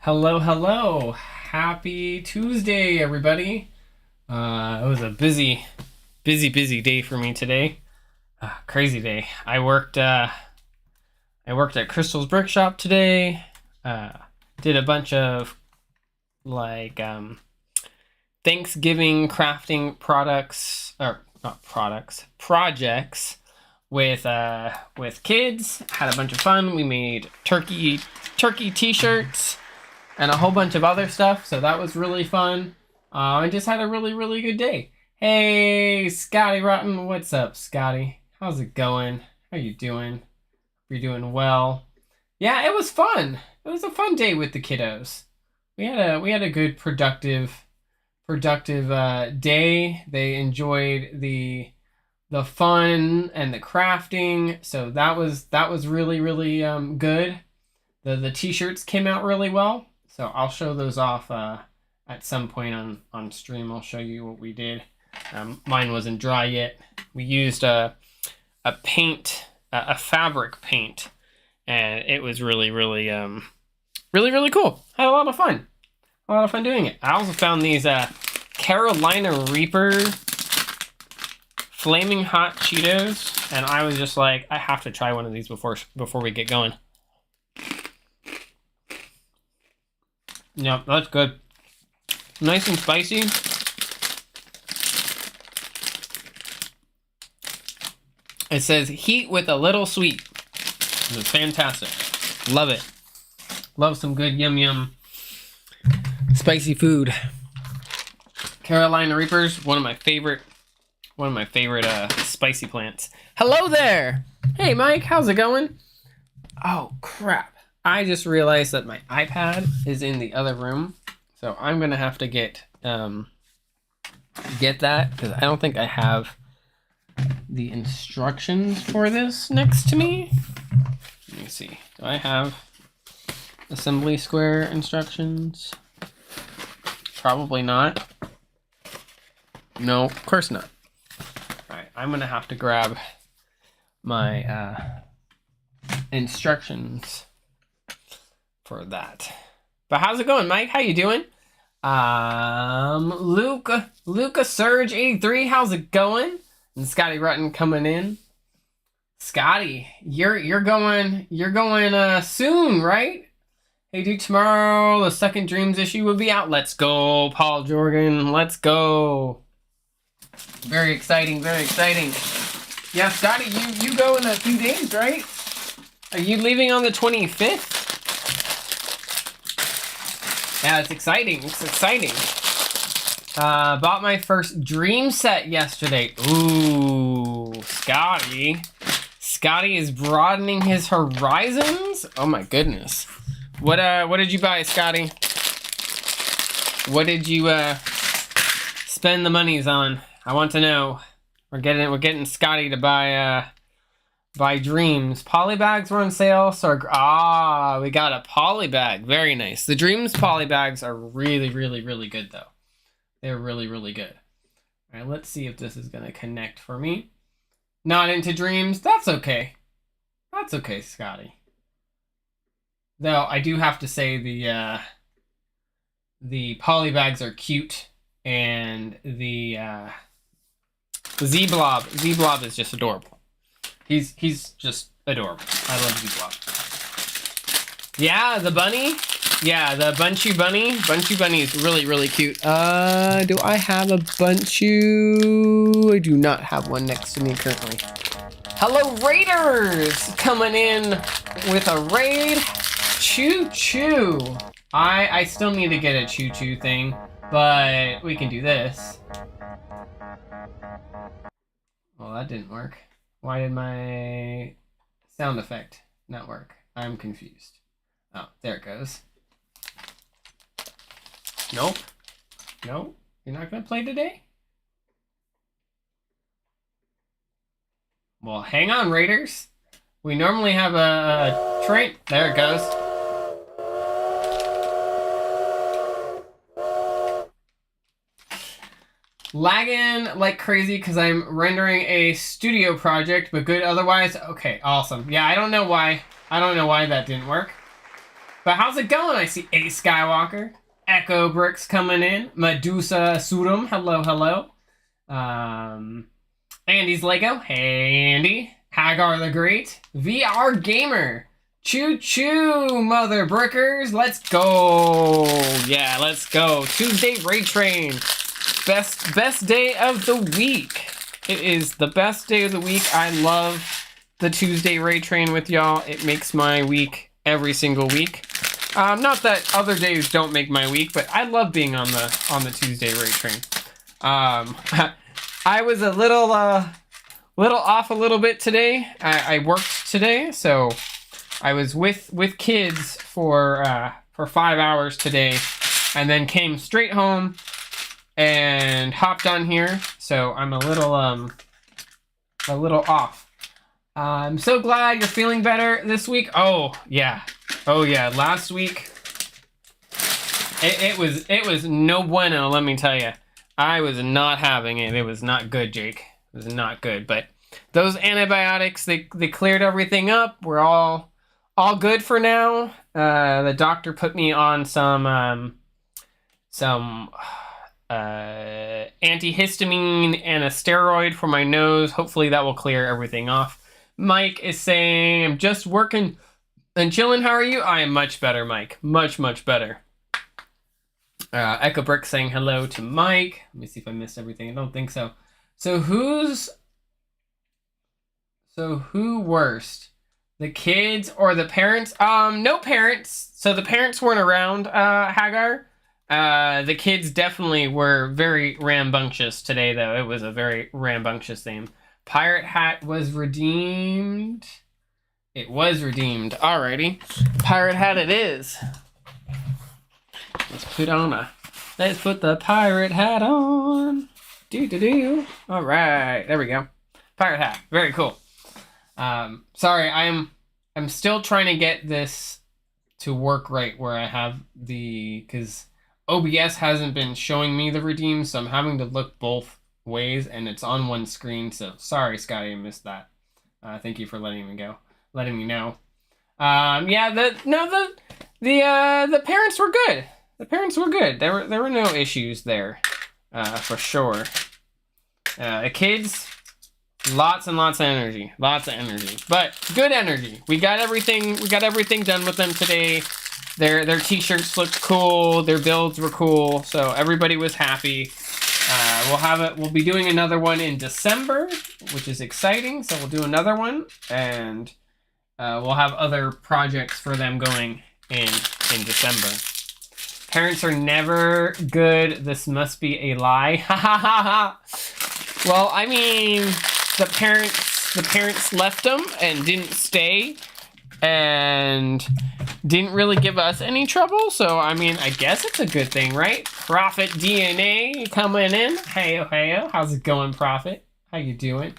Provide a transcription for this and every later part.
Hello, hello. Happy Tuesday, everybody. It was a busy day for me today. Crazy day. I worked at Crystal's Brick Shop today. Uh, did a bunch of like Thanksgiving crafting products or not products projects with kids. Had a bunch of fun. We made turkey t-shirts and a whole bunch of other stuff. So that was really fun. I just had a really good day. Hey, Scotty Rotten, what's up, Scotty? How's it going? How you doing? You're doing well. Yeah, it was fun. It was a fun day with the kiddos. We had a good productive day. They enjoyed the fun and the crafting. So that was really good. The t-shirts came out really well. So I'll show those off at some point on stream. I'll show you what we did. Mine wasn't dry yet. We used a paint, a fabric paint, and it was really cool. Had a lot of fun. A lot of fun doing it. I also found these Carolina Reaper Flaming Hot Cheetos, and I was just like, I have to try one of these before we get going. Yep, that's good. Nice and spicy. It says heat with a little sweet. It's fantastic. Love it. Love some good yum spicy food. Carolina Reapers, one of my favorite spicy plants. Hello there. Hey Mike, how's it going? Oh crap. I just realized that my iPad is in the other room, so I'm gonna have to get that because I don't think I have the instructions for this next to me. Let me see. Do I have assembly square instructions? Probably not. No, of course not. All right, I'm gonna have to grab my instructions for that. But how's it going, Mike? How you doing? Luca Surge 83, how's it going? And Scotty Rutten coming in. Scotty, you're going soon, right? Hey dude, tomorrow the second Dreams issue will be out. Let's go, Paul Jorgen. Let's go. Very exciting, very exciting. Yeah, Scotty, you go in a few days, right? Are you leaving on the 25th? Yeah, it's exciting. It's exciting. Bought my first dream set yesterday. Ooh, Scotty. Scotty is broadening his horizons. Oh my goodness. What did you buy, Scotty? What did you spend the monies on? I want to know. We're getting Scotty to buy dreams. Polybags were on sale, so we got a polybag. Very nice. The dreams polybags are really good though. They're really good. All right, let's see if this is gonna connect for me. Not into dreams. That's okay. That's okay, Scotty. Though I do have to say the polybags are cute, and the Z-Blob is just adorable. He's just adorable. I love Z-Blob. Yeah, the bunny. Yeah, the Bunchu bunny. Bunchu bunny is really cute. Do I have a Bunchu? I do not have one next to me currently. Hello, Raiders! Coming in with a raid. Choo Choo. I still need to get a Choo Choo thing, but we can do this. Well, that didn't work. Why did my sound effect not work? I'm confused. Oh, there it goes. Nope. No, you're not gonna play today? Well, hang on, Raiders. We normally have a train. There it goes. Lagging like crazy because I'm rendering a studio project, but good otherwise. Okay, awesome. Yeah, I don't know why that didn't work. But how's it going? I see Ace Skywalker, Echo Bricks coming in, Medusa Sudum, hello, hello. Andy's Lego, hey Andy. Hagar the Great, VR Gamer, Choo Choo, Mother Brickers, let's go. Yeah, let's go. Tuesday Raid Train, best day of the week. It is the best day of the week. I love the Tuesday Raid Train with y'all. It makes my week every single week. Not that other days don't make my week, but I love being on the Tuesday Raid Train. I was a little off a little bit today. I worked today, so I was with kids for 5 hours today, and then came straight home and hopped on here. So I'm a little off. I'm so glad you're feeling better this week. Oh yeah. Last week, it was no bueno. Let me tell you, I was not having it. It was not good, Jake. It was not good. But those antibiotics, they cleared everything up. We're all good for now. The doctor put me on some antihistamine and a steroid for my nose. Hopefully that will clear everything off. Mike is saying, I'm just working and chilling. How are you? I am much better, Mike. Much better. Echo Brick saying hello to Mike. Let me see if I missed everything. I don't think so. So who worst? The kids or the parents? No parents. So the parents weren't around, Hagar. The kids definitely were very rambunctious today, though. It was a very rambunctious theme. Pirate hat was redeemed. It was redeemed. Alrighty. Pirate hat it is. Let's put the pirate hat on. Do. Alright, there we go. Pirate hat. Very cool. Sorry, I'm still trying to get this to work right where I have because OBS hasn't been showing me the redeem, so I'm having to look both ways, and it's on one screen. So sorry, Scotty, I missed that. Thank you for letting me know. Yeah, the parents were good. The parents were good. There were no issues there, for sure. The kids, lots and lots of energy, but good energy. We got everything done with them today. Their t-shirts looked cool. Their builds were cool. So everybody was happy. We'll be doing another one in December, which is exciting. So we'll do another one, and we'll have other projects for them going in December. Parents are never good. This must be a lie. Ha ha ha ha. Well, I mean, the parents left them and didn't stay, and didn't really give us any trouble. So I mean, I guess it's a good thing, right? Prophet DNA coming in. Heyo. How's it going, Prophet? How you doing?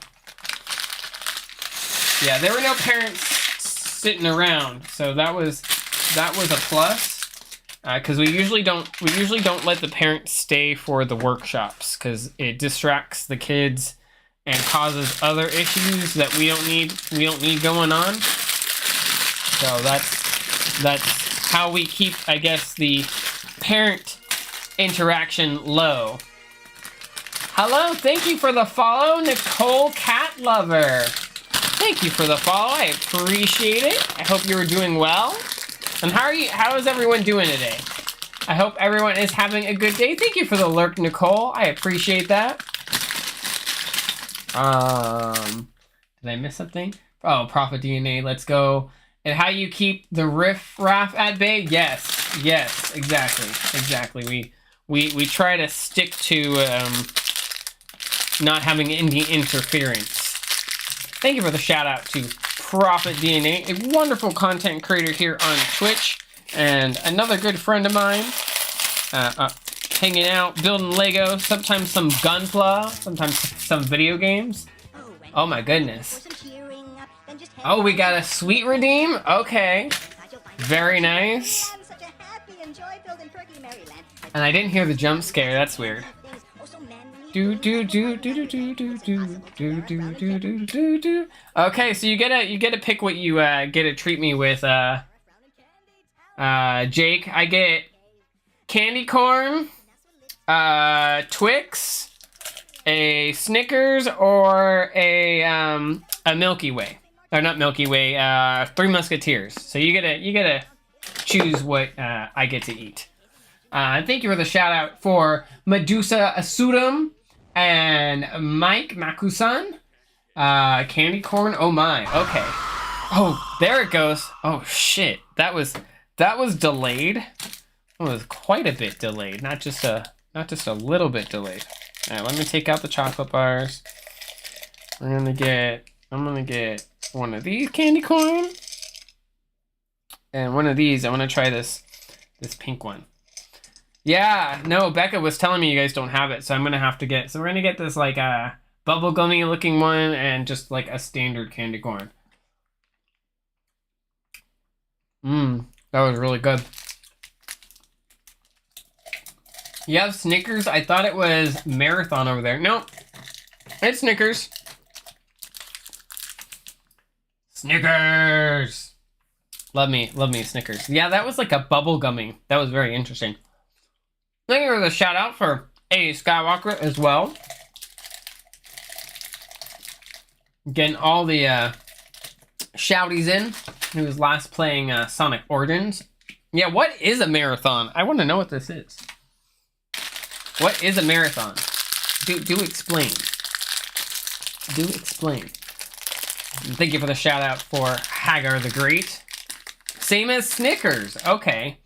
Yeah, there were no parents sitting around, so that was a plus. Because we usually don't let the parents stay for the workshops because it distracts the kids and causes other issues that we don't need going on. So that's how we keep, I guess, the parent interaction low. Hello, thank you for the follow, Nicole Cat Lover. Thank you for the follow. I appreciate it. I hope you were doing well. And how is everyone doing today? I hope everyone is having a good day. Thank you for the lurk, Nicole. I appreciate that. Did I miss something? Oh, Prophet DNA, let's go. And how you keep the riff-raff at bay? Yes, exactly. We try to stick to not having any interference. Thank you for the shout out to Prophet DNA, a wonderful content creator here on Twitch, and another good friend of mine. Hanging out, building Lego, sometimes some Gunpla, sometimes some video games. Oh my goodness. Oh, we got a sweet redeem? Okay. Very nice. And I didn't hear the jump scare, that's weird. Okay, so you get to pick what you get to treat me with. Jake, I get candy corn, Twix, a Snickers, or a Milky Way. Or not Milky Way, Three Musketeers. So you gotta choose what I get to eat. Thank you for the shout out for Medusa Asudum and Mike Makusan. Candy corn, oh my, okay. Oh, there it goes. Oh shit, that was delayed. It was quite a bit delayed, not just a little bit delayed. All right, let me take out the chocolate bars. I'm gonna get one of these candy corn, and one of these. I want to try this pink one. Yeah, no, Becca was telling me you guys don't have it, so I'm gonna have to get. So we're gonna get this like a bubblegummy looking one and just like a standard candy corn. That was really good. You have Snickers? I thought it was Marathon over there. Nope, it's Snickers. Snickers. Love me Snickers. Yeah, that was like a bubblegummy. That was very interesting. Thank you for the shout out for A Skywalker as well. Getting all the shouties in. He was last playing Sonic Origins. Yeah, what is a marathon? I want to know what this is. What is a marathon? Do explain. Do explain. And thank you for the shout out for Hagar the Great. Same as Snickers. Okay.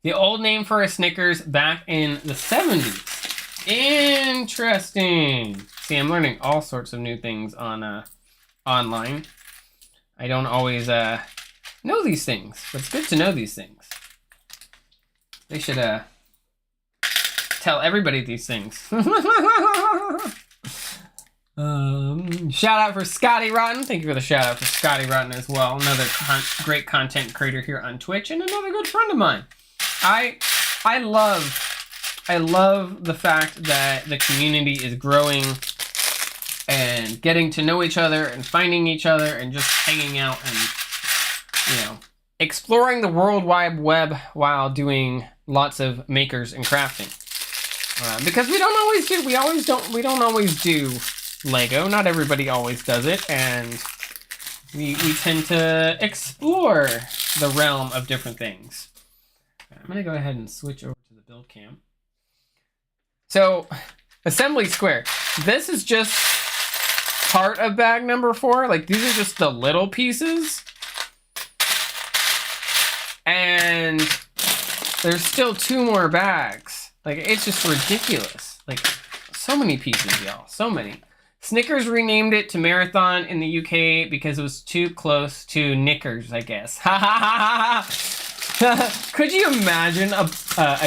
The old name for a Snickers back in the 70s. Interesting. See, I'm learning all sorts of new things on online. I don't always know these things, but it's good to know these things. They should tell everybody these things. Shout out for Scotty Rotten. Thank you for the shout out for Scotty Rotten as well. Another great content creator here on Twitch and another good friend of mine. I love the fact that the community is growing and getting to know each other and finding each other and just hanging out and, you know, exploring the World Wide Web while doing lots of makers and crafting. Because we don't always do Lego. Not everybody always does it, and we tend to explore the realm of different things. I'm gonna go ahead and switch over to the build cam. So, assembly square. This is just part of bag number 4. Like, these are just the little pieces. And there's still 2 more bags. Like, it's just ridiculous. Like, so many pieces, y'all. So many. Snickers renamed it to Marathon in the UK because it was too close to Knickers, I guess. Ha ha ha ha! Could you imagine a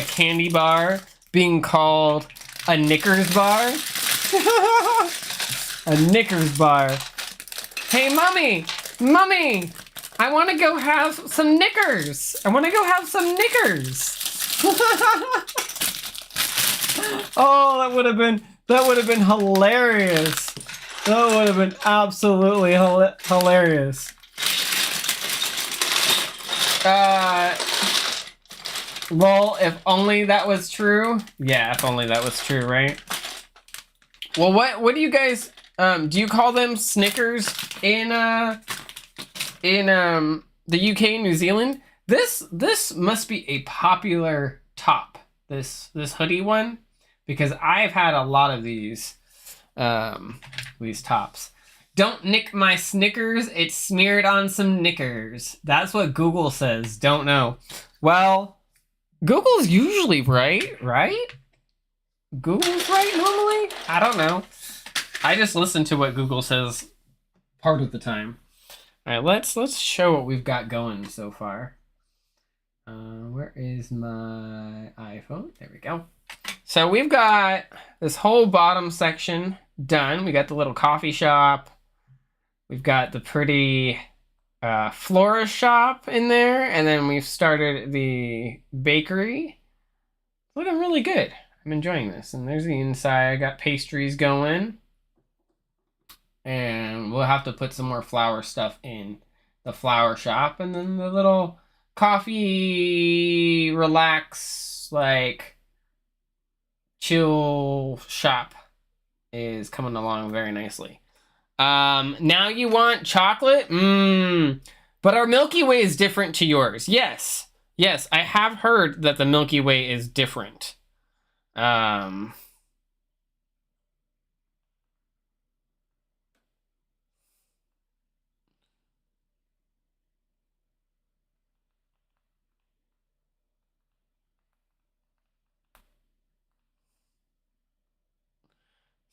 candy bar being called a Knickers bar? A Knickers bar. Hey, Mommy! Mommy! I want to go have some Knickers! I want to go have some Knickers! Oh, that would have been hilarious. That would have been absolutely hilarious. Well, if only that was true. Yeah, if only that was true, right? Well, what do you guys do you call them Snickers in the UK and New Zealand? This must be a popular top. This hoodie one, because I've had a lot of these tops. Don't nick my Snickers, it's smeared on some knickers. That's what Google says. Don't know. Well, Google's usually right? Google's right normally? I don't know. I just listen to what Google says part of the time. All right, let's show what we've got going so far. Where is my iPhone? There we go. So we've got this whole bottom section done. We got the little coffee shop. We've got the pretty florist shop in there, and then we've started the bakery. Looking really good. I'm enjoying this. And there's the inside. I got pastries going. And we'll have to put some more flower stuff in the flower shop. And then the little coffee, relax, like chill shop is coming along very nicely. Now you want chocolate? But our Milky Way is different to yours. Yes. Yes, I have heard that the Milky Way is different.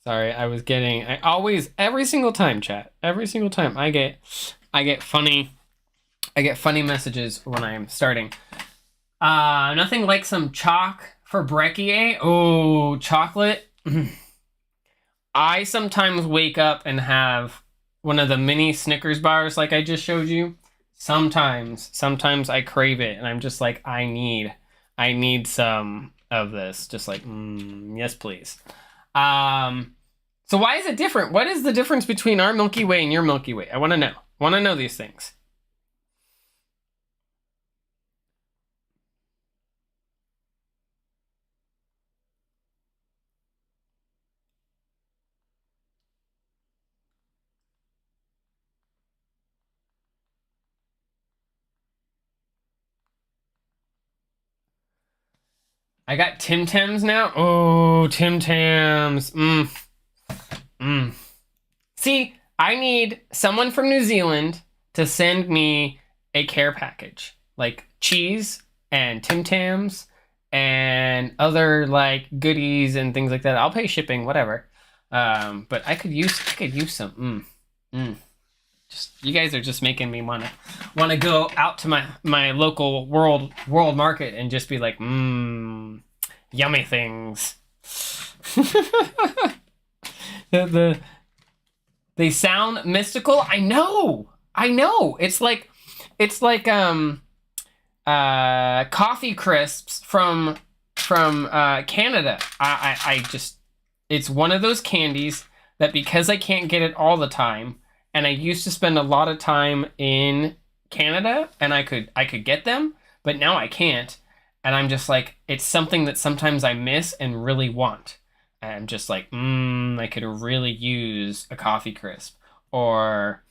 Sorry, I always, every single time, chat, every single time I get funny messages when I'm starting. Nothing like some chalk for breccia. Oh, chocolate. I sometimes wake up and have one of the mini Snickers bars like I just showed you. Sometimes I crave it and I'm just like, I need some of this. Just like, yes, please. So why is it different? What is the difference between our Milky Way and your Milky Way? I want to know. Want to know these things. I got Tim Tams now. Oh, Tim Tams. See, I need someone from New Zealand to send me a care package, like cheese and Tim Tams and other like goodies and things like that. I'll pay shipping, whatever. But I could use some. Just you guys are just making me wanna go out to my local world market and just be like, yummy things. They sound mystical. I know. It's like coffee crisps from Canada. I just, it's one of those candies that, because I can't get it all the time, and I used to spend a lot of time in Canada and I could get them, but now I can't. And I'm just like, it's something that sometimes I miss and really want. And I'm just like, I could really use a coffee crisp. Or,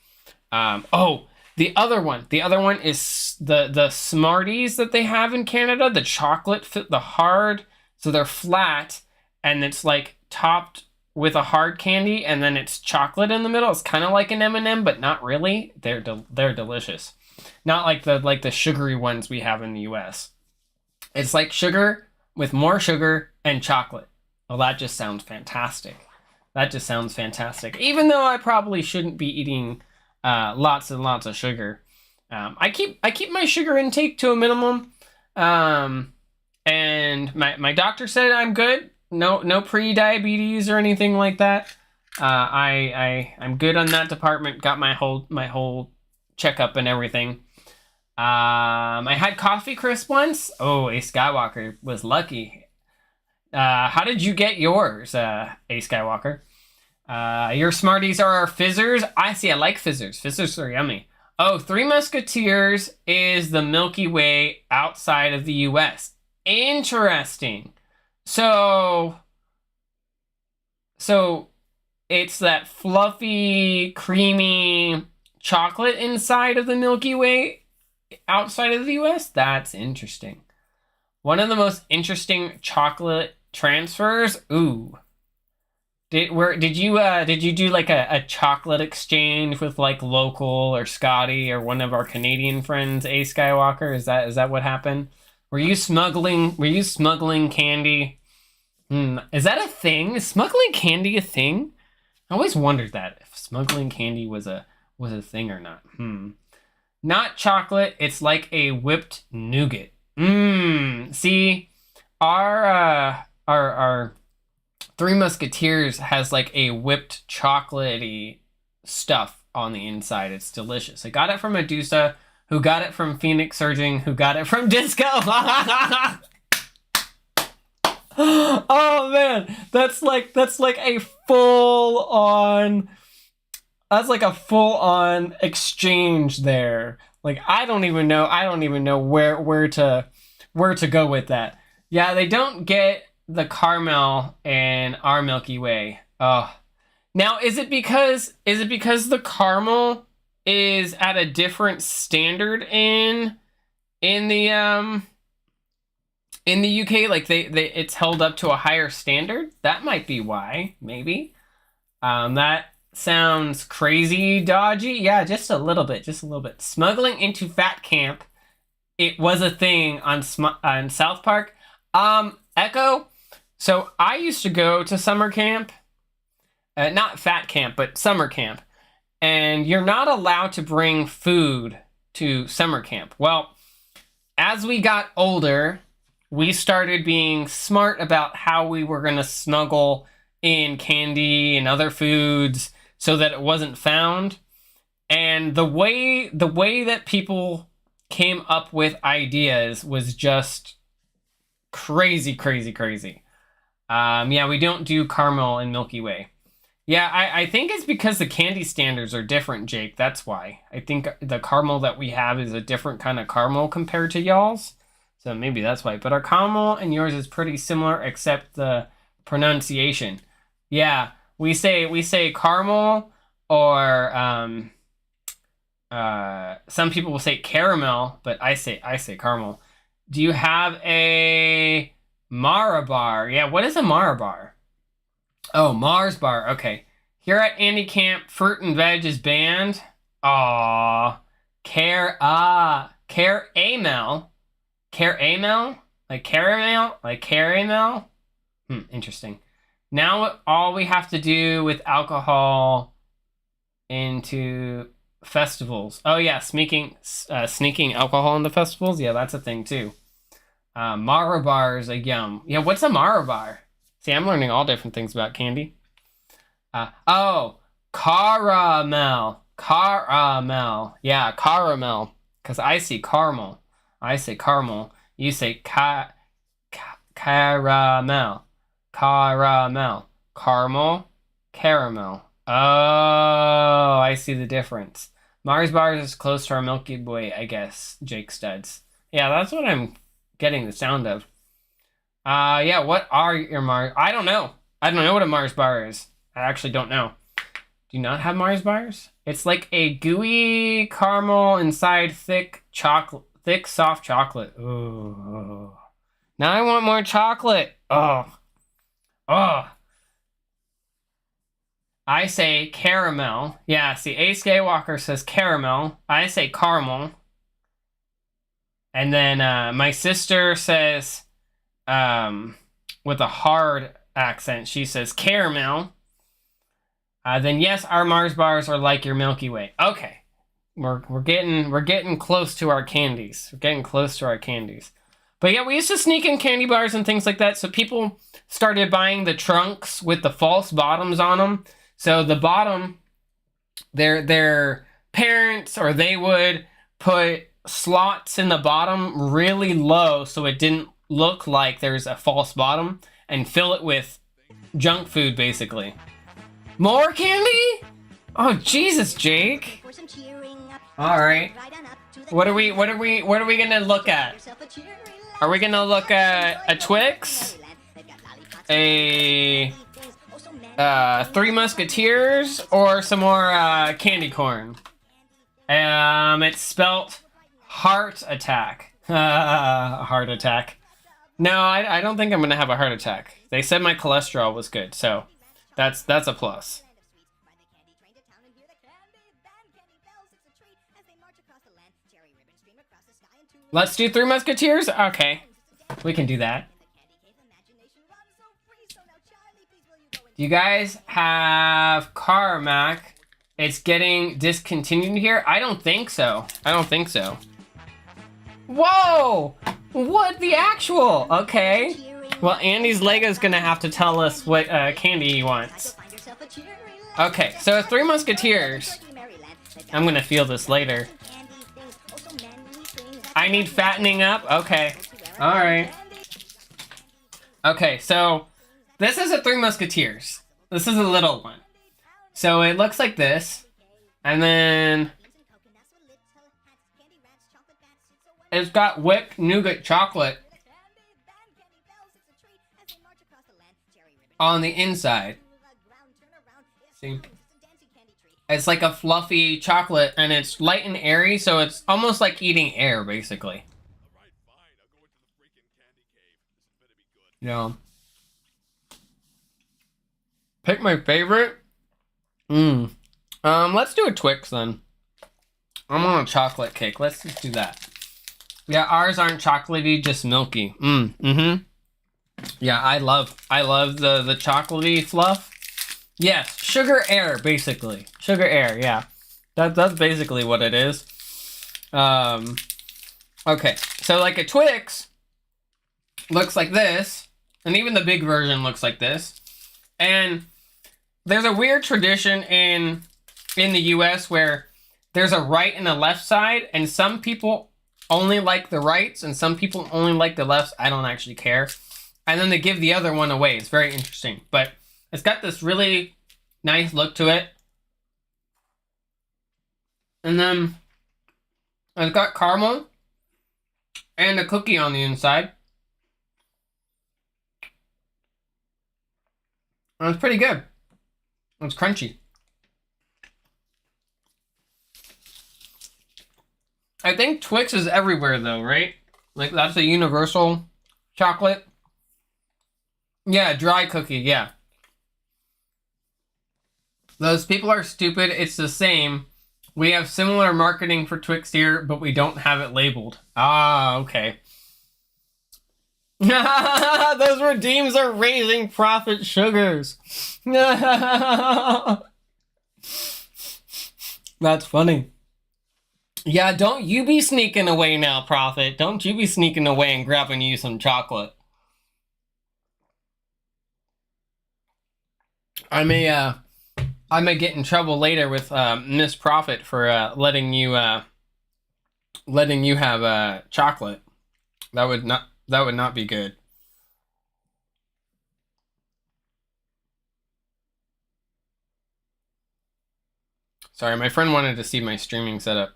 the other one is the Smarties that they have in Canada, the chocolate, the hard, so they're flat and it's like topped with a hard candy and then it's chocolate in the middle. It's kind of like an M&M, but not really. They're delicious. Not like the sugary ones we have in the US. It's like sugar with more sugar and chocolate. Well, that just sounds fantastic. Even though I probably shouldn't be eating lots and lots of sugar. I keep my sugar intake to a minimum. And my doctor said I'm good. No pre-diabetes or anything like that. I'm good on that department. Got my whole checkup and everything. I had coffee crisp once. Oh, a Skywalker was lucky. How did you get yours, a Skywalker? Your Smarties are our fizzers. I see. I like fizzers. Fizzers are yummy. Oh, Three Musketeers is the Milky Way outside of the U.S. Interesting. So it's that fluffy, creamy chocolate inside of the Milky Way outside of the US? That's interesting. One of the most interesting chocolate transfers. Ooh. Did you do like a chocolate exchange with like Local or Scotty or one of our Canadian friends, A Skywalker? Is that what happened? Were you smuggling candy? Is that a thing? Is smuggling candy a thing? I always wondered that, if smuggling candy was a thing or not. Not chocolate, it's like a whipped nougat. See, our Three Musketeers has like a whipped chocolatey stuff on the inside. It's delicious. I got it from Medusa, who got it from Phoenix Surging, who got it from Disco. Oh man, that's like a full on exchange there. Like, I don't even know where to go with that. Yeah, they don't get the caramel in our Milky Way. Oh. Now, is it because the caramel is at a different standard in the UK? Like they it's held up to a higher standard? That might be why, maybe. That sounds crazy dodgy. Yeah, just a little bit, Smuggling into fat camp, it was a thing on South Park. Echo. So I used to go to summer camp, not fat camp, but summer camp, and you're not allowed to bring food to summer camp. Well, as we got older, we started being smart about how we were going to smuggle in candy and other foods so that it wasn't found. And the way that people came up with ideas was just crazy. Yeah, we don't do caramel in Milky Way. Yeah, I think it's because the candy standards are different, Jake. That's why. I think the caramel that we have is a different kind of caramel compared to y'all's. So maybe that's why. But our caramel and yours is pretty similar, except the pronunciation. Yeah, we say caramel, or some people will say caramel, but I say caramel. Do you have a Mara bar? Yeah, what is a Mara bar? Oh, Mars bar. Okay. Here at Andy Camp, fruit and veg is banned. Aww. Caramel. Like caramel? Interesting. Now all we have to do with alcohol into festivals. Oh yeah, sneaking alcohol into festivals. Yeah, that's a thing too. Mara bar is a yum. Yeah, what's a Mara bar? See, I'm learning all different things about candy. Oh, caramel. Yeah, caramel. Because I see caramel. I say caramel. You say caramel. Caramel. Caramel. Oh, I see the difference. Mars bars is close to our Milky Way, I guess, Jake Studs. Yeah, that's what I'm getting the sound of. Yeah, what are your Mars? I don't know. I don't know what a Mars bar is. I actually don't know. Do you not have Mars bars? It's like a gooey caramel inside thick soft chocolate. Ooh. Now I want more chocolate. Oh. I say caramel. Yeah, see, Ace Skywalker says caramel. I say caramel. And then my sister says, with a hard accent, she says caramel. Then yes, our Mars bars are like your Milky Way. Okay, we're getting close to our candies. We're getting close to our candies. But yeah, we used to sneak in candy bars and things like that. So people started buying the trunks with the false bottoms on them. So the bottom, their parents or they would put slots in the bottom really low so it didn't look like there's a false bottom, and fill it with junk food, basically. More candy? Oh Jesus, Jake. All right. What are we gonna look at? Are we gonna look at a Twix? A Three Musketeers, or some more candy corn? It's spelt heart attack. Heart attack. No, I don't think I'm gonna have a heart attack. They said my cholesterol was good, so that's a plus. Let's do Three Musketeers? Okay, we can do that. Do you guys have Carmack? It's getting discontinued here? I don't think so. Whoa! What the actual? Okay. Well, Andy's Lego's gonna have to tell us what candy he wants. Okay, so Three Musketeers. I'm gonna feel this later. I need fattening up? Okay. Alright. Okay, so this is a Three Musketeers. This is a little one. So it looks like this. And then It's got whipped nougat chocolate on the inside. See? It's like a fluffy chocolate, and it's light and airy, so it's almost like eating air, basically. Yeah. Pick my favorite? Let's do a Twix then. I'm on a chocolate cake. Let's just do that. Yeah, ours aren't chocolatey, just milky. Yeah, I love the chocolatey fluff. Yes, sugar air, basically. Sugar air, yeah. That's basically what it is. Okay, so like a Twix looks like this, and even the big version looks like this. And there's a weird tradition in the US where there's a right and a left side, and some people only like the rights and some people only like the lefts. I don't actually care. And then they give the other one away. It's very interesting. But it's got this really nice look to it. And then it's got caramel and a cookie on the inside. And it's pretty good. It's crunchy. I think Twix is everywhere though, right? Like that's a universal chocolate. Yeah, dry cookie, yeah. Those people are stupid. It's the same. We have similar marketing for Twix here, but we don't have it labeled. Ah, okay. Those redeems are raising profit sugars. That's funny. Yeah, don't you be sneaking away now, Prophet. Don't you be sneaking away and grabbing you some chocolate. I may get in trouble later with Miss Prophet for letting you have chocolate. That would not be good. Sorry, my friend wanted to see my streaming setup.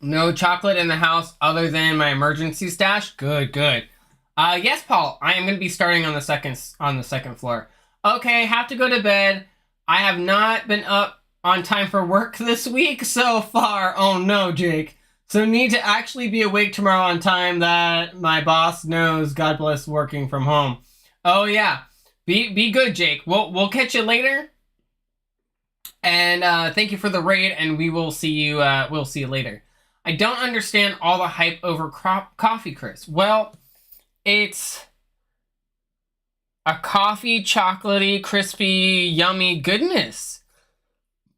No chocolate in the house other than my emergency stash. Good, good. Yes, Paul. I am going to be starting on the second floor. Okay, have to go to bed. I have not been up on time for work this week so far. Oh no, Jake. So need to actually be awake tomorrow on time that my boss knows. God bless working from home. Oh yeah. Be good, Jake. We'll catch you later. And thank you for the raid, and we will see you. We'll see you later. I don't understand all the hype over coffee, Chris. Well, it's a coffee, chocolatey, crispy, yummy goodness.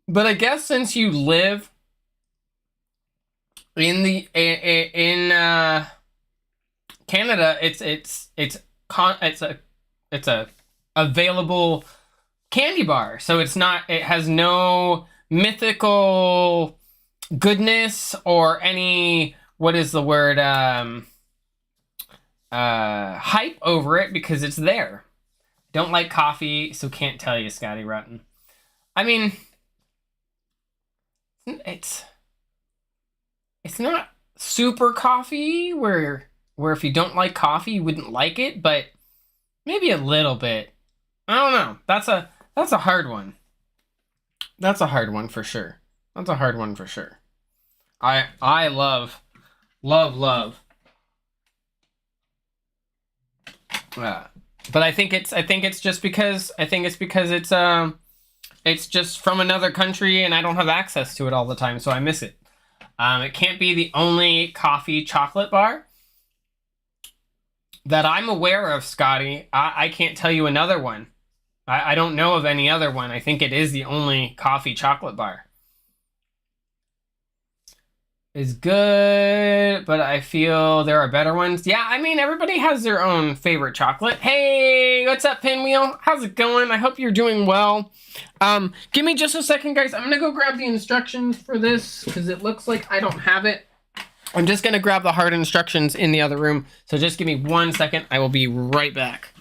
But I guess since you live in Canada, it's a available candy bar. So it has no mythical goodness or any, what is the word, hype over it because it's there. Don't like coffee, so can't tell you, Scotty Rotten. I mean, it's not super coffee where if you don't like coffee you wouldn't like it, but maybe a little bit. I don't know. That's a hard one. That's a hard one for sure. That's a hard one for sure. I love. But I think it's just because it's just from another country and I don't have access to it all the time, so I miss it. It can't be the only coffee chocolate bar that I'm aware of, Scotty. I can't tell you another one. I don't know of any other one. I think it is the only coffee chocolate bar. Is good, but I feel there are better ones. Yeah, I mean, everybody has their own favorite chocolate. Hey, what's up, Pinwheel? How's it going? I hope you're doing well. Give me just a second, guys. I'm gonna go grab the instructions for this because it looks like I don't have it. I'm just going to grab the hard instructions in the other room. So just give me 1 second. I will be right back.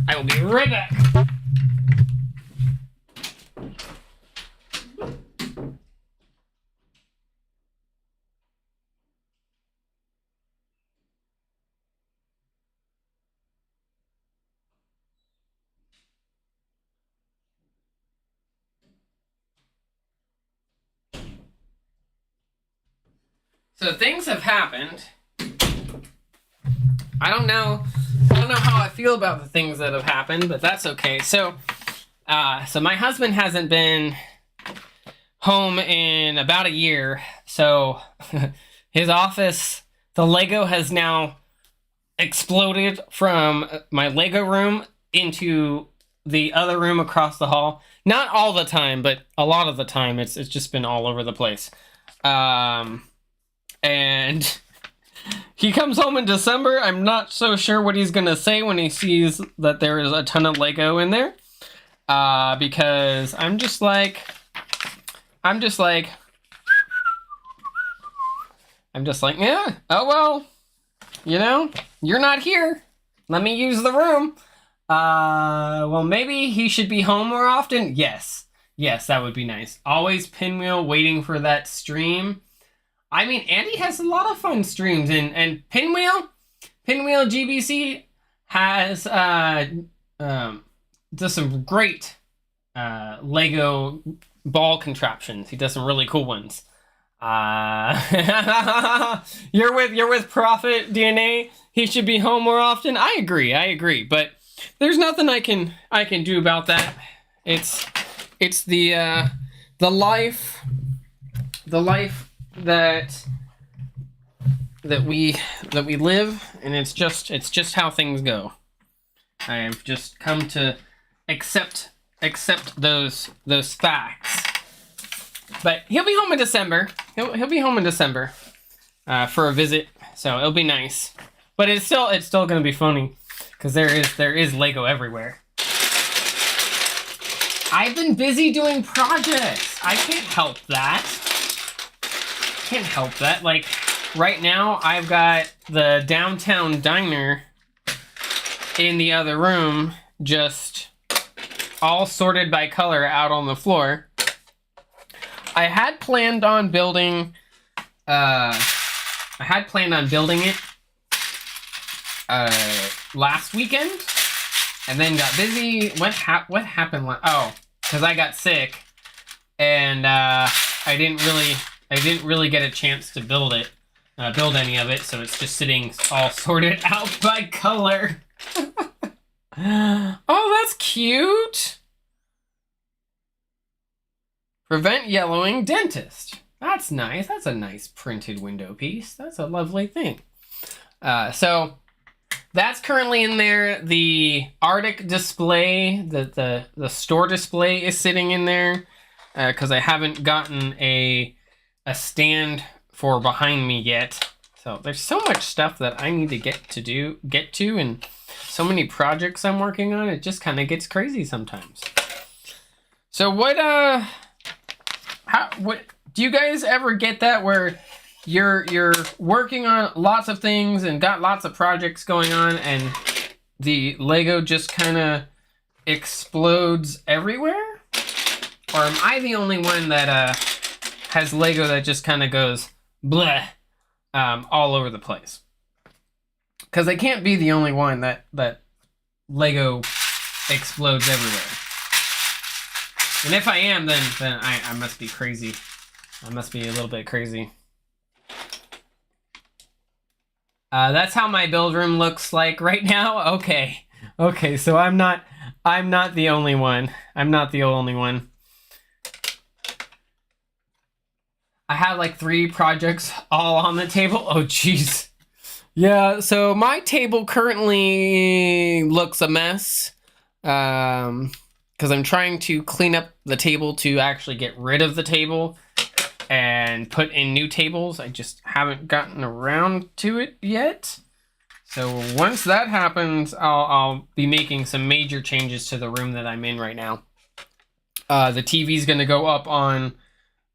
I will be right back. So things have happened. I don't know how I feel about the things that have happened, but that's okay. So my husband hasn't been home in about a year. So his office, the Lego has now exploded from my Lego room into the other room across the hall. Not all the time, but a lot of the time. It's just been all over the place. And he comes home in December. I'm not so sure what he's gonna say when he sees that there is a ton of Lego in there. Because I'm just like, yeah, oh well, you know, you're not here. Let me use the room. Well, maybe he should be home more often. Yes, that would be nice. Always Pinwheel waiting for that stream. I mean, Andy has a lot of fun streams, and Pinwheel GBC has does some great Lego ball contraptions. He does some really cool ones. You're with Prophet DNA. He should be home more often. I agree, but there's nothing I can do about that. It's the life that we live, and it's just how things go. I have just come to accept those facts. But he'll be home in December. He'll be home in December for a visit, so it'll be nice. But it's still gonna be funny because there is Lego everywhere. I've been busy doing projects. I can't help that. Like right now, I've got the downtown diner in the other room, just all sorted by color out on the floor. I had planned on building it last weekend, and then got busy. What happened? Oh, because I got sick, and I didn't really get a chance to build any of it. So it's just sitting all sorted out by color. Oh, that's cute. Prevent yellowing dentist. That's nice. That's a nice printed window piece. That's a lovely thing. So that's currently in there. The Arctic display, the store display is sitting in there because I haven't gotten a stand for behind me yet. So there's so much stuff that I need to get to, and so many projects I'm working on. It just kind of gets crazy sometimes. So what do you guys ever get that where you're working on lots of things and got lots of projects going on, and the Lego just kind of explodes everywhere? Or am I the only one that has Lego that just kind of goes bleh all over the place? Because I can't be the only one that Lego explodes everywhere. And if I am, then I must be crazy. I must be a little bit crazy. That's how my build room looks like right now. Okay, so I'm not the only one. I'm not the only one. I have like 3 projects all on the table. Oh, jeez. Yeah, so my table currently looks a mess. Because I'm trying to clean up the table to actually get rid of the table and put in new tables. I just haven't gotten around to it yet. So once that happens, I'll be making some major changes to the room that I'm in right now. The TV's gonna go up on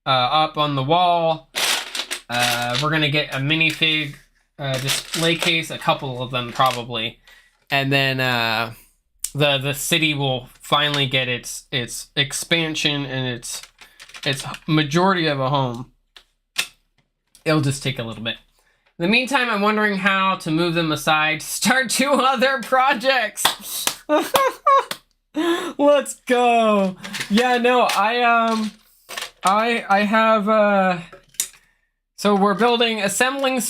the wall. We're gonna get a minifig display case, a couple of them probably, and then the city will finally get its expansion and its majority of a home. It'll just take a little bit. In the meantime, I'm wondering how to move them aside to start 2 other projects. Let's go. Yeah, no, I have so we're building assembly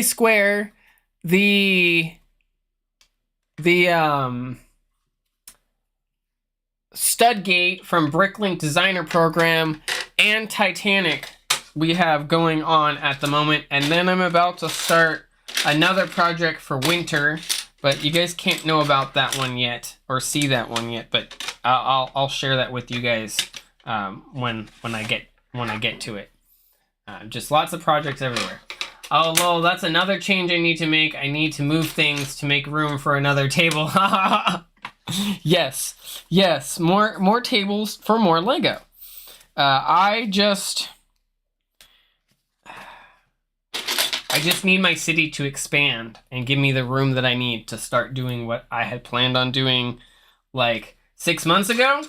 square, the stud gate from Bricklink Designer Program, and Titanic we have going on at the moment. And then I'm about to start another project for winter, but you guys can't know about that one yet or see that one yet, but I'll share that with you guys when I get to it. Just lots of projects everywhere. Oh, lol, that's another change I need to make. I need to move things to make room for another table. Yes, more tables for more Lego. I just need my city to expand and give me the room that I need to start doing what I had planned on doing like 6 months ago.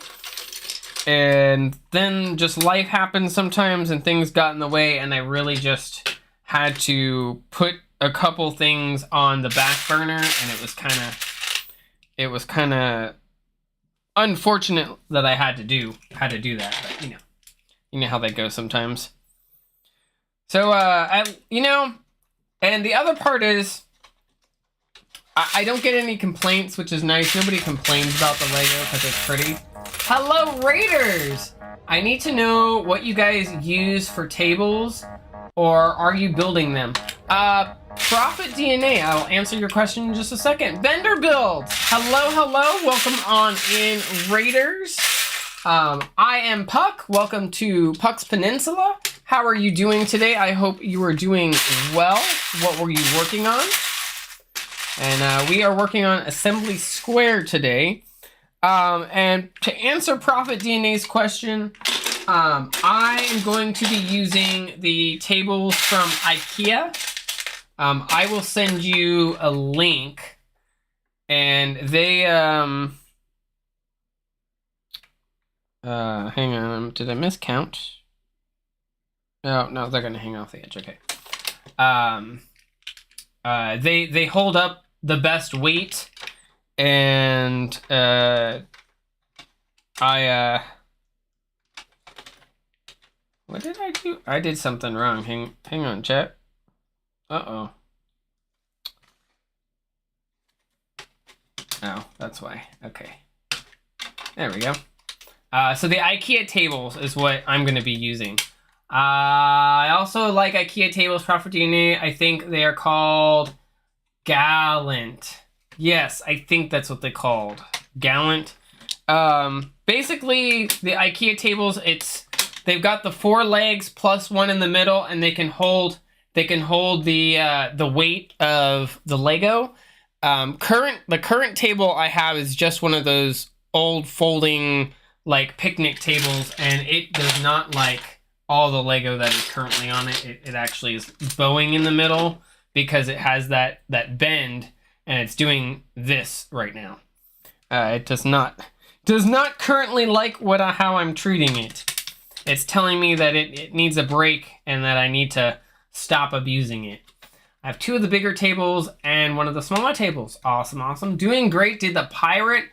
And then just life happens sometimes and things got in the way, and I really just had to put a couple things on the back burner, and it was kind of unfortunate that I had to do that, but you know how that goes sometimes. So and the other part is I don't get any complaints, which is nice. Nobody complains about the Lego because it's pretty. Hello, Raiders! I need to know what you guys use for tables, or are you building them? Profit DNA, I'll answer your question in just a second. Vendor builds! Hello, welcome on in, Raiders. I am Puck, welcome to Puck's Peninsula. How are you doing today? I hope you are doing well. What were you working on? And we are working on Assembly Square today. And to answer Profit DNA's question, I am going to be using the tables from IKEA. I will send you a link, and they, hang on, did I miscount? Oh, no, they're gonna hang off the edge, okay. They hold up the best weight, and what did I do? I did something wrong. Hang on, chat. Uh-oh. Oh, that's why. Okay. There we go. So the IKEA tables is what I'm going to be using. I also like IKEA tables, Profit DNA. I think they are called Gallant. Yes, I think that's what they called. Gallant. Basically, the IKEA tables, they've got the 4 legs plus 1 in the middle, and they can hold the weight of the Lego. The current table I have is just one of those old folding like picnic tables, and it does not like all the Lego that is currently on it. It actually is bowing in the middle because it has that bend, and it's doing this right now. It does not currently like how I'm treating it. It's telling me that it needs a break and that I need to stop abusing it. I have 2 of the bigger tables and 1 of the smaller tables. Awesome. Doing great. Did the pirate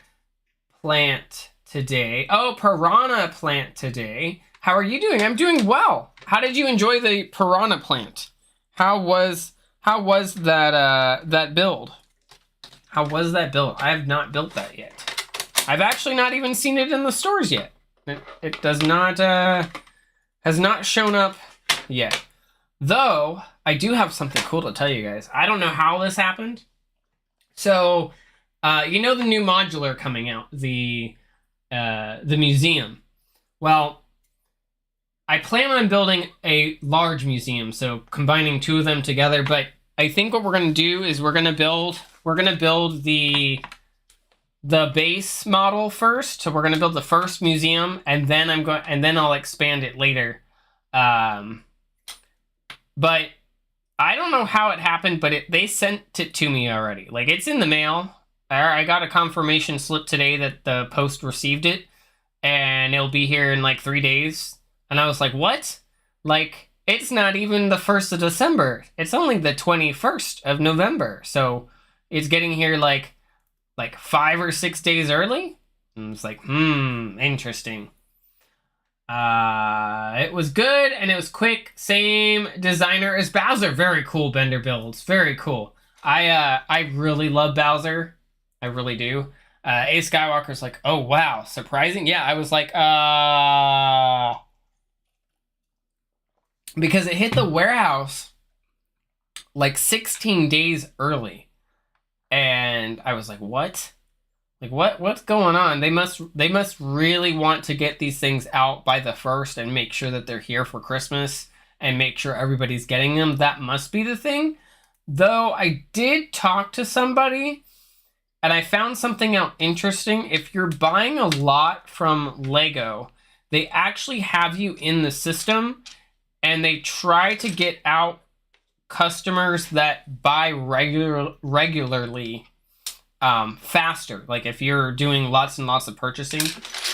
plant today. Oh, piranha plant today. How are you doing? I'm doing well. How did you enjoy the piranha plant? How was that build? How was that build? I have not built that yet. I've actually not even seen it in the stores yet. It does not has not shown up yet. Though I do have something cool to tell you guys. I don't know how this happened. So, you know the new modular coming out, the museum. Well, I plan on building a large museum, so combining 2 of them together. But I think what we're gonna do is we're gonna build the base model first. So we're gonna build the first museum, and then I'll expand it later. But I don't know how it happened, but they sent it to me already. Like, it's in the mail. I got a confirmation slip today that the post received it, and it'll be here in like 3 days. And I was like, what? Like, it's not even the 1st of December. It's only the 21st of November. So it's getting here like 5 or 6 days early. And it's like, interesting. It was good and it was quick. Same designer as Bowser. Very cool Bender builds. Very cool. I really love Bowser. I really do. A Skywalker's like, oh wow, surprising. Yeah, I was like, because it hit the warehouse like 16 days early, and I was like, what? Like, what's going on? They must really want to get these things out by the 1st and make sure that they're here for Christmas and make sure everybody's getting them. That must be the thing. Though I did talk to somebody and I found something out interesting. If you're buying a lot from Lego, they actually have you in the system and they try to get out customers that buy regularly faster. Like if you're doing lots and lots of purchasing,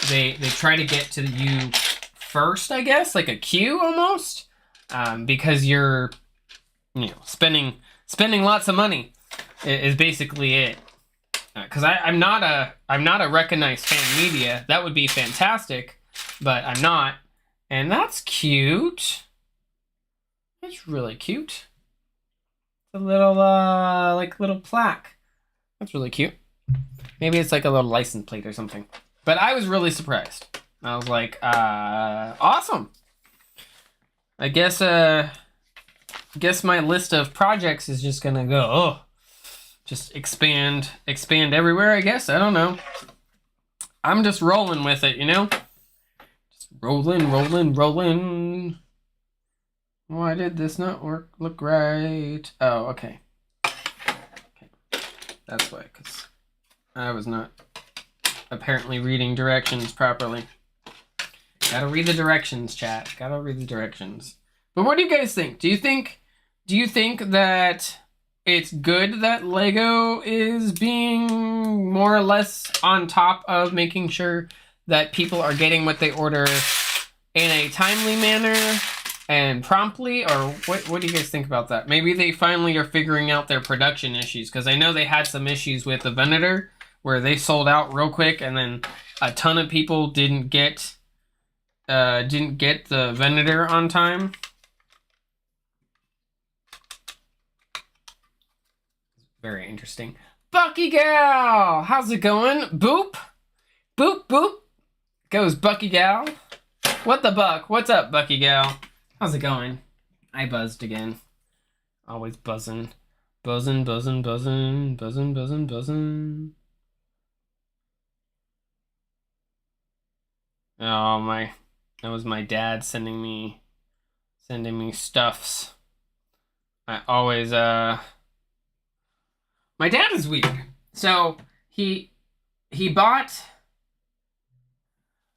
they try to get to you first, I guess, like a queue almost, because you're spending lots of money is basically it. Because I'm not a recognized fan media. That would be fantastic, but I'm not, and that's cute. It's really cute. It's a little little plaque. That's really cute. Maybe it's like a little license plate or something. But I was really surprised. I was like, awesome. I guess my list of projects is just gonna go, just expand everywhere, I guess. I don't know. I'm just rolling with it, Just rolling. Why did this not look right? Oh, okay. That's why, because I was not apparently reading directions properly. Gotta read the directions, chat. Gotta read the directions. But what do you guys think? Do you think that it's good that Lego is being more or less on top of making sure that people are getting what they order in a timely manner and promptly, or what do you guys think about that? Maybe they finally are figuring out their production issues, because I know they had some issues with the Venator where they sold out real quick, and then a ton of people didn't get the Venator on time. Very interesting. Bucky Gal, how's it going? Boop, boop, boop. Goes Bucky Gal. What the buck? What's up, Bucky Gal? How's it going? I buzzed again. Always buzzing. Buzzing. Oh my, that was my dad sending me stuffs. I always, my dad is weird. So he bought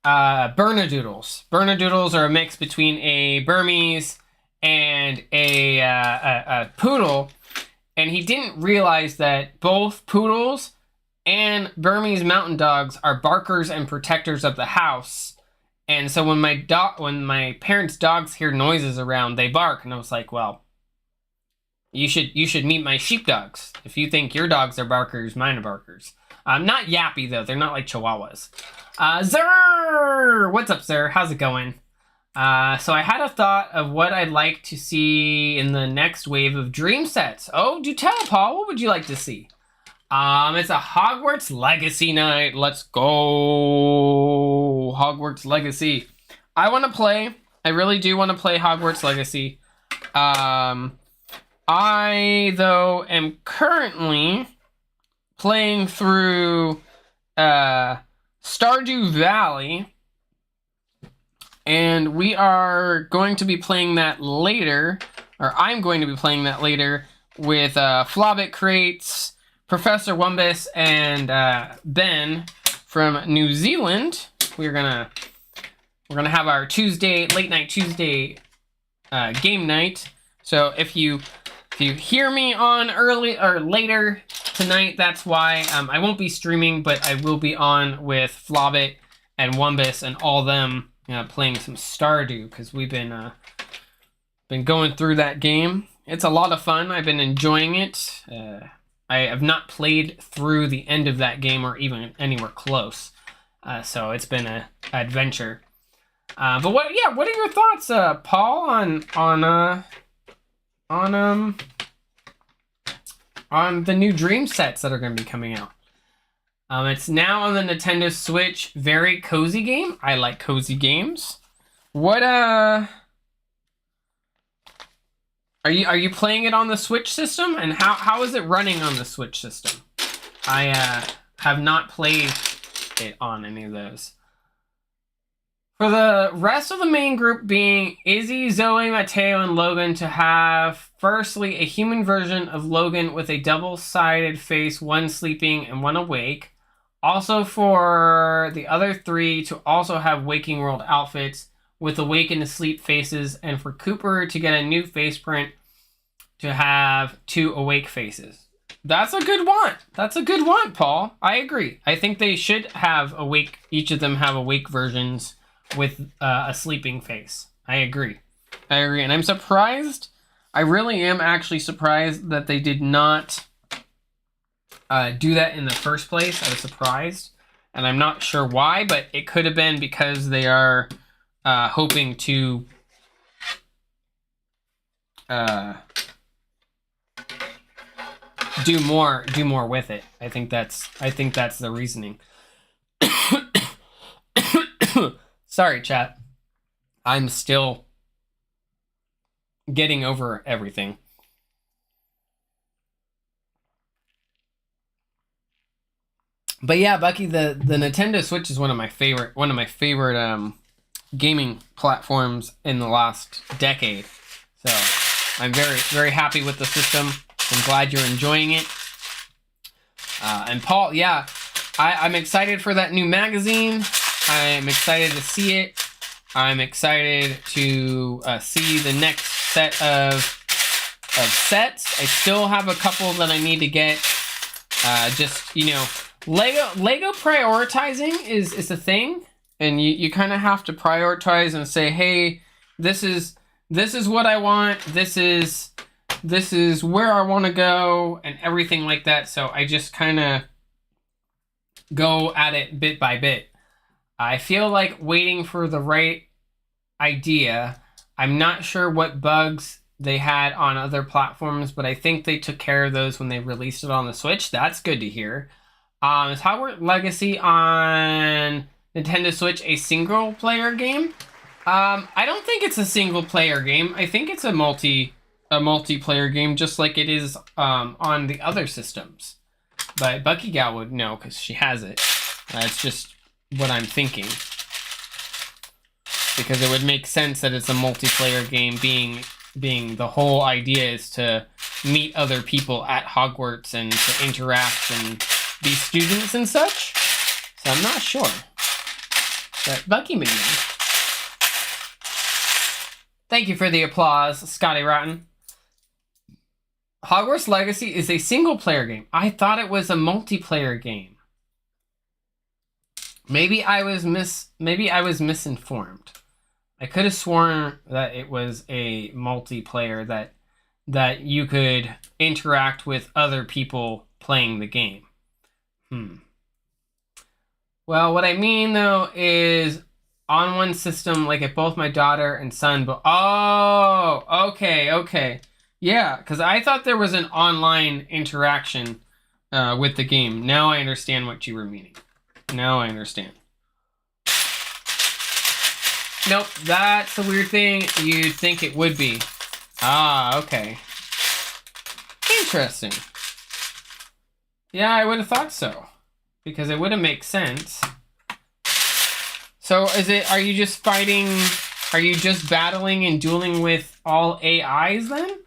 Bernedoodles. Bernedoodles are a mix between a Burmese and a poodle, and he didn't realize that both poodles and Burmese mountain dogs are barkers and protectors of the house. And so when my parents' dogs hear noises around, they bark, and I was like, well, you should meet my sheepdogs. If you think your dogs are barkers, mine are barkers. Not yappy though; they're not like Chihuahuas. Zer! What's up, sir? How's it going? So I had a thought of what I'd like to see in the next wave of dream sets. Oh, do tell, Paul. What would you like to see? It's a Hogwarts Legacy night. Let's go. Hogwarts Legacy. I really do want to play Hogwarts Legacy. I, though, am currently playing through Stardew Valley, and we are going to be playing that later, or I'm going to be playing that later with Flobbit Crates, Professor Wumbus, and Ben from New Zealand. We're gonna have our late night Tuesday game night So if you hear me on early or later tonight, that's why. I won't be streaming, but I will be on with Flobbit and Wumbus and all them playing some Stardew, because we've been going through that game. It's a lot of fun. I've been enjoying it. I have not played through the end of that game or even anywhere close. So it's been an adventure. But what are your thoughts, Paul, on the new Dream sets that are going to be coming out? It's now on the Nintendo Switch. Very cozy game. I like cozy games. What are you playing it on the Switch system? And how is it running on the Switch system? I have not played it on any of those. For the rest of the main group being Izzy, Zoe, Mateo, and Logan to have, firstly, a human version of Logan with a double-sided face, one sleeping and one awake. Also for the other three to also have Waking World outfits with awake and asleep faces, and for Cooper to get a new face print to have 2 awake faces. That's a good one. That's a good one, Paul. I agree. I think they should have awake, each of them have awake versions with a sleeping face. I agree. And I'm surprised. I really am actually surprised that they did not do that in the first place. I was surprised, and I'm not sure why, but it could have been because they are hoping to do more with it. I think that's the reasoning. Sorry, chat. I'm still getting over everything. But yeah, Bucky, the Nintendo Switch is one of my favorite gaming platforms in the last decade. So I'm very, very happy with the system. I'm glad you're enjoying it. And Paul, yeah, I'm excited for that new magazine. I'm excited to see it. I'm excited to see the next set of sets. I still have a couple that I need to get. Lego prioritizing is a thing, and you kind of have to prioritize and say, hey, this is what I want. This is where I want to go, and everything like that. So I just kind of go at it bit by bit. I feel like waiting for the right idea. I'm not sure what bugs they had on other platforms, but I think they took care of those when they released it on the Switch. That's good to hear. Is Hogwarts Legacy on Nintendo Switch a single-player game? I don't think it's a single-player game. I think it's a multiplayer game, just like it is on the other systems. But Bucky Gal would know because she has it. It's just what I'm thinking, because it would make sense that it's a multiplayer game, being the whole idea is to meet other people at Hogwarts and to interact and be students and such. So I'm not sure, but Bucky may know. Thank you for the applause, Scotty Rotten. Hogwarts Legacy is a single player game. I thought it was a multiplayer game. Maybe I was misinformed. I could have sworn that it was a multiplayer, that you could interact with other people playing the game. Well, what I mean though is on one system, like if both my daughter and son, okay. Yeah, because I thought there was an online interaction with the game. Now I understand what you were meaning. Now I understand. Nope, that's a weird thing. You'd think it would be. Ah, okay. Interesting. Yeah, I would have thought so, because it would have made sense. So are you just battling and dueling with all AIs then?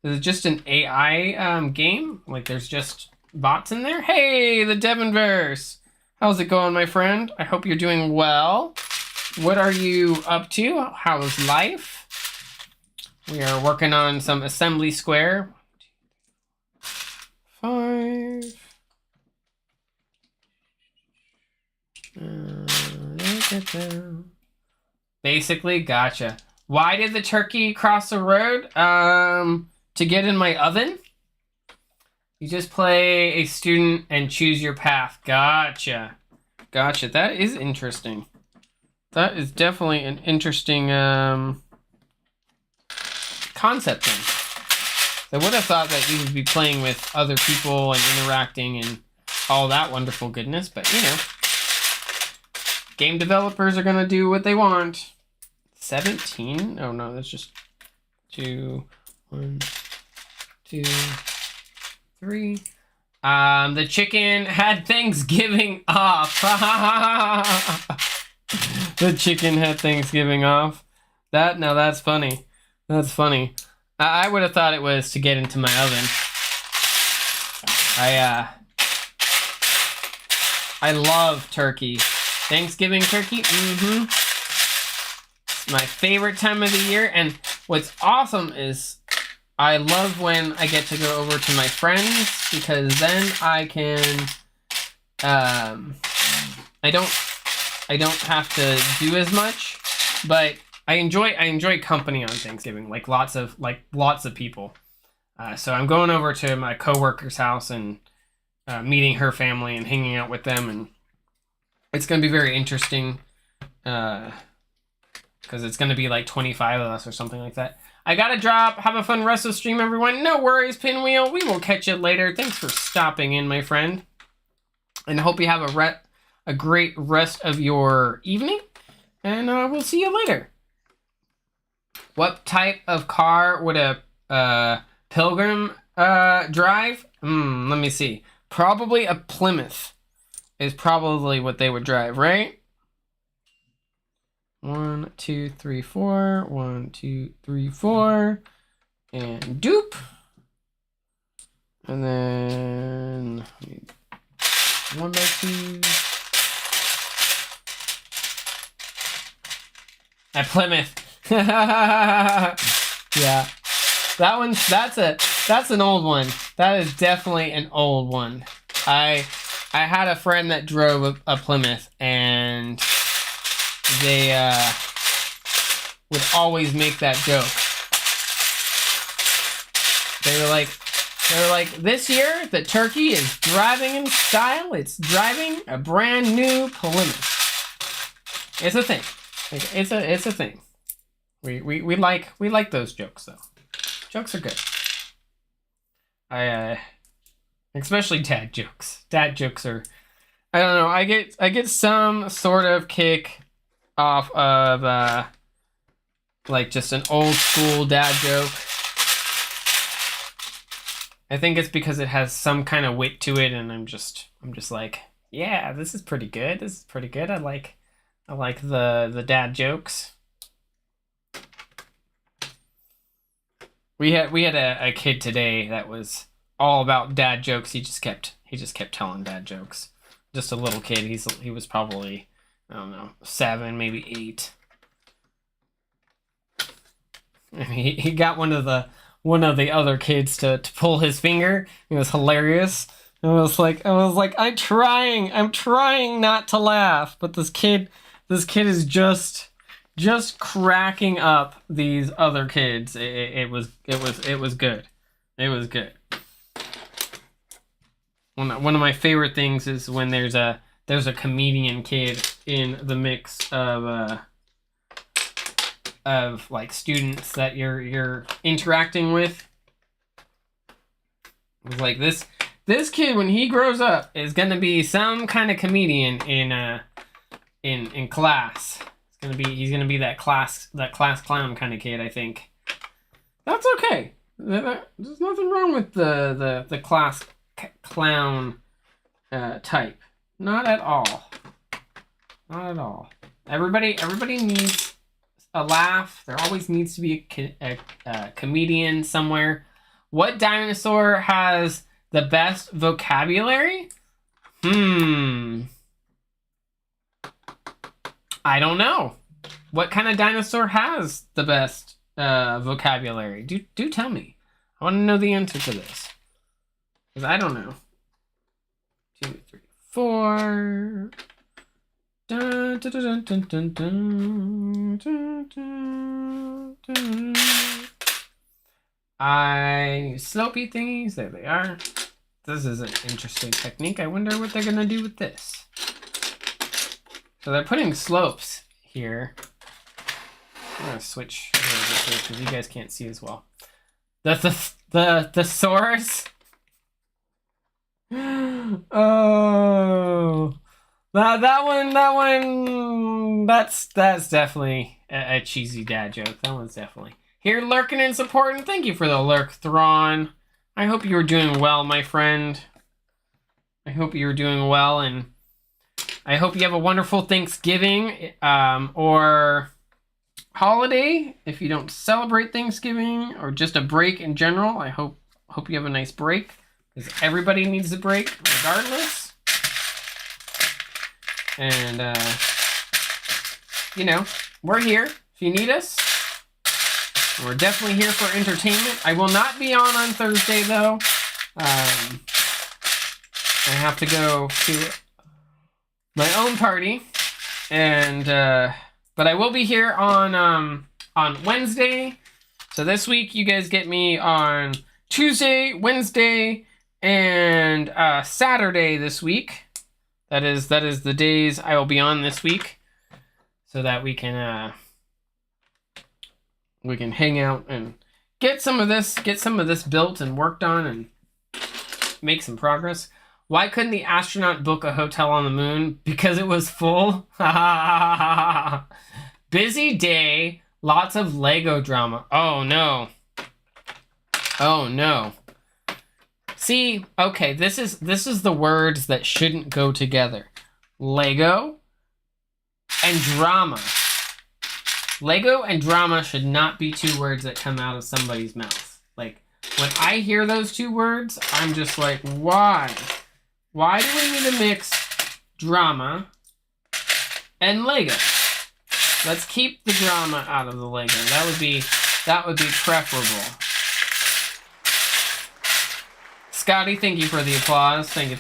Is it just an AI game? Like there's just bots in there? Hey, the Devonverse! How's it going, my friend? I hope you're doing well. What are you up to? How's life? We are working on some assembly square. 5. Basically, gotcha. Why did the turkey cross the road? To get in my oven. You just play a student and choose your path. Gotcha. Gotcha. That is interesting. That is definitely an interesting concept then. I would have thought that you would be playing with other people and interacting and all that wonderful goodness, but you know, game developers are gonna do what they want. 17? Oh no, that's just 2, 1, 2, 3. The chicken had Thanksgiving off. The chicken had Thanksgiving off. That's funny. That's funny. I would have thought it was to get into my oven. I love turkey. Thanksgiving turkey, It's my favorite time of the year, and what's awesome is I love when I get to go over to my friends, because then I can, I don't have to do as much, but I enjoy company on Thanksgiving, like lots of people. So I'm going over to my coworker's house and meeting her family and hanging out with them, and it's going to be very interesting because it's going to be like 25 of us or something like that. I got to drop. Have a fun rest of the stream, everyone. No worries, Pinwheel. We will catch you later. Thanks for stopping in, my friend. And I hope you have a great rest of your evening. And we'll see you later. What type of car would a Pilgrim drive? Let me see. Probably a Plymouth is probably what they would drive, right? 1, 2, 3, 4. 1, 2, 3, 4. And dupe. And then 1 by 2. At Plymouth. Yeah. That's an old one. That is definitely an old one. I had a friend that drove a Plymouth, and they would always make that joke. They were like, this year the turkey is driving in style. It's driving a brand new Plymouth. It's a thing. It's a thing. We like those jokes though. Jokes are good. Especially dad jokes. Dad jokes are, I don't know. I get some sort of kick off of like just an old school dad joke. I think it's because it has some kind of wit to it, and I'm just like, yeah, this is pretty good. This is pretty good. I like the dad jokes. We had a kid today that was all about dad jokes. He just kept telling dad jokes. Just a little kid. He was probably, I don't know, 7, maybe 8. And he got one of the other kids to pull his finger. It was hilarious. I was like, I'm trying not to laugh, but this kid is just cracking up these other kids. It was good. It was good. One of my favorite things is when there's a comedian kid in the mix of like students that you're interacting with. It's like this kid, when he grows up, is gonna be some kind of comedian in class. He's gonna be that class clown kind of kid, I think. That's okay. There's nothing wrong with the class clown type. Not at all. Not at all. Everybody needs a laugh. There always needs to be a comedian somewhere. What dinosaur has the best vocabulary? I don't know. What kind of dinosaur has the best vocabulary? Do tell me. I want to know the answer to this. Because I don't know. 2, 3, 4. Dun, dun, dun, dun, dun, dun, dun, dun, dun. I need slopey thingies. There they are. This is an interesting technique. I wonder what they're gonna do with this. So they're putting slopes here. I'm gonna switch because you guys can't see as well. The thesaurus. Oh, that one. That's definitely a cheesy dad joke. That one's definitely here. Lurking in support, and thank you for the lurk, Thrawn. I hope you were doing well, my friend. I hope you were doing well, and I hope you have a wonderful Thanksgiving or holiday. If you don't celebrate Thanksgiving or just a break in general, I hope you have a nice break, because everybody needs a break regardless. And you know, we're here if you need us. We're definitely here for entertainment. I will not be on Thursday though. I have to go to my own party, and but I will be here on Wednesday. So this week you guys get me on Tuesday, Wednesday, and Saturday this week. That is the days I will be on this week, so that we can hang out and get some of this built and worked on and make some progress. Why couldn't the astronaut book a hotel on the moon? Because it was full. Busy day, lots of Lego drama. Oh no. Oh no. See, okay, this is the words that shouldn't go together. Lego and drama. Lego and drama should not be two words that come out of somebody's mouth. Like, when I hear those two words, I'm just like, why? Why do we need to mix drama and Lego? Let's keep the drama out of the Lego. That would be preferable. Scotty, thank you for the applause. Thank you.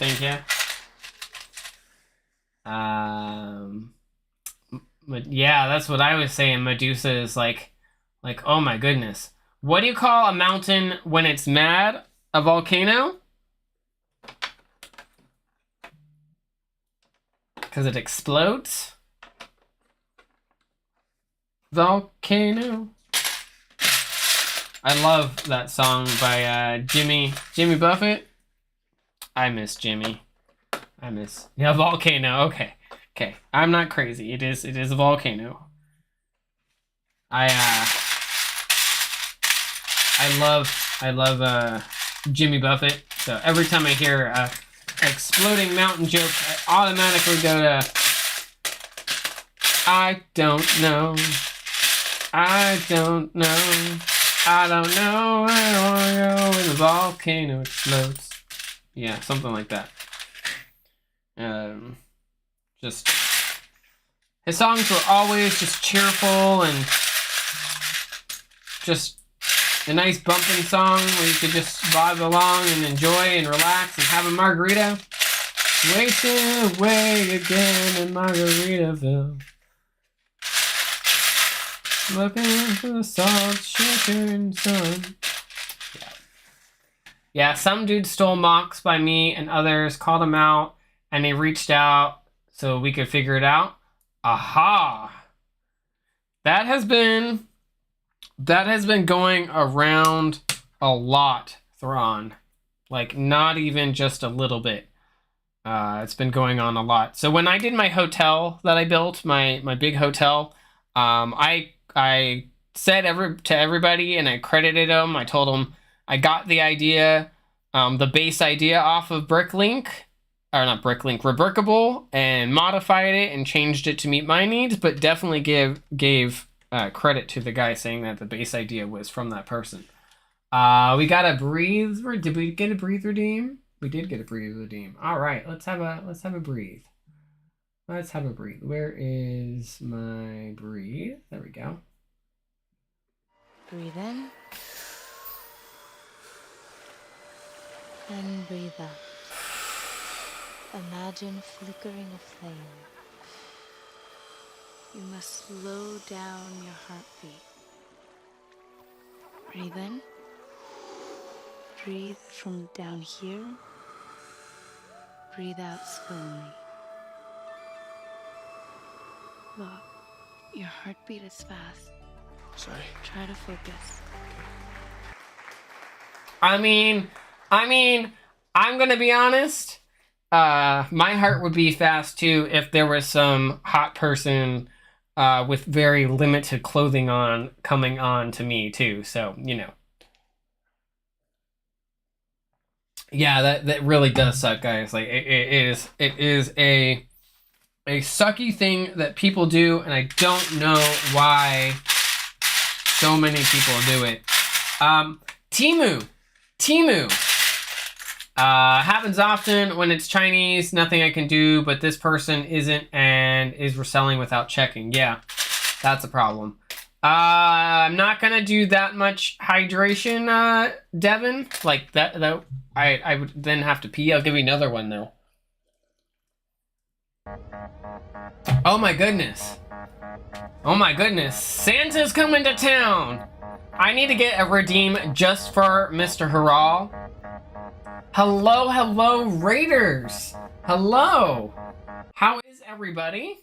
But yeah, that's what I was saying. Medusa is like, oh my goodness. What do you call a mountain when it's mad? A volcano? Because it explodes? Volcano. I love that song by Jimmy Buffett. I miss Jimmy. Yeah, volcano. Okay. I'm not crazy. It is a volcano. I love Jimmy Buffett. So every time I hear exploding mountain joke, I automatically go to I don't know. I don't know. I don't know. I don't want to go when the volcano explodes. Yeah, something like that. Just his songs were always just cheerful and just a nice bumping song where you could just vibe along and enjoy and relax and have a margarita. Wasting away again in Margaritaville. Looking for the salt shaker sun. Yeah, some dude stole mocks by me and others called him out, and they reached out so we could figure it out. Aha! That has been going around a lot, Thrawn. Like, not even just a little bit. It's been going on a lot. So when I did my hotel that I built, my big hotel, I said to everybody, and I credited them. I told them I got the idea, the base idea off of Rebrickable, and modified it and changed it to meet my needs, but definitely gave credit to the guy saying that the base idea was from that person. We got a breathe. Did we get a breathe redeem? We did get a breathe redeem. All right, let's have a breathe. Let's have a breathe. Where is my breathe? There we go. Breathe in. And breathe out. Imagine flickering a flame. You must slow down your heartbeat. Breathe in. Breathe from down here. Breathe out slowly. Look, your heartbeat is fast. Sorry. Try to focus. I mean, I'm gonna be honest. My heart would be fast too if there was some hot person with very limited clothing on coming on to me too. So, you know. Yeah, that really does suck, guys. Like it is a sucky thing that people do, and I don't know why so many people do it. Temu happens often when it's Chinese. Nothing I can do, but this person isn't and is reselling without checking. Yeah, that's a problem. I'm not gonna do that much hydration, Devin. Like that though. I would then have to pee. I'll give you another one though. Oh my goodness. Oh my goodness. Santa's coming to town. I need to get a redeem just for Mr. Haral. Hello, hello, Raiders. Hello. How is everybody?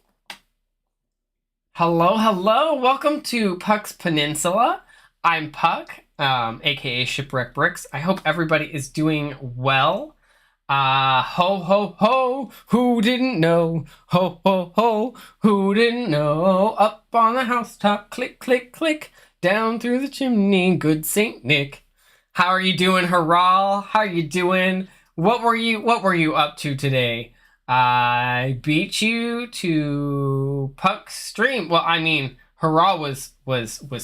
Hello, hello. Welcome to Puck's Peninsula. I'm Puck, aka Shipwreck Bricks. I hope everybody is doing well. Ho, ho, ho, who didn't know? Ho, ho, ho, who didn't know? Up on the housetop, click, click, click. Down through the chimney, good Saint Nick. How are you doing, Haral? How are you doing? What were you up to today? I beat you to Puck's stream. Well, I mean, Haral was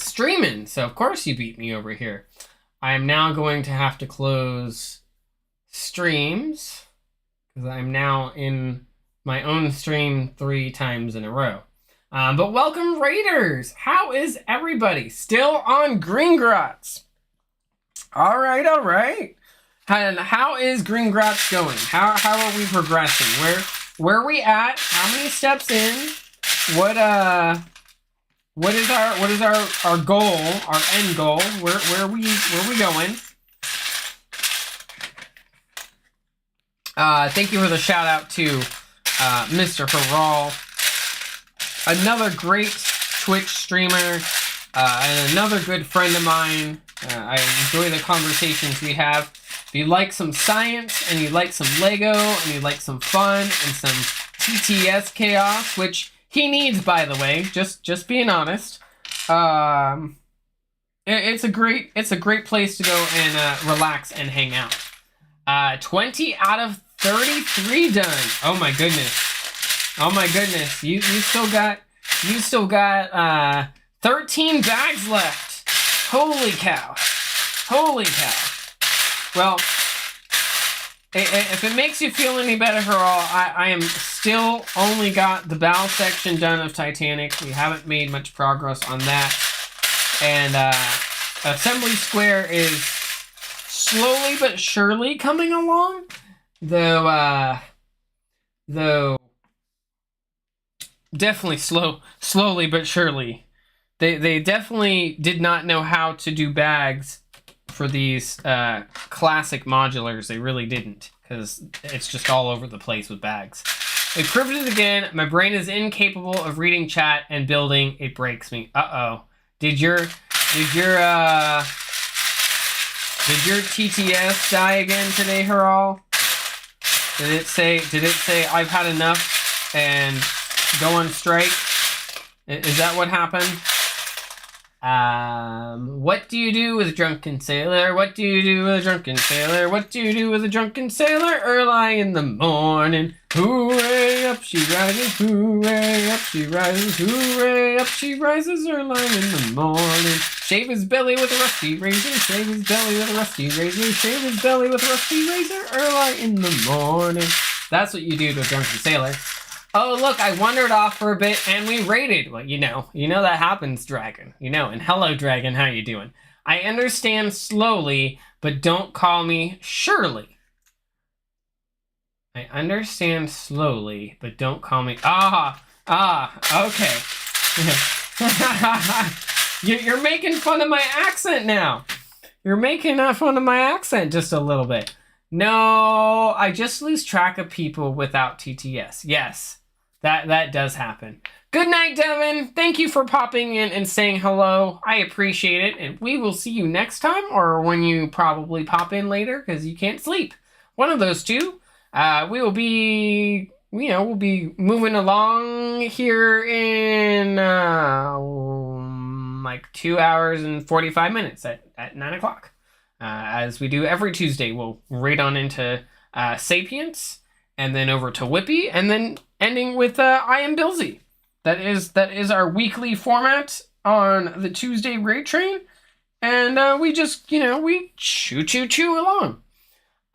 streaming, so of course you beat me over here. I am now going to have to close streams because I'm now in my own stream 3 times in a row. But welcome, Raiders. How is everybody? Still on Greengrots. All right. And how is Greengrots going? How are we progressing? Where are we at? How many steps in? What is our goal? Our end goal? Where are we going? Thank you for the shout out to Mr. Haral, another great Twitch streamer, and another good friend of mine. I enjoy the conversations we have. If you like some science, and you like some Lego, and you like some fun, and some TTS chaos, which he needs, by the way, just being honest. It's a great place to go and relax and hang out. 20 out of 33 done. Oh my goodness. You still got 13 bags left. Holy cow. Well, if it makes you feel any better, Haral, I am still only got the bow section done of Titanic. We haven't made much progress on that. And Assembly Square is slowly but surely coming along. Though definitely slowly but surely. They definitely did not know how to do bags for these classic modulars. They really didn't, because it's just all over the place with bags. It proved it again. My brain is incapable of reading chat and building. It breaks me. Uh-oh. Did your TTS die again today, Haral? Did it say I've had enough and go on strike? Is that what happened? What do you do with a drunken sailor? What do you do with a drunken sailor? What do you do with a drunken sailor? Early in the morning. Hooray, up she rises. Hooray, up she rises. Hooray, up she rises. Early in the morning. Shave his belly with a rusty razor. Shave his belly with a rusty razor. Shave his belly with a rusty razor. Early in the morning. That's what you do to a drunken sailor. Oh, look, I wandered off for a bit and we raided. Well, you know that happens, Dragon. You know, and hello, Dragon, how you doing? I understand slowly, but don't call me Shirley. I understand slowly, but don't call me... okay. You're making fun of my accent now. You're making fun of my accent just a little bit. No, I just lose track of people without TTS. Yes, that does happen. Good night, Devin. Thank you for popping in and saying hello. I appreciate it. And we will see you next time, or when you probably pop in later because you can't sleep. One of those two. We will be, we'll be moving along here in like 2 hours and 45 minutes at 9 o'clock. As we do every Tuesday, we'll raid on into Sapience, and then over to Whippy, and then ending with I Am Billsy. That is our weekly format on the Tuesday raid train, and we just, we chew along.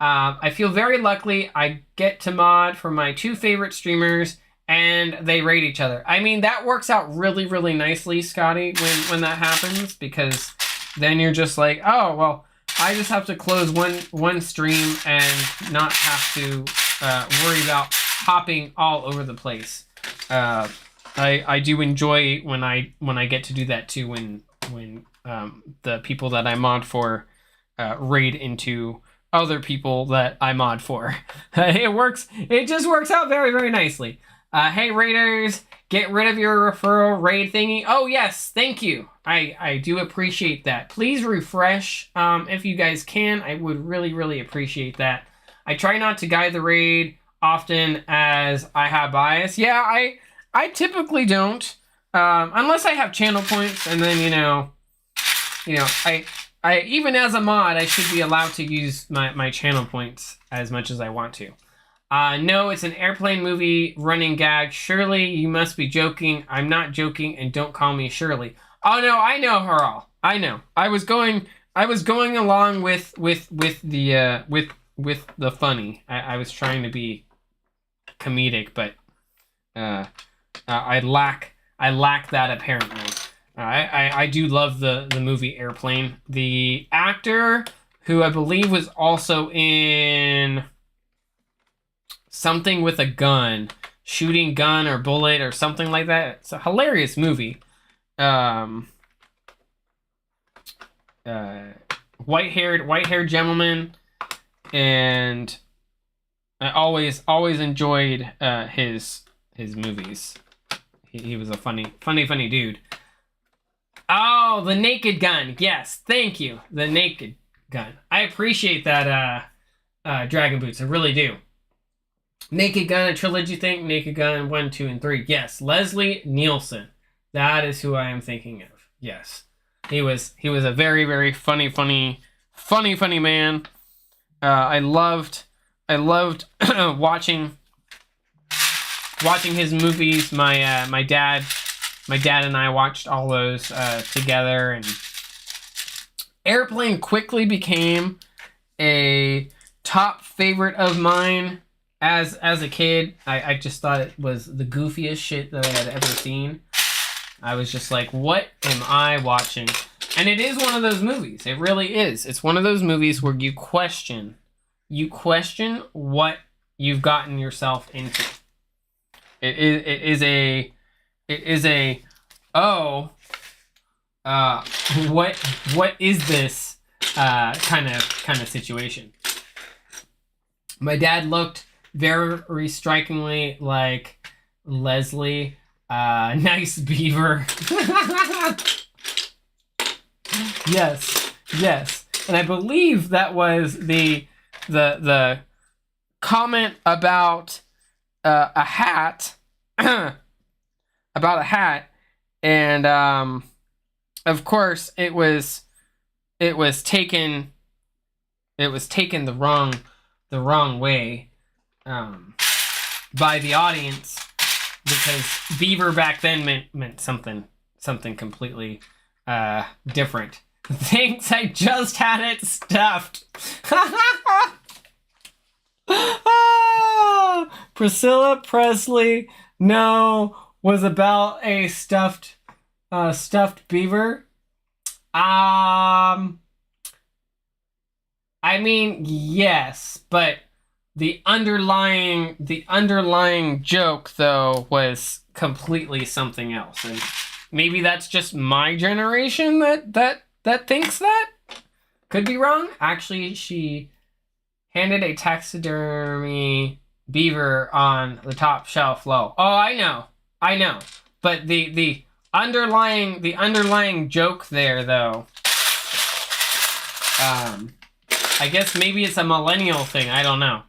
I feel very lucky. I get to mod for my two favorite streamers, and they raid each other. I mean, that works out really, really nicely, Scotty, when that happens, because then you're just like, oh, well, I just have to close one stream and not have to worry about hopping all over the place. I do enjoy when I get to do that too, when the people that I mod for raid into other people that I mod for. It just works out very, very nicely. Hey raiders, get rid of your referral raid thingy. Oh yes, thank you. I do appreciate that. Please refresh if you guys can. I would really, really appreciate that. I try not to guide the raid often as I have bias. Yeah, I typically don't. Unless I have channel points, and then I even as a mod, I should be allowed to use my channel points as much as I want to. No, it's an airplane movie running gag. Shirley, you must be joking. I'm not joking, and don't call me Shirley. Oh no, I know her all. I know. I was going along with the funny. I was trying to be comedic, but I lack that apparently. I do love the movie Airplane. The actor, who I believe was also in something with a gun, shooting gun or bullet or something like that. It's a hilarious movie. White-haired gentleman, and I always enjoyed his movies. He was a funny dude. Oh, the Naked Gun. Yes, thank you. The Naked Gun. I appreciate that, Dragon Boots. I really do. Naked Gun, a trilogy thing. Naked Gun 1, 2, and 3. Yes, Leslie Nielsen. That is who I am thinking of. Yes, he was a very, very funny man. I loved watching his movies. My dad and I watched all those together, and Airplane quickly became a top favorite of mine as a kid. I just thought it was the goofiest shit that I had ever seen. I was just like, what am I watching? And it is one of those movies. It really is. It's one of those movies where you question what you've gotten yourself into. It is a what is this kind of situation. My dad looked very strikingly like Leslie. Nice beaver. yes, and I believe that was the comment about a hat. About a hat, and of course it was taken the wrong way by the audience, because beaver back then meant something completely different. Thanks, I just had it stuffed. Priscilla Presley no was about a stuffed beaver. I mean, yes, but the underlying joke though was completely something else, and maybe that's just my generation that thinks that. Could be wrong. Actually, she handed a taxidermy beaver on the top shelf low. Oh, I know. But the underlying joke there though, I guess maybe it's a millennial thing. I don't know.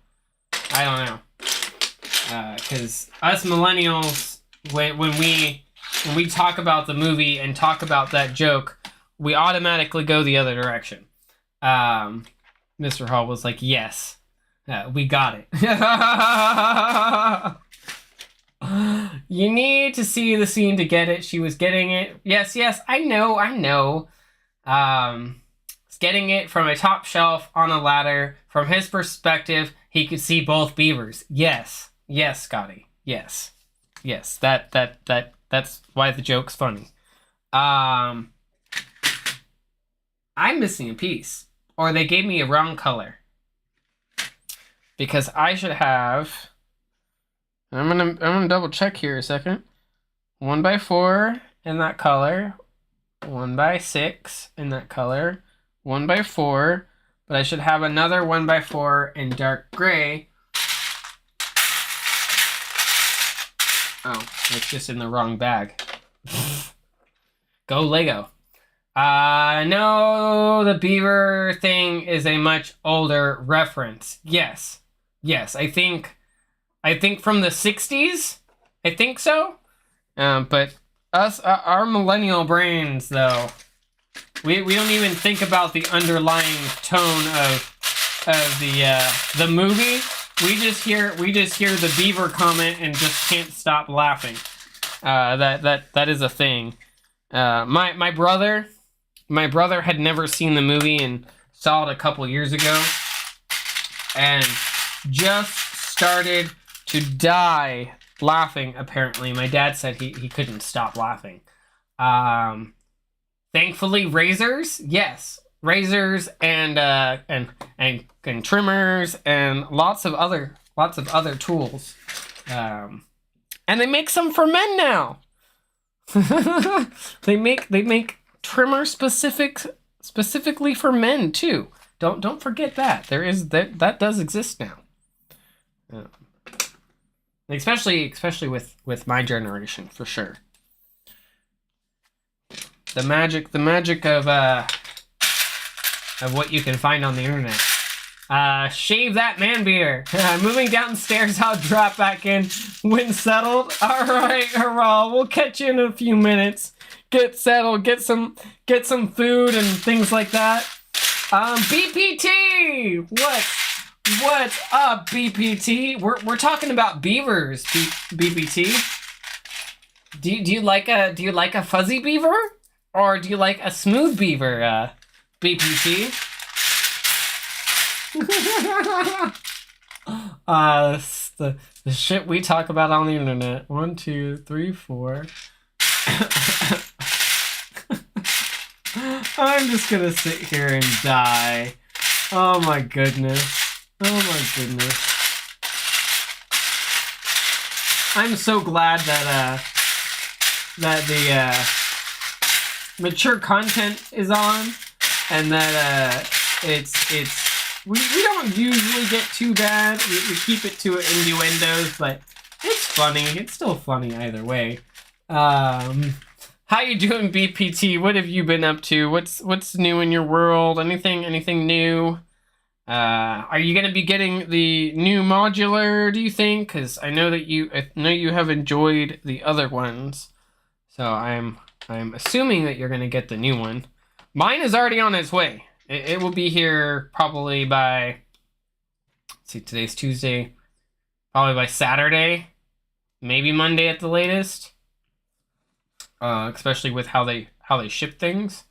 Because us millennials, when we talk about the movie and talk about that joke, we automatically go the other direction. Mr. Hall was like, yes, we got it. You need to see the scene to get it. She was getting it. Yes, I know. Getting it from a top shelf on a ladder. From his perspective, he could see both beavers. Yes, Scotty. Yes. That's why the joke's funny. I'm missing a piece, or they gave me a wrong color, because I should have. I'm gonna double check here a second. 1x4 in that color, 1x6 in that color. 1x4, but I should have another 1x4 in dark gray. Oh, it's just in the wrong bag. Go Lego. No, the beaver thing is a much older reference. Yes, I think from the 60s. I think so. But us, our millennial brains, though, we don't even think about the underlying tone of the movie. We just hear the beaver comment and just can't stop laughing. That is a thing. My brother had never seen the movie and saw it a couple years ago, and just started to die laughing. Apparently, my dad said he couldn't stop laughing. Thankfully, razors, yes, razors and trimmers and lots of other tools, and they make some for men now. they make trimmer specifically for men too. Don't forget that that does exist now. Especially with my generation, for sure. The magic of what you can find on the internet. Shave that man beater. Moving downstairs, I'll drop back in when settled. All right, hurrah. We'll catch you in a few minutes. Get settled. Get some food and things like that. BPT. What's up, BPT? We're talking about beavers. BPT. Do you like a fuzzy beaver? Or do you like a smooth beaver, BPT? The shit we talk about on the internet. 1, 2, 3, 4. I'm just gonna sit here and die. Oh my goodness. I'm so glad that the mature content is on, and that we don't usually get too bad. We keep it to innuendos, but it's funny. It's still funny either way. How you doing, BPT? What have you been up to? What's new in your world? Anything new? Are you gonna be getting the new modular, do you think? Because I know you have enjoyed the other ones, so I'm assuming that you're gonna get the new one. Mine is already on its way. It will be here probably by, let's see, today's Tuesday, probably by Saturday, maybe Monday at the latest. Especially with how they ship things,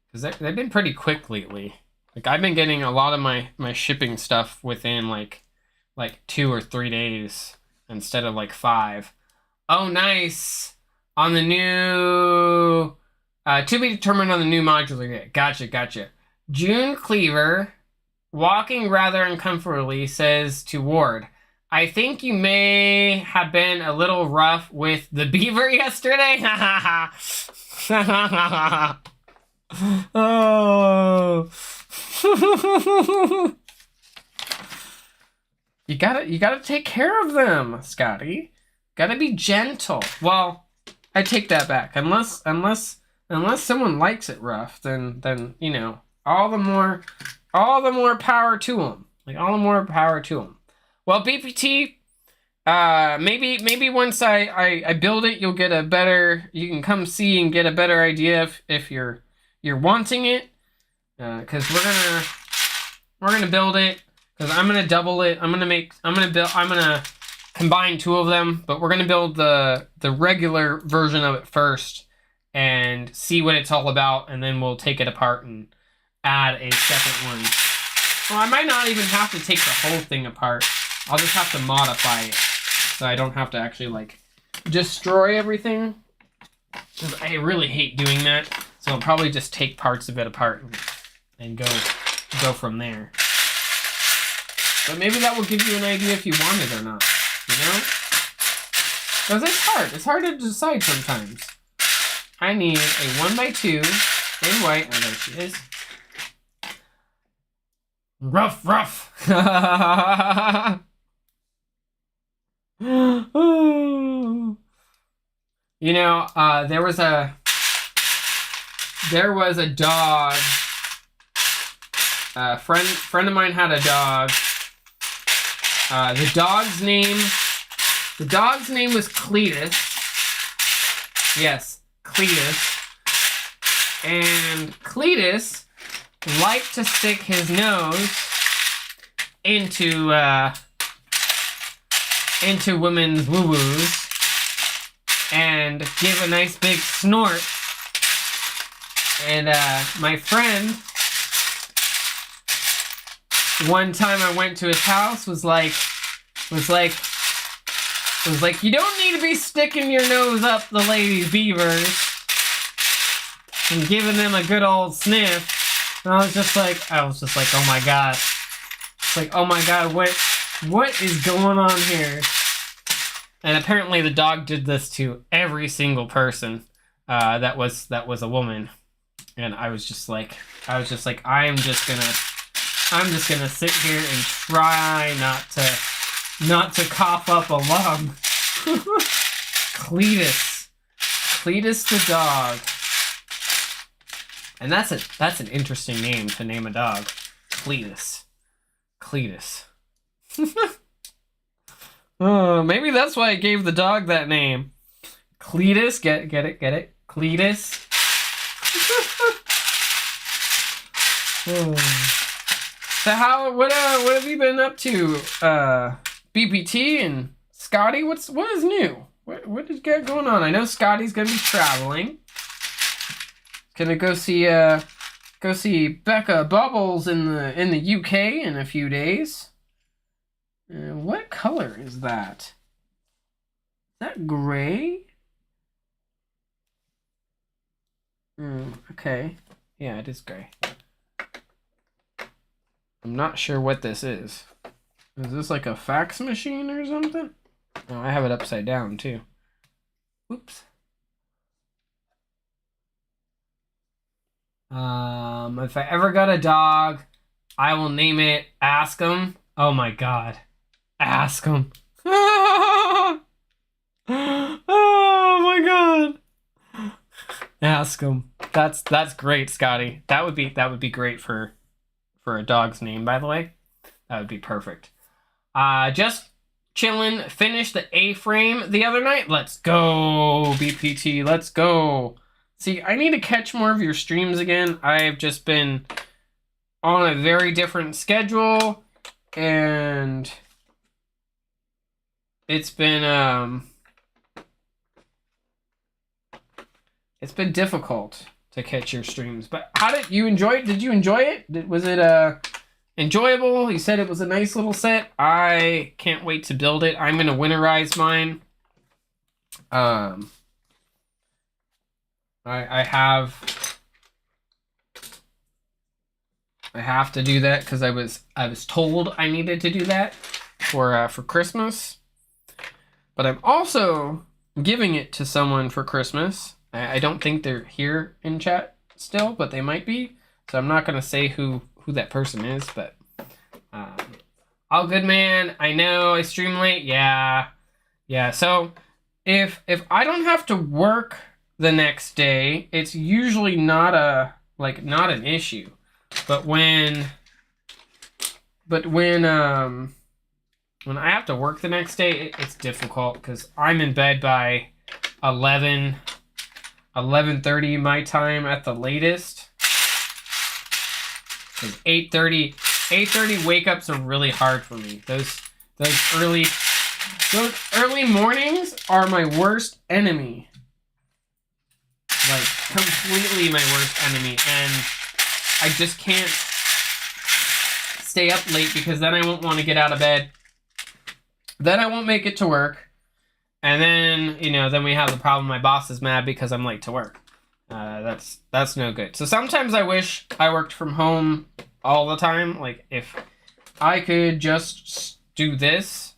because they've been pretty quick lately. Like, I've been getting a lot of my shipping stuff within like like 2 or 3 days instead of like 5. Oh, nice. On the new, to be determined on the new modular kit. Gotcha. June Cleaver, walking rather uncomfortably, says to Ward, I think you may have been a little rough with the beaver yesterday. Oh. You gotta take care of them, Scotty. Gotta be gentle. Well, I take that back. Unless someone likes it rough, then you know, all the more power to them. Like all the more power to them. Well, BPT, maybe once I build it, you'll get a better. You can come see and get a better idea if you're wanting it. Because we're gonna build it. Because I'm gonna double it. I'm gonna combine 2 of them, but we're gonna build the regular version of it first and see what it's all about, and then we'll take it apart and add a second one. Well, I might not even have to take the whole thing apart. I'll just have to modify it, so I don't have to actually like destroy everything. Because I really hate doing that. So I'll probably just take parts of it apart and go from there. But maybe that will give you an idea if you want it or not, you know? Because it's hard. It's hard to decide sometimes. I need a 1x2 in white. Oh, there she is. Rough. You know, there was a dog. A friend of mine had a dog. The dog's name was Cletus. Yes, Cletus. And Cletus liked to stick his nose into women's woo-woos and give a nice big snort. And my friend, one time I went to his house, was like, you don't need to be sticking your nose up the ladies' beavers and giving them a good old sniff. And I was just like, oh my god. It's like, oh my god, what is going on here? And apparently the dog did this to every single person that was a woman. And I was just like, I'm just gonna sit here and try not to cough up a lung. Cletus the dog. And that's an interesting name to name a dog. Cletus. Oh, maybe that's why I gave the dog that name. Cletus, get it? Cletus. So what have you been up to, BPT and Scotty? What is new? What is going on? I know Scotty's gonna be traveling. Gonna go see Becca Bubbles in the UK in a few days. What color is that? Is that gray? Okay. Yeah, it is gray. I'm not sure what this is. Is this like a fax machine or something? Oh, I have it upside down too. Oops. If I ever got a dog, I will name it Ask 'em. Oh my god. Ask 'em. Oh my god. Ask 'em. That's great, Scotty. That would be great for a dog's name, by the way. That would be perfect. Just chillin'. Finished the A-frame the other night. Let's go, BPT. Let's go. See, I need to catch more of your streams again. I've just been on a very different schedule, and it's been difficult to catch your streams. But how did you enjoy it? Did you enjoy it? Was it enjoyable. He said it was a nice little set. I can't wait to build it. I'm gonna winterize mine. I have to do that because I was told I needed to do that for Christmas. But I'm also giving it to someone for Christmas. I don't think they're here in chat still, but they might be. So I'm not gonna say who that person is, but all good, man. I know I stream late. Yeah. So if I don't have to work the next day, it's usually not an issue. But when I have to work the next day, it's difficult because I'm in bed by 11:30 my time at the latest. Because 8:30 wake ups are really hard for me. Those early mornings are my worst enemy. Like, completely my worst enemy. And I just can't stay up late because then I won't want to get out of bed. Then I won't make it to work. And then, then we have the problem my boss is mad because I'm late to work. That's no good. So sometimes I wish I worked from home all the time. Like, if I could just do this,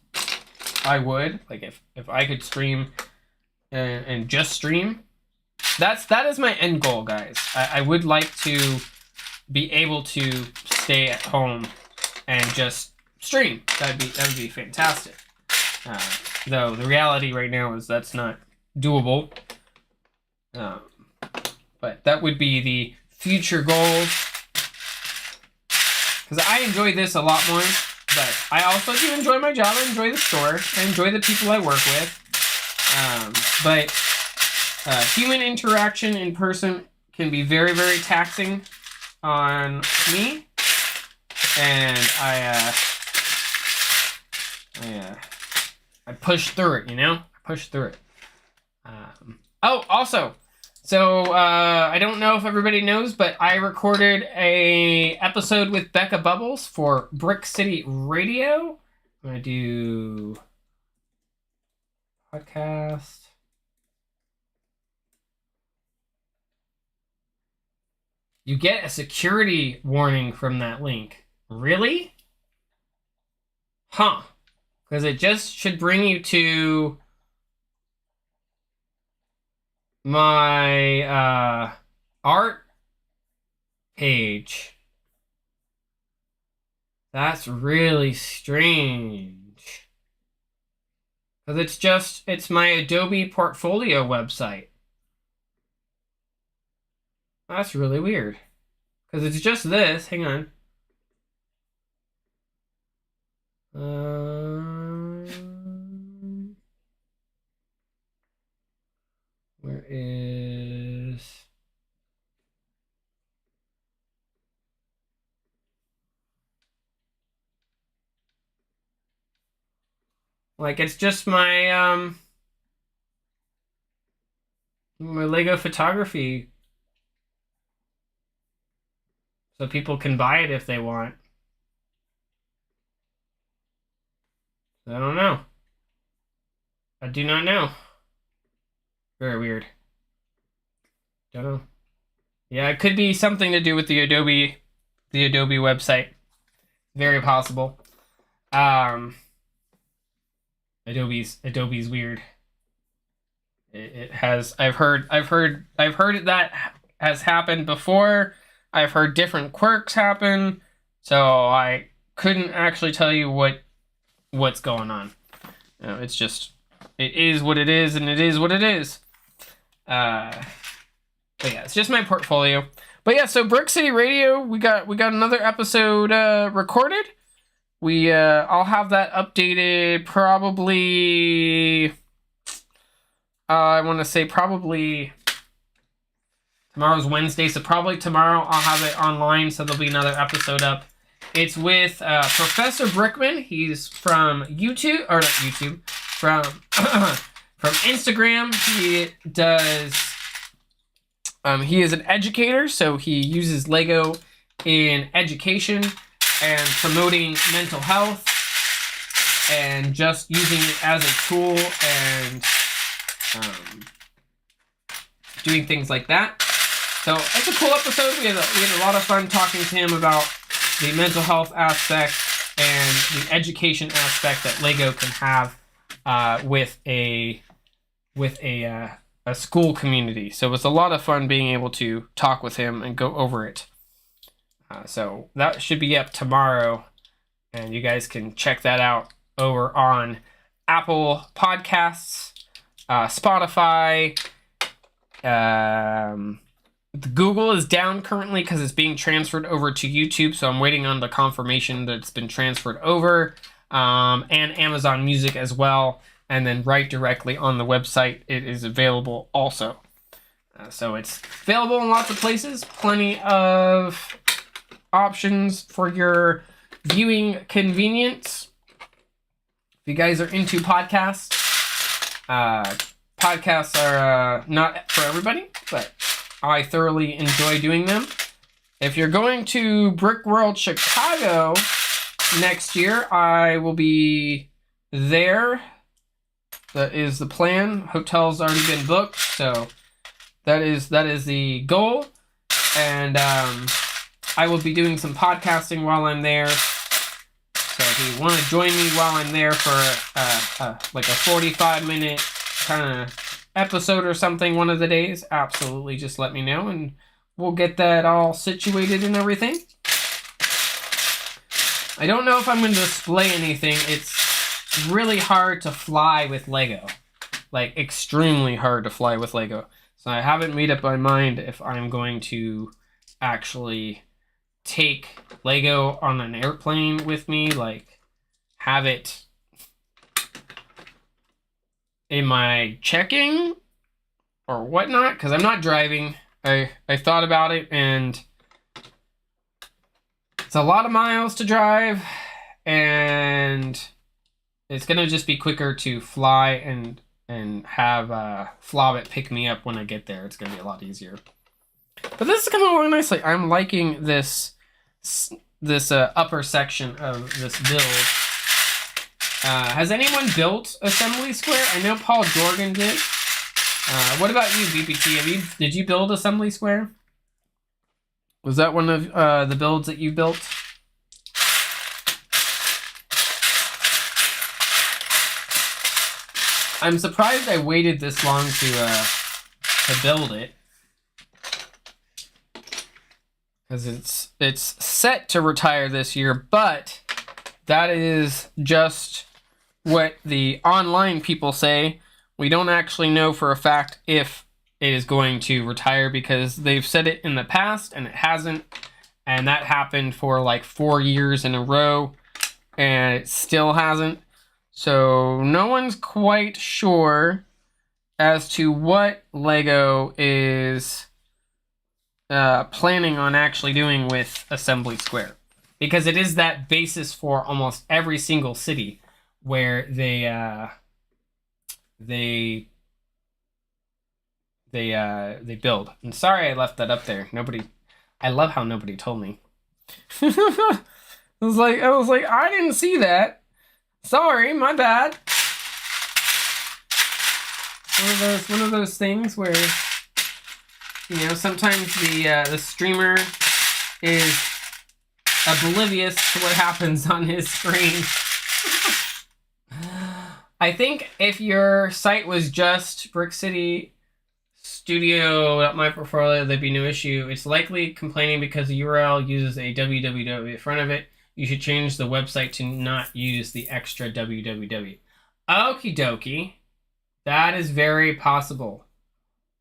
I would. Like, if I could stream and just stream, that is my end goal, guys. I would like to be able to stay at home and just stream. That would be fantastic. Though the reality right now is that's not doable. But that would be the future goals. Because I enjoy this a lot more. But I also do enjoy my job. I enjoy the store. I enjoy the people I work with. But human interaction in person can be very, very taxing on me. And I push through it, I push through it. Also, so I don't know if everybody knows, but I recorded a episode with Becca Bubbles for Brick City Radio. I'm gonna do podcast. You get a security warning from that link. Really? Huh. Because it just should bring you to my art page. That's really strange. Because it's my Adobe portfolio website. That's really weird. Because it's just this. Hang on. Where is... Like, it's just my, my Lego photography. So people can buy it if they want. I don't know. I do not know. Very weird. Don't know. Yeah, it could be something to do with the Adobe website. Very possible. Adobe's weird. It has. I've heard that has happened before. I've heard different quirks happen, so I couldn't actually tell you what's going on. It's just, it is what it is, and it is what it is. But yeah, it's just my portfolio. But yeah, so Brick City Radio, we got another episode recorded. I'll have that updated probably. I want to say probably. Tomorrow's Wednesday, so probably tomorrow I'll have it online, so there'll be another episode up. It's with Professor Brickman. He's from YouTube, or not YouTube, from Instagram. He does. He is an educator, so he uses Lego in education. and promoting mental health and just using it as a tool and doing things like that. So it's a cool episode. We had a lot of fun talking to him about the mental health aspect and the education aspect that Lego can have with a school community. So it was a lot of fun being able to talk with him and go over it. So that should be up tomorrow, and you guys can check that out over on Apple Podcasts, Spotify. The Google is down currently because it's being transferred over to YouTube, so I'm waiting on the confirmation that it's been transferred over, and Amazon Music as well, and then right directly on the website it is available also. So it's available in lots of places, plenty of options for your viewing convenience. If you guys are into podcasts, podcasts are not for everybody, but I thoroughly enjoy doing them. If you're going to Brick World Chicago next year, I will be there. That is the plan. Hotel's already been booked, so that is the goal. And I will be doing some podcasting while I'm there. So if you want to join me while I'm there for like a 45-minute kind of episode or something one of the days, absolutely just let me know and we'll get that all situated and everything. I don't know if I'm going to display anything. It's really hard to fly with Lego. Like, extremely hard to fly with Lego. So I haven't made up my mind if I'm going to actually take Lego on an airplane with me, like have it in my checking or whatnot, because I'm not driving. I thought about it, and it's a lot of miles to drive, and it's gonna just be quicker to fly and have Flobbit pick me up when I get there. It's gonna be a lot easier. But this is coming along nicely. I'm liking this upper section of this build. Has anyone built Assembly Square? I know Paul Jorgen did. What about you, BPT? Did you build Assembly Square? Was that one of the builds that you built? I'm surprised I waited this long to build it. Because it's set to retire this year, but that is just what the online people say. We don't actually know for a fact if it is going to retire, because they've said it in the past and it hasn't, and that happened for like 4 years in a row and it still hasn't. So no one's quite sure as to what Lego is planning on actually doing with Assembly Square, because it is that basis for almost every single city where they build. And sorry I left that up there. I love how nobody told me. I was like I didn't see that. Sorry, my bad. One of those things where, you know, sometimes the streamer is oblivious to what happens on his screen. I think if your site was just Brick City Studio, my portfolio, there'd be no issue. It's likely complaining because the URL uses a www in front of it. You should change the website to not use the extra www. Okie dokie. That is very possible.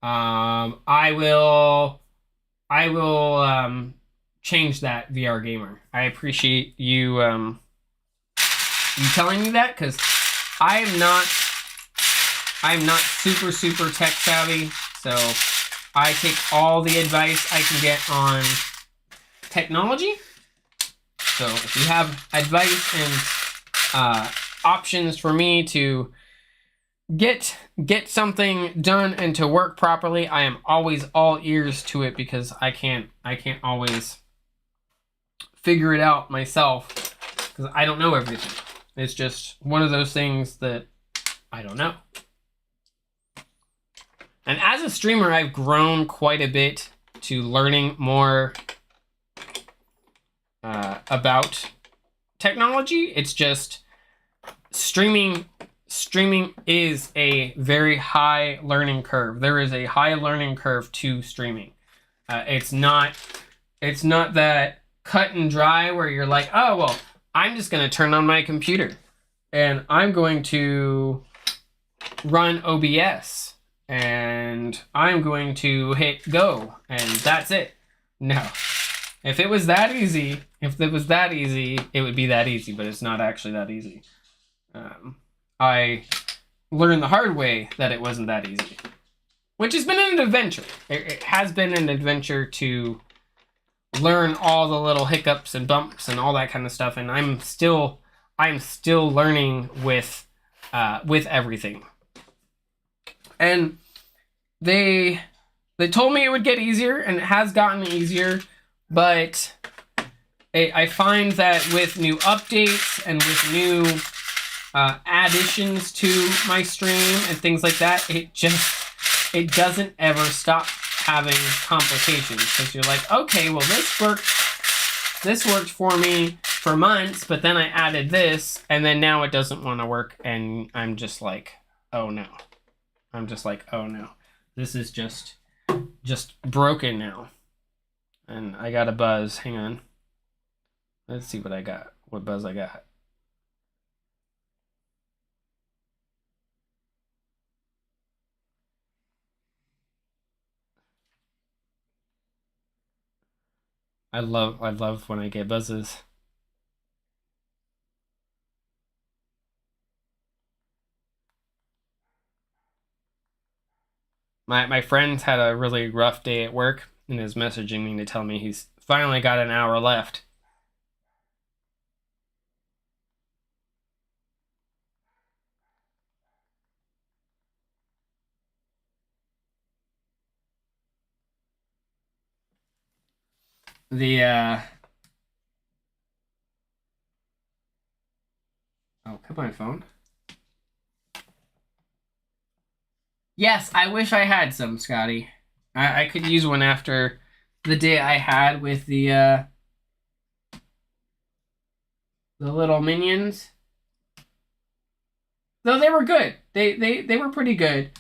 I will change that, VR Gamer. I appreciate you you telling me that, because I'm not super tech savvy, so I take all the advice I can get on technology. So if you have advice and options for me to get something done and to work properly, I am always all ears to it, because I can't always figure it out myself because I don't know everything. It's just one of those things that I don't know. And as a streamer, I've grown quite a bit to learning more about technology. It's just streaming is a very high learning curve. There is a high learning curve to streaming. It's not that cut and dry where you're like, oh, well, I'm just going to turn on my computer and I'm going to run OBS and I'm going to hit go and that's it. No. If it was that easy, it would be that easy, but it's not actually that easy. I learned the hard way that it wasn't that easy, which has been an adventure. It has been an adventure to learn all the little hiccups and bumps and all that kind of stuff, and I'm still learning with everything. And they told me it would get easier, and it has gotten easier, but I find that with new updates and with new additions to my stream and things like that, it doesn't ever stop having complications because you're like, okay, well this worked for me for months, but then I added this and then now it doesn't want to work, and I'm just like, oh no. This is just broken now. And I got a buzz. Hang on. Let's see what I got. What buzz I got. I love when I get buzzes. My friend's had a really rough day at work and is messaging me to tell me he's finally got an hour left. Oh, come on, phone. Yes, I wish I had some, Scotty. I could use one after the day I had with the little minions. Though they were good. They were pretty good.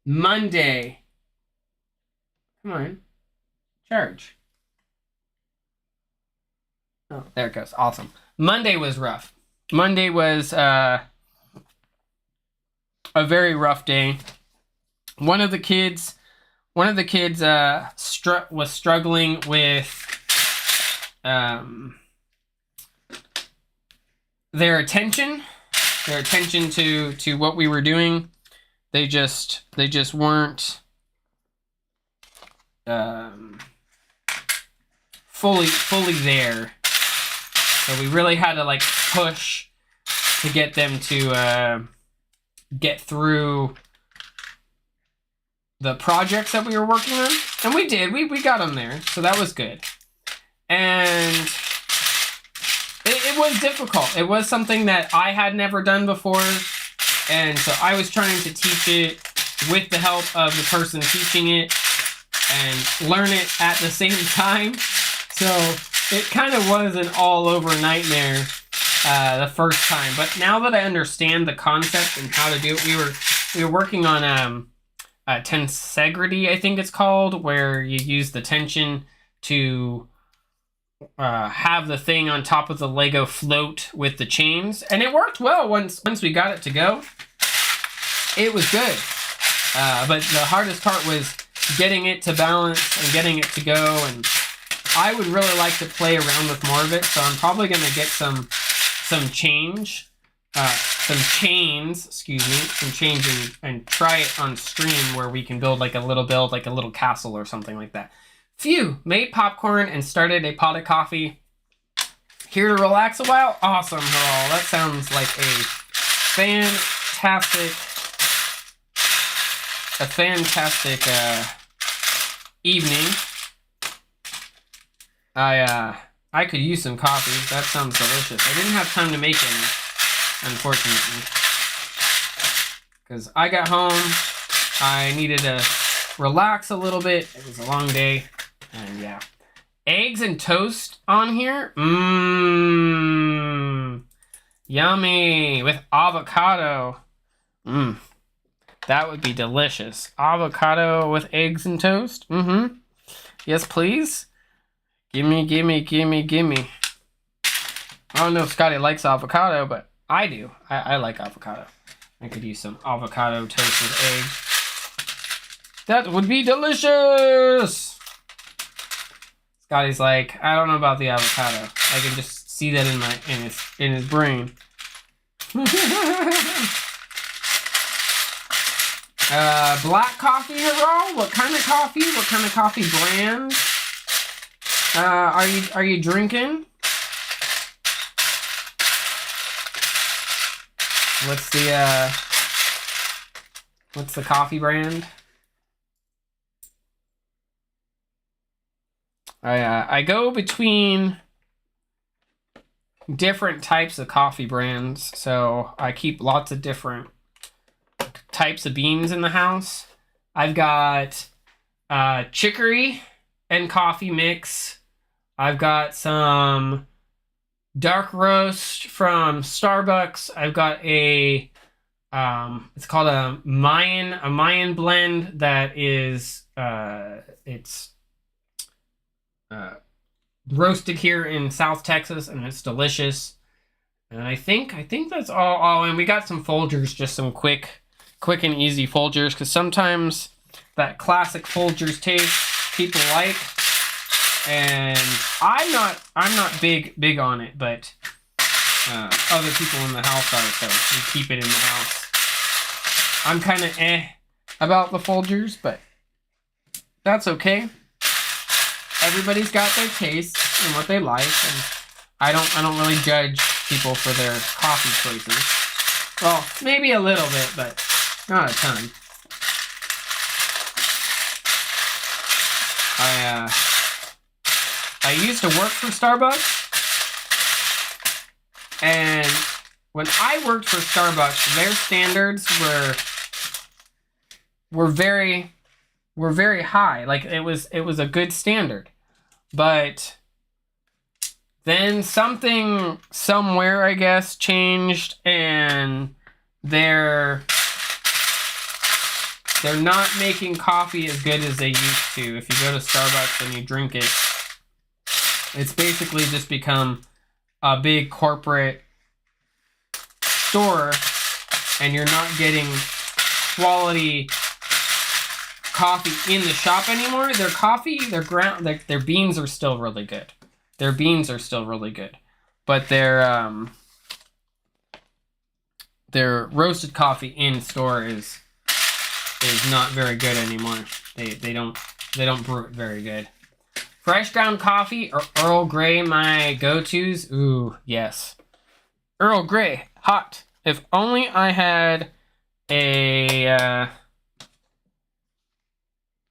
Monday. Come on. Charge. Oh, there it goes. Awesome. Monday was rough. Monday was a very rough day. One of the kids was struggling with their attention to what we were doing. They just weren't fully there. So we really had to like push to get them to get through the projects that we were working on. And we did. We got them there. So that was good. And it was difficult. It was something that I had never done before. And so I was trying to teach it with the help of the person teaching it and learn it at the same time. So it kind of was an all-over nightmare the first time. But now that I understand the concept and how to do it, we were working on tensegrity, I think it's called, where you use the tension to have the thing on top of the Lego float with the chains, and it worked well once we got it to go. It was good, but the hardest part was getting it to balance and getting it to go. And I would really like to play around with more of it, so I'm probably going to get some chains, and try it on stream where we can build like a little castle or something like that. Phew, made popcorn and started a pot of coffee. Here to relax a while? Awesome, Haral. That sounds like a fantastic evening. I could use some coffee. That sounds delicious. I didn't have time to make any, unfortunately. Because I got home, I needed to relax a little bit. It was a long day, and yeah. Eggs and toast on here? Mmm. Yummy. With avocado. Mmm. That would be delicious. Avocado with eggs and toast? Mm-hmm. Yes, please. Gimme, gimme, gimme, gimme. I don't know if Scotty likes avocado, but I do. I like avocado. I could use some avocado toast with eggs. That would be delicious! Scotty's like, I don't know about the avocado. I can just see that in his brain. Black coffee, hurrah! What kind of coffee? What kind of coffee brand? Are you drinking? What's the coffee brand? I go between different types of coffee brands, so I keep lots of different types of beans in the house. I've got chicory and coffee mix. I've got some dark roast from Starbucks. I've got a it's called a Mayan blend that is it's roasted here in South Texas, and it's delicious. And I think that's all. Oh, and we got some Folgers, just some quick and easy Folgers, because sometimes that classic Folgers taste people like, and I'm not big on it, but other people in the house are, so we keep it in the house. I'm kind of about the Folgers, but that's okay. Everybody's got their taste and what they like, and I don't really judge people for their coffee choices. Well, maybe a little bit, but not a ton. I used to work for Starbucks, and when I worked for Starbucks, their standards were very high. Like it was a good standard. But then something somewhere, I guess, changed, and they're not making coffee as good as they used to. If you go to Starbucks and you drink it, it's basically just become a big corporate store, and you're not getting quality coffee in the shop anymore. Their coffee, their beans are still really good. Their beans are still really good, but their roasted coffee in store is not very good anymore. They don't brew it very good. Fresh ground coffee or Earl Grey, my go-tos. Ooh, yes. Earl Grey, hot. If only I had a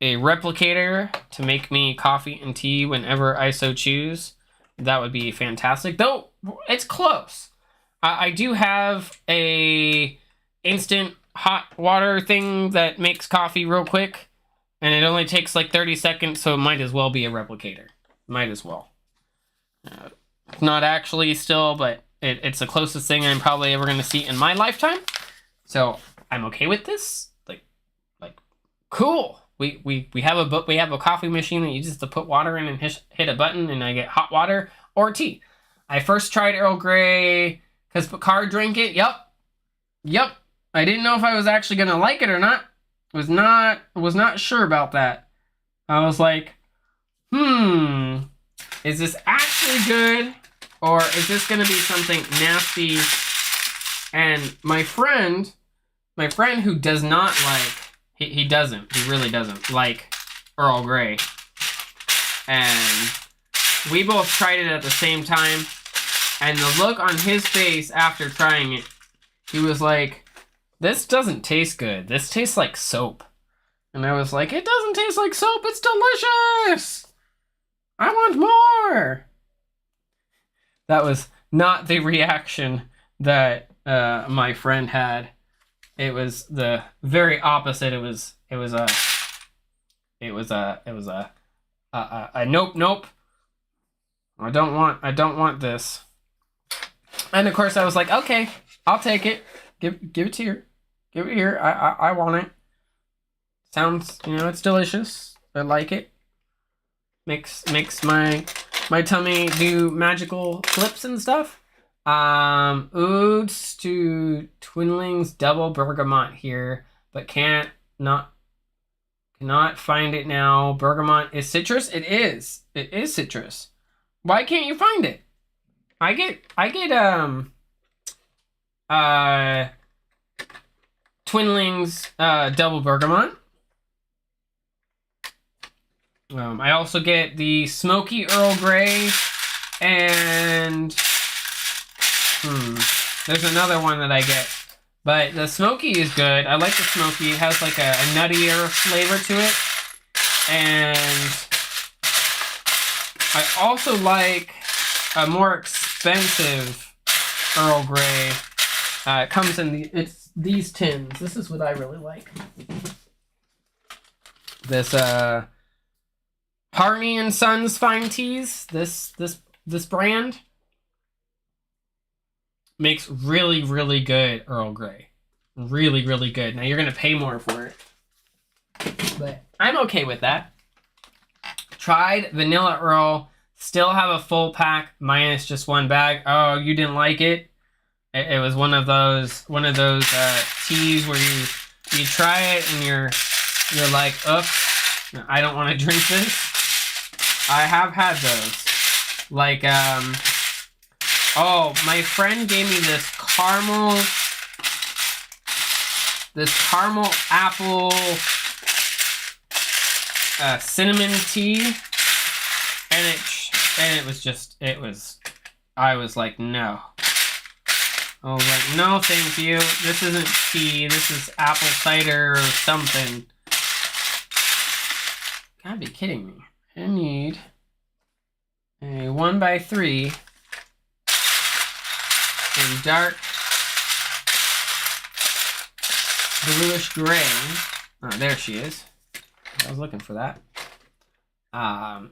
replicator to make me coffee and tea whenever I so choose, that would be fantastic. Though it's close. I do have a instant hot water thing that makes coffee real quick, and it only takes like 30 seconds, so it might as well be a replicator. Might as well. Not actually still, but it's the closest thing I'm probably ever going to see in my lifetime. So I'm okay with this. Like cool. We have a coffee machine that you just to put water in and hit a button, and I get hot water or tea. I first tried Earl Grey because Picard drank it. Yep. I didn't know if I was actually gonna like it or not. Was not sure about that. I was like, is this actually good, or is this gonna be something nasty? And my friend who does not like. He really doesn't like Earl Grey. And we both tried it at the same time, and the look on his face after trying it, he was like, this doesn't taste good. This tastes like soap. And I was like, it doesn't taste like soap. It's delicious. I want more. That was not the reaction that my friend had. It was the very opposite. It was a nope. I don't want this. And of course I was like, okay, I'll take it. Give it here. Give it here. I want it. Sounds, it's delicious. I like it. Makes my tummy do magical flips and stuff. Oods to Twinlings double bergamot here, but cannot find it now. Bergamot is citrus? It is. It is citrus. Why can't you find it? I get Twinlings double bergamot. I also get the smoky Earl Grey, and there's another one that I get. But the smoky is good. I like the smoky. It has like a nuttier flavor to it. And I also like a more expensive Earl Grey. It comes in it's these tins. This is what I really like. This Harney and Sons Fine Teas. This brand makes really, really good Earl Grey. Really, really good. Now you're gonna pay more for it, but I'm okay with that. Tried Vanilla Earl. Still have a full pack minus just one bag. Oh, you didn't like it? It was one of those teas where you try it and you're like, ugh, I don't want to drink this. I have had those. Like, oh, my friend gave me this caramel apple cinnamon tea, and I was like, no. I was like, no, thank you. This isn't tea. This is apple cider or something. Gotta be kidding me. I need a 1x3 in dark bluish gray. Oh, there she is. I was looking for that.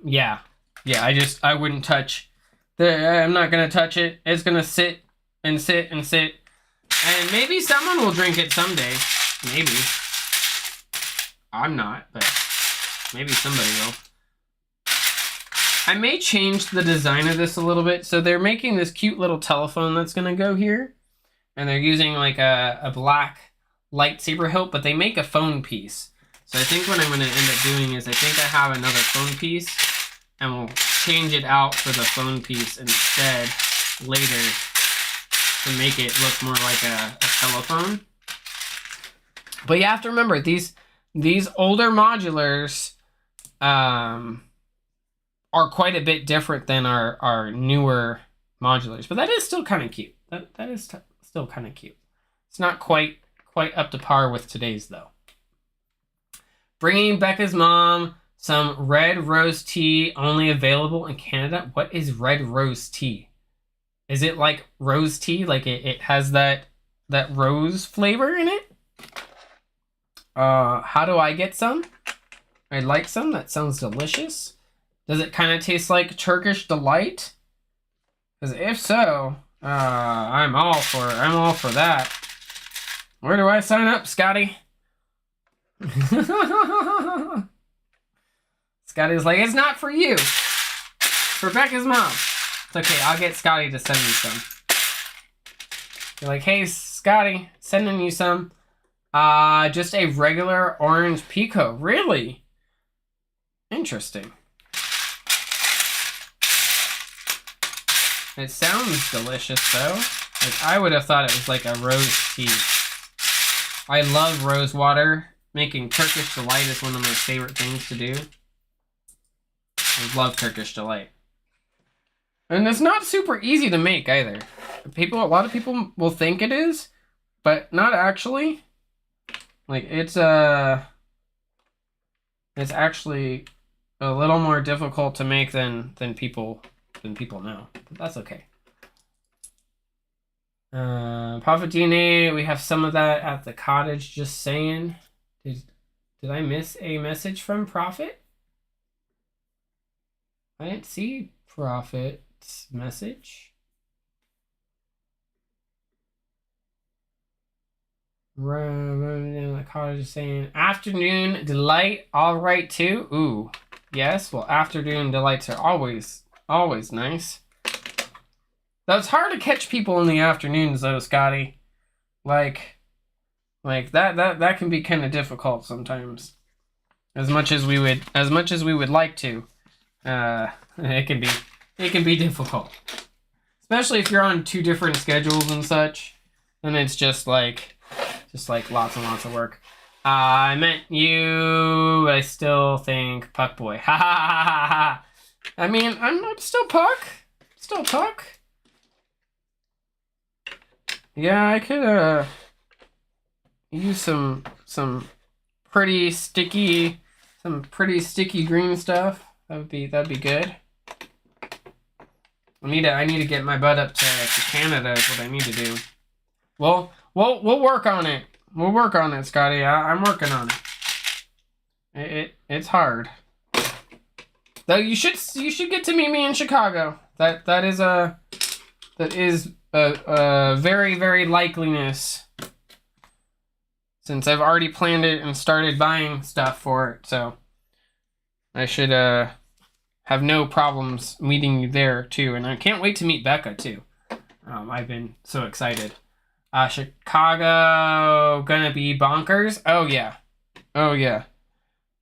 Yeah. I wouldn't touch. I'm not gonna touch it. It's gonna sit and sit and sit. And maybe someone will drink it someday. Maybe. I'm not, but maybe somebody will. I may change the design of this a little bit. So they're making this cute little telephone that's gonna go here. And they're using like a black lightsaber hilt, but they make a phone piece. So I think what I'm gonna end up doing is I think I have another phone piece and we'll change it out for the phone piece instead later to make it look more like a telephone. But you have to remember, these older modulars are quite a bit different than our newer modulars. But that is still kind of cute. That is still kind of cute. It's not quite up to par with today's, though. Bringing Becca's mom some red rose tea, only available in Canada. What is red rose tea? Is it like rose tea? Like it has that rose flavor in it? How do I get some? I'd like some. That sounds delicious. Does it kind of taste like Turkish Delight? Because if so, I'm all for that. Where do I sign up, Scotty? Scotty's like, it's not for you. For Becca's mom. It's okay, I'll get Scotty to send me some. You're like, hey, Scotty, sending you some. Just a regular orange pico. Really? Interesting. It sounds delicious, though. Like, I would have thought it was like a rose tea. I love rose water. Making Turkish Delight is one of my favorite things to do. I love Turkish Delight. And it's not super easy to make either. A lot of people will think it is, but not actually. Like, it's actually a little more difficult to make than people know. But that's okay. Prophet DNA, we have some of that at the cottage, just saying. Did I miss a message from Prophet? I didn't see Prophet's message. The cottage is saying, afternoon delight, all right too. Ooh, yes. Well, afternoon delights are always nice. Though it's hard to catch people in the afternoons, though, Scotty. Like that can be kind of difficult sometimes. As much as we would like to, it can be difficult. Especially if you're on 2 different schedules and such, then it's just like lots and lots of work. I meant you, but I still think Puck Boy. Ha ha ha ha ha. I mean, I'm still Puck. Still Puck. Yeah, I could use some pretty sticky green stuff. That'd be good. I need to get my butt up to Canada is what I need to do. Well, we'll work on it. We'll work on it, Scotty. I'm working on it. It's hard. Though you should get to meet me in Chicago. That is a very, very likeliness, since I've already planned it and started buying stuff for it. So I should have no problems meeting you there too. And I can't wait to meet Becca too. I've been so excited. Chicago gonna be bonkers. Oh yeah.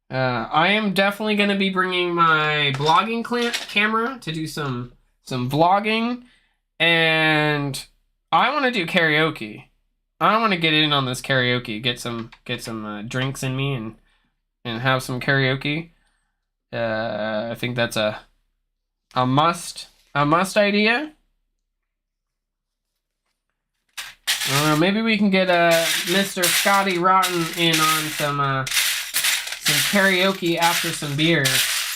I am definitely gonna be bringing my blogging camera to do some vlogging, and I want to do karaoke. I want to get in on this karaoke, get some drinks in me and have some karaoke. I think that's a must idea. Maybe we can get Mr. Scotty Rotten in on some karaoke after some beers.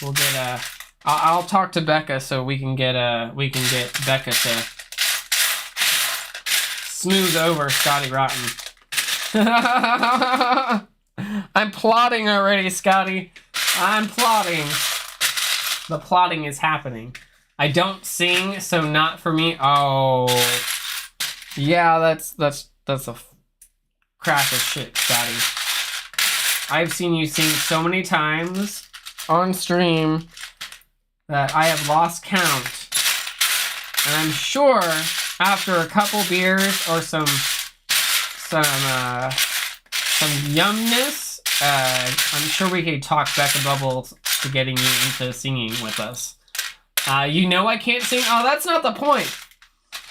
We'll get I'll talk to Becca so we can get Becca to smooth over Scotty Rotten. I'm plotting already, Scotty. I'm plotting. The plotting is happening. I don't sing, so not for me. Oh. Yeah, that's a crack of shit, Scotty. I've seen you sing so many times on stream that I have lost count. And I'm sure after a couple beers or some yumness, I'm sure we could talk Becca Bubbles to getting you into singing with us. You know I can't sing. Oh, that's not the point.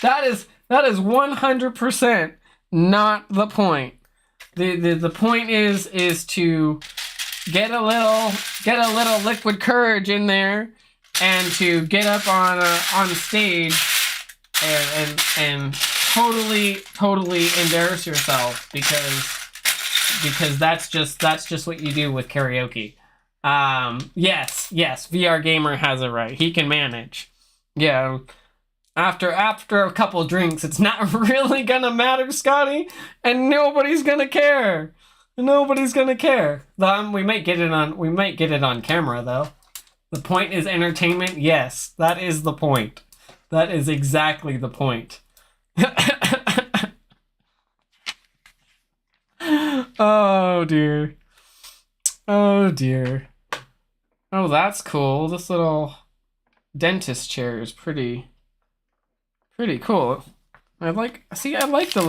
That is 100% not the point. The point is to get a little liquid courage in there, and to get up on stage and totally embarrass yourself, because that's just what you do with karaoke. Yes, VR Gamer has it right. He can manage. Yeah. After a couple drinks, it's not really gonna matter, Scotty, and nobody's gonna care. Nobody's gonna care. We might get it on camera though. The point is entertainment. Yes, that is the point. That is exactly the point. Oh dear. Oh dear. Oh, that's cool. This little dentist chair is pretty cool. I like the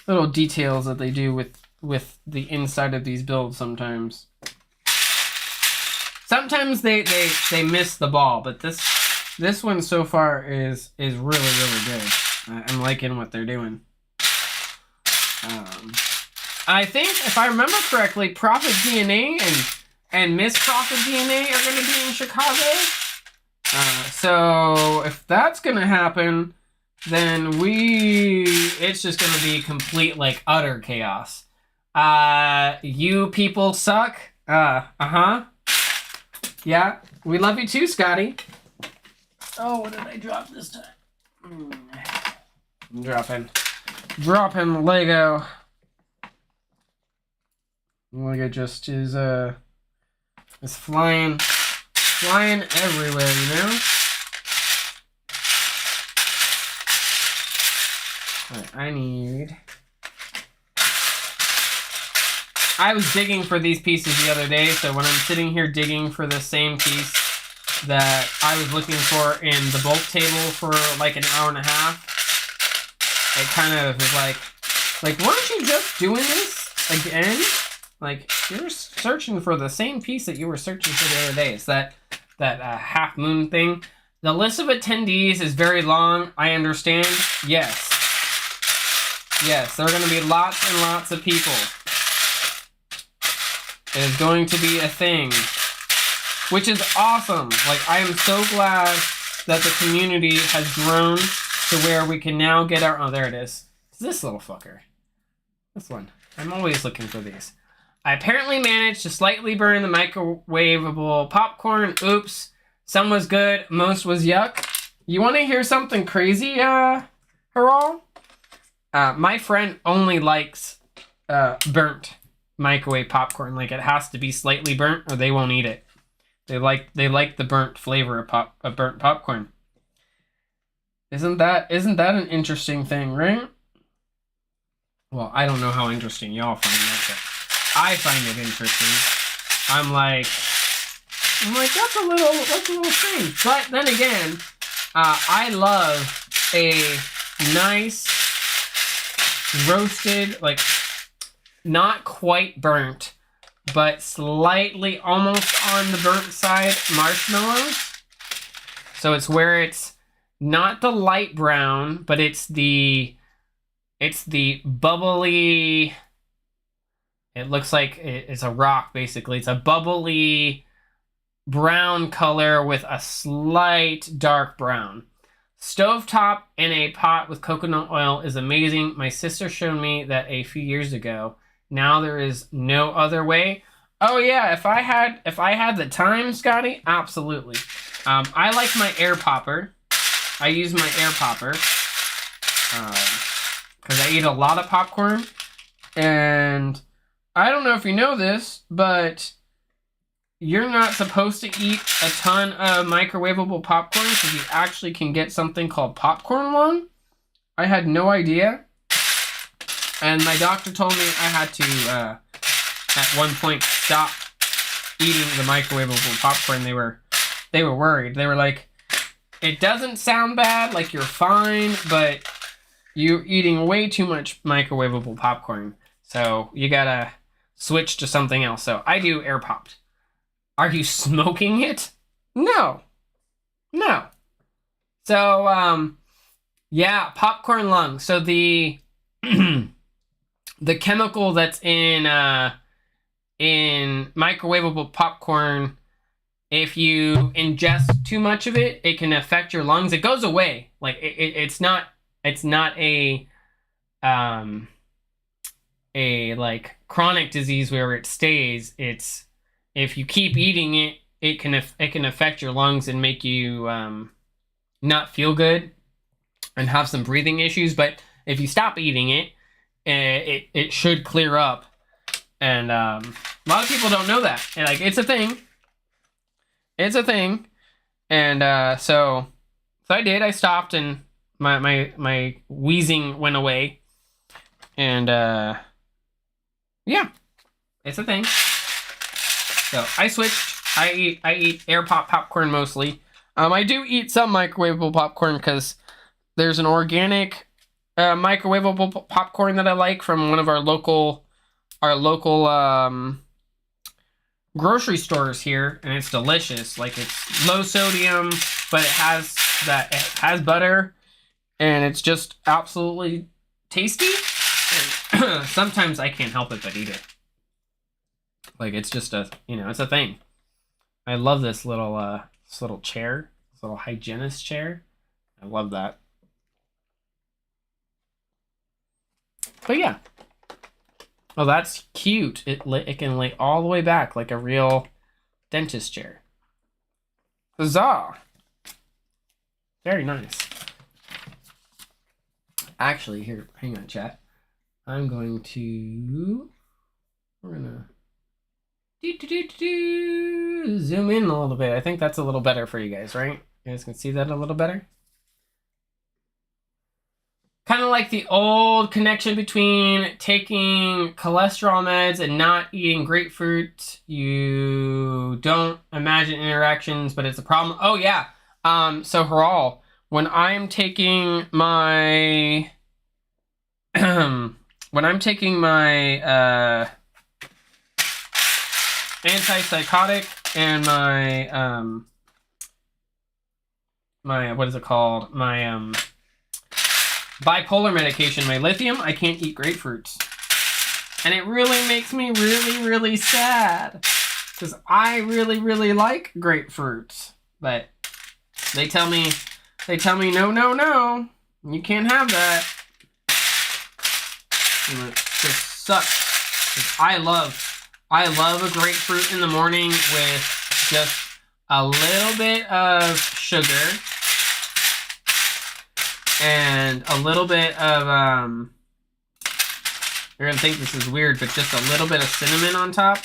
little details that they do with the inside of these builds sometimes. Sometimes they miss the ball, but this one so far is really good. I'm liking what they're doing. I think, if I remember correctly, Prophet DNA and Miss Prophet DNA are going to be in Chicago. So if that's going to happen, then it's just going to be complete, like, utter chaos. You people suck. Yeah, we love you too, Scotty. Oh, what did I drop this time? I'm dropping Lego. Lego just is flying everywhere, you know? Alright, I was digging for these pieces the other day, so when I'm sitting here digging for the same piece that I was looking for in the bulk table for like an hour and a half, it kind of is like, weren't you just doing this again? Like, you're searching for the same piece that you were searching for the other day. It's that half moon thing. The list of attendees is very long. I understand. Yes. Yes, there are going to be lots and lots of people. It is going to be a thing, which is awesome. Like, I am so glad that the community has grown to where we can now get our... Oh, there it is. It's this little fucker. This one. I'm always looking for these. I apparently managed to slightly burn the microwavable popcorn. Oops. Some was good, most was yuck. You want to hear something crazy, Haral? My friend only likes burnt microwave popcorn. Like, it has to be slightly burnt or they won't eat it. They like the burnt flavor of burnt popcorn. Isn't that an interesting thing, right? Well, I don't know how interesting y'all find that, but I find it interesting. I'm like, that's a little strange. But then again, I love a nice roasted, like, not quite burnt, but slightly almost on the burnt side marshmallows. So it's where it's not the light brown, but it's the bubbly... It looks like it's a rock, basically. It's a bubbly brown color with a slight dark brown. Stovetop in a pot with coconut oil is amazing. My sister showed me that a few years ago. Now there is no other way. Oh yeah, if I had the time, Scotty, absolutely. I like my air popper. I use my air popper because I eat a lot of popcorn, and I don't know if you know this, but you're not supposed to eat a ton of microwavable popcorn because you actually can get something called popcorn lung. I had no idea. And my doctor told me I had to, at one point, stop eating the microwavable popcorn. They were worried. They were like, it doesn't sound bad, like you're fine, but you're eating way too much microwavable popcorn. So you gotta switch to something else. So I do air popped. Are you smoking it? No. No. So, yeah, popcorn lung. So the the chemical that's in microwavable popcorn, if you ingest too much of it, it can affect your lungs. It goes away. Like it's not a like chronic disease where it stays. It's if you keep eating it, it can affect your lungs and make you not feel good and have some breathing issues. But if you stop eating it, it should clear up. And a lot of people don't know that. And like it's a thing. It's a thing. And so I did. I stopped and my wheezing went away. And yeah, it's a thing. So I switched. I eat air popcorn mostly. I do eat some microwavable popcorn because there's an organic microwavable popcorn that I like from one of our local grocery stores here, and it's delicious. Like it's low sodium, but it has butter, and it's just absolutely tasty. And sometimes I can't help it but eat it. Like it's just it's a thing. I love this little chair, this little hygienist chair. I love that. But yeah. Oh, that's cute. It can lay all the way back like a real dentist chair. Huzzah! Very nice. Actually, here, hang on, chat. I'm going to... We're gonna... zoom in a little bit. I think that's a little better for you guys, right? You guys can see that a little better? Kind of like the old connection between taking cholesterol meds and not eating grapefruit. You don't imagine interactions, but it's a problem. Oh, yeah. So Haral, when I'm taking my... when I'm taking my antipsychotic and my my what is it called? My bipolar medication, my lithium, I can't eat grapefruits. And it really makes me really sad. Because I really like grapefruits. But they tell me no, you can't have that. And it just sucks. 'Cause I love a grapefruit in the morning with just a little bit of sugar and a little bit of you're gonna think this is weird, but just a little bit of cinnamon on top.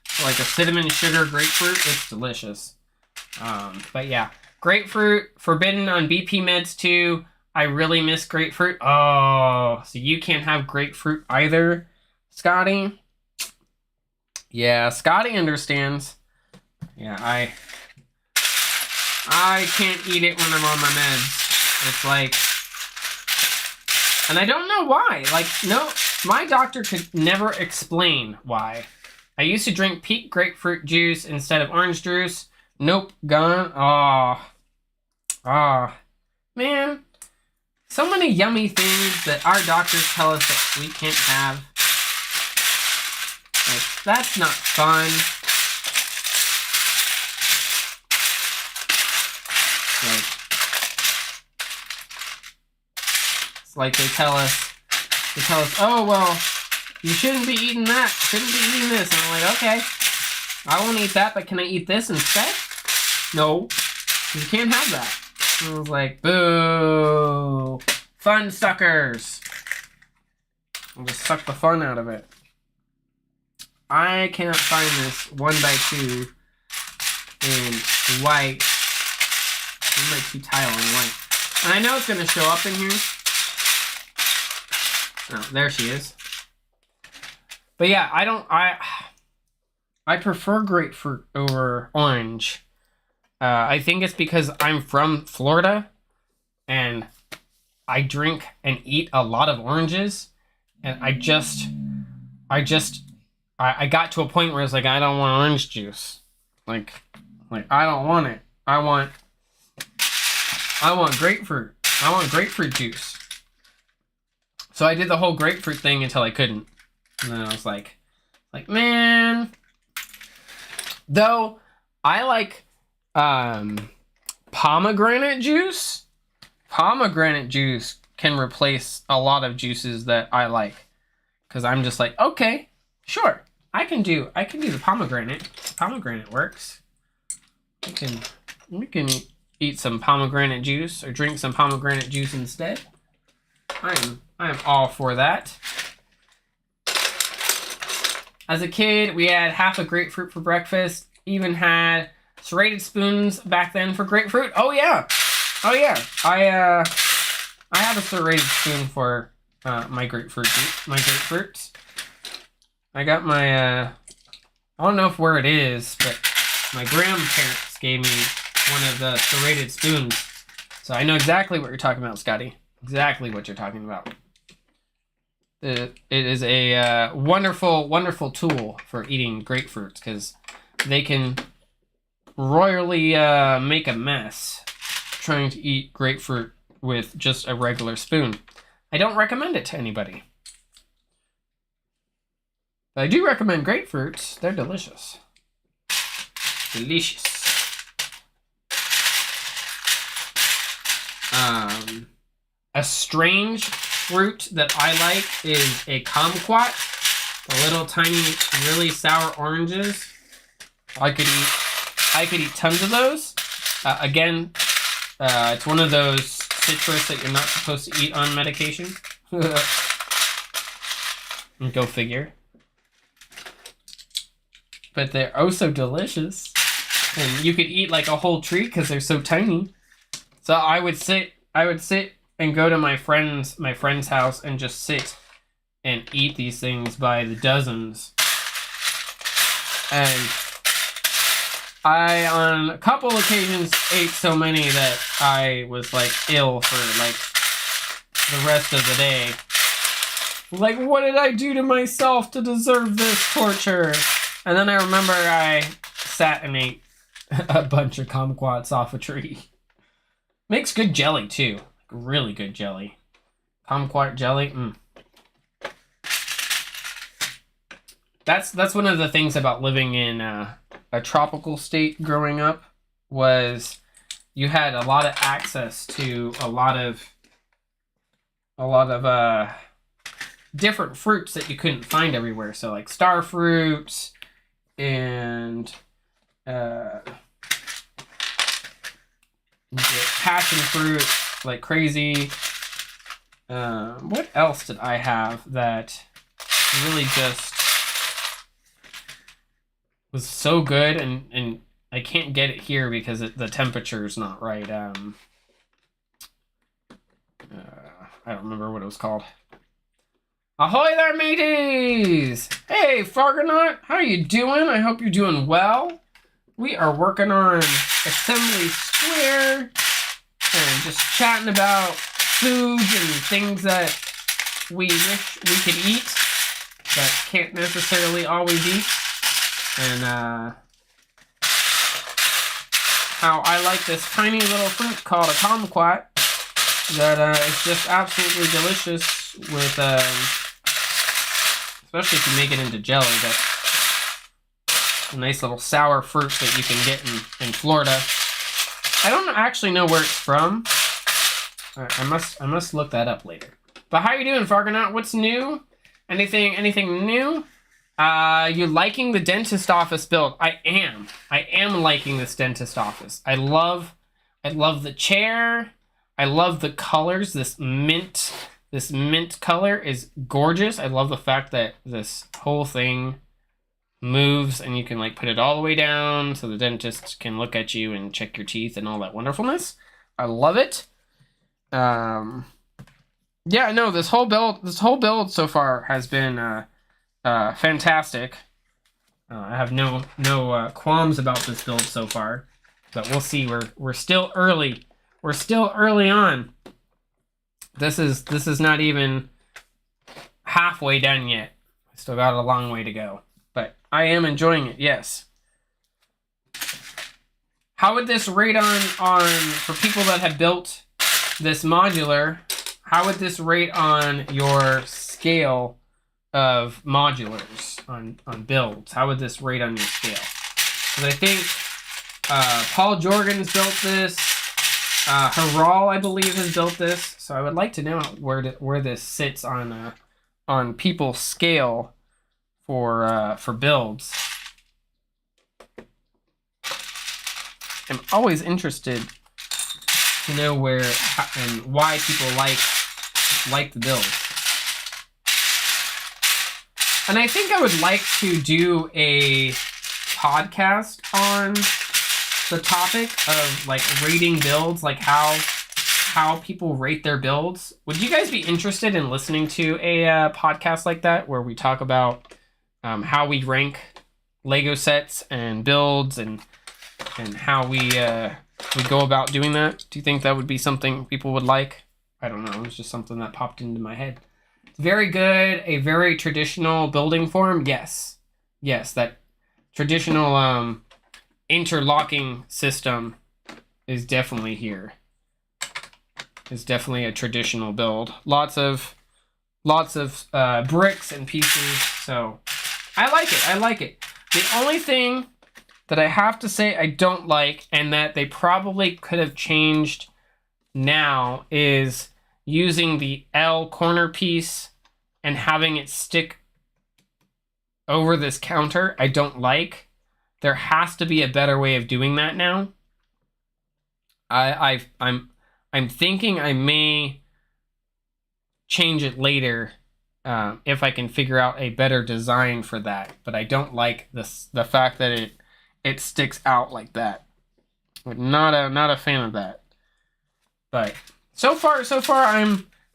So like a cinnamon sugar grapefruit. It's delicious. But yeah, grapefruit, forbidden on BP meds too. I really miss grapefruit. Oh, so you can't have grapefruit either, Scotty? Yeah, Scotty understands. Yeah, I can't eat it when I'm on my meds. It's like, and I don't know why. Like, no, my doctor could never explain why. I used to drink peak grapefruit juice instead of orange juice. Nope, gone. Man. So many yummy things that our doctors tell us that we can't have. Like, that's not fun. It's like they tell us, oh, well, you shouldn't be eating that, shouldn't be eating this. And I'm like, okay, I won't eat that, but can I eat this instead? No, you can't have that. And I was like, boo, fun suckers. I'll just suck the fun out of it. I cannot find this 1x2 in white. 1x2 tile in white. And I know it's going to show up in here. Oh, there she is. But yeah, I prefer grapefruit over orange. I think it's because I'm from Florida and I drink and eat a lot of oranges, and I got to a point where it's like, I don't want orange juice. Like I don't want it. I want grapefruit. I want grapefruit juice. So I did the whole grapefruit thing until I couldn't. And then I was like, man. Though I like pomegranate juice. Pomegranate juice can replace a lot of juices that I like. Because I'm just like, okay, sure. I can do the pomegranate. Pomegranate works. We can eat some pomegranate juice or drink some pomegranate juice instead. I am all for that. As a kid, we had half a grapefruit for breakfast. Even had serrated spoons back then for grapefruit. Oh yeah. I have a serrated spoon for my grapefruit. I got my I don't know where it is, but my grandparents gave me one of the serrated spoons. So I know exactly what you're talking about, Scotty. Exactly what you're talking about. It is a wonderful tool for eating grapefruits because they can royally make a mess trying to eat grapefruit with just a regular spoon. I don't recommend it to anybody. But I do recommend grapefruits. They're delicious. Delicious. A strange fruit that I like is a kumquat. The little tiny, really sour oranges. I could eat tons of those. Again, it's one of those citrus that you're not supposed to eat on medication. Go figure. But they're oh so delicious. And you could eat like a whole tree because they're so tiny. So I would sit and go to my friend's house and just sit and eat these things by the dozens. And I, on a couple occasions, ate so many that I was like ill for like the rest of the day. Like, what did I do to myself to deserve this torture? And then I remember I sat and ate a bunch of kumquats off a tree. Makes good jelly too. Really good jelly. Kumquat jelly. That's one of the things about living in a tropical state growing up, was you had a lot of access to a lot of different fruits that you couldn't find everywhere. So like star fruits and you get passion fruit like crazy. What else did I have that really just was so good, and I can't get it here because the temperature is not right. I don't remember what it was called. Ahoy there, mateys! Hey, Fargonaut, how you doing? I hope you're doing well. We are working on Assembly Square and just chatting about foods and things that we wish we could eat but can't necessarily always eat. And how I like this tiny little fruit called a kumquat that is just absolutely delicious with, especially if you make it into jelly, but a nice little sour fruit that you can get in Florida. I don't actually know where it's from. I must look that up later. But how you doing, Fargonaut? What's new? Anything new? You liking the dentist office build? I am liking this dentist office. I love the chair. I love the colors. This mint color is gorgeous. I love the fact that this whole thing moves and you can like put it all the way down so the dentist can look at you and check your teeth and all that wonderfulness. I love it. Yeah, no, this whole build so far has been fantastic. I have no qualms about this build so far, but we'll see. We're still early. We're still early on. This is not even halfway done yet. Still got a long way to go, but I am enjoying it. Yes. How would this rate on for people that have built this modular? How would this rate on your scale of modulars on builds? How would this rate on your scale? Because I think Paul Jorgen's built this. Haral, I believe, has built this. So I would like to know where this sits on people's scale for builds. I'm always interested to know where and why people like the build. And I think I would like to do a podcast on the topic of like rating builds, like how people rate their builds. Would you guys be interested in listening to a podcast like that where we talk about how we rank Lego sets and builds and how we go about doing that? Do you think that would be something people would like? I don't know. It was just something that popped into my head. Very good. A very traditional building form. Yes, that traditional interlocking system is definitely here. It's definitely a traditional build. Lots of bricks and pieces. So I like it. The only thing that I have to say I don't like, and that they probably could have changed now, is using the L corner piece and having it stick over this counter. I don't like. There has to be a better way of doing that now. I'm thinking I may change it later if I can figure out a better design for that. But I don't like the fact that it sticks out like that. Not a fan of that. But so far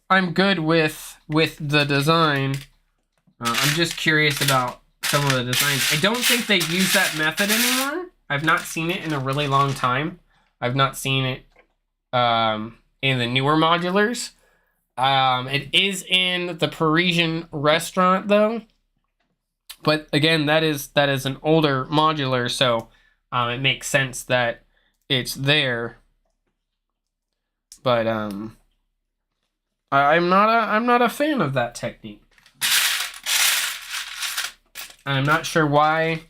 I'm good with the design. I'm just curious about some of the designs. I don't think they use that method anymore. I've not seen it in a really long time. I've not seen it in the newer modulars. It is in the Parisian restaurant though. But again, that is an older modular, so it makes sense that it's there. But I'm not a fan of that technique. I'm not sure why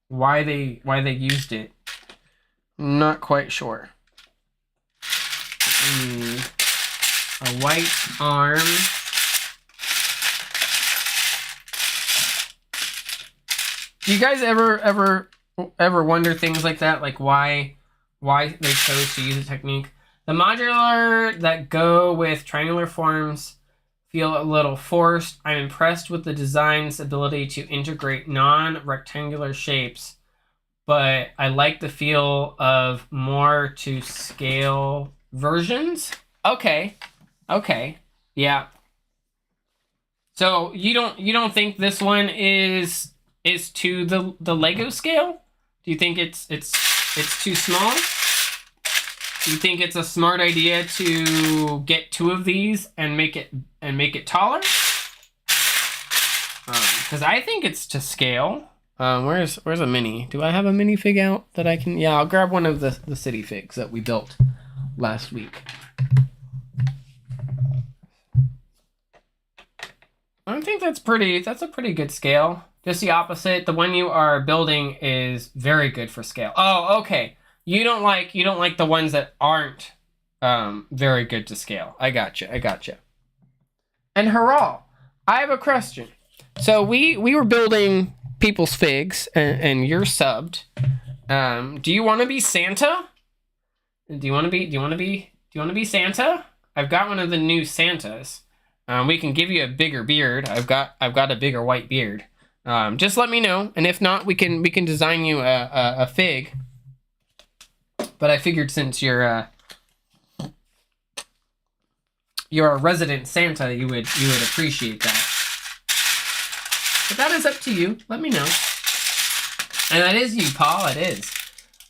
they used it. Not quite sure. A white arm. Do you guys ever wonder things like that? Like why they chose to use a technique? The modular that go with triangular forms feel a little forced. I'm impressed with the design's ability to integrate non-rectangular shapes, but I like the feel of more to scale versions. Okay, yeah. So you don't think this one is to the Lego scale? Do you think it's too small? Do you think it's a smart idea to get 2 of these and make it taller? Because I think it's to scale. Where's a mini? Do I have a mini fig out that I can? Yeah, I'll grab one of the city figs that we built last week. I think that's a pretty good scale. Just the opposite. The one you are building is very good for scale. Oh, okay. You don't like the ones that aren't very good to scale. I gotcha. And hurrah! I have a question. So we were building people's figs, and you're subbed. Do you want to be Santa? Do you want to be Santa? I've got one of the new Santas. We can give you a bigger beard. I've got a bigger white beard. Just let me know, and if not, we can design you a fig. But I figured since you're a resident Santa, you would appreciate that. But that is up to you. Let me know. And that is you, Paul. It is.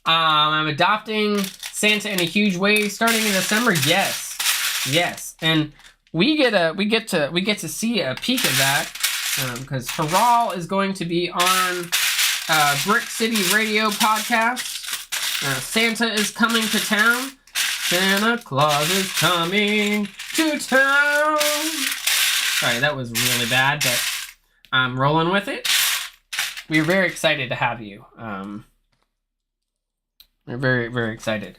I'm adopting Santa in a huge way starting in December. Yes. And we get to see a peek of that because Haral is going to be on Brick City Radio podcast. Santa is coming to town. Santa Claus is coming to town. Sorry, that was really bad, but I'm rolling with it. We're very excited to have you. We're very, very excited.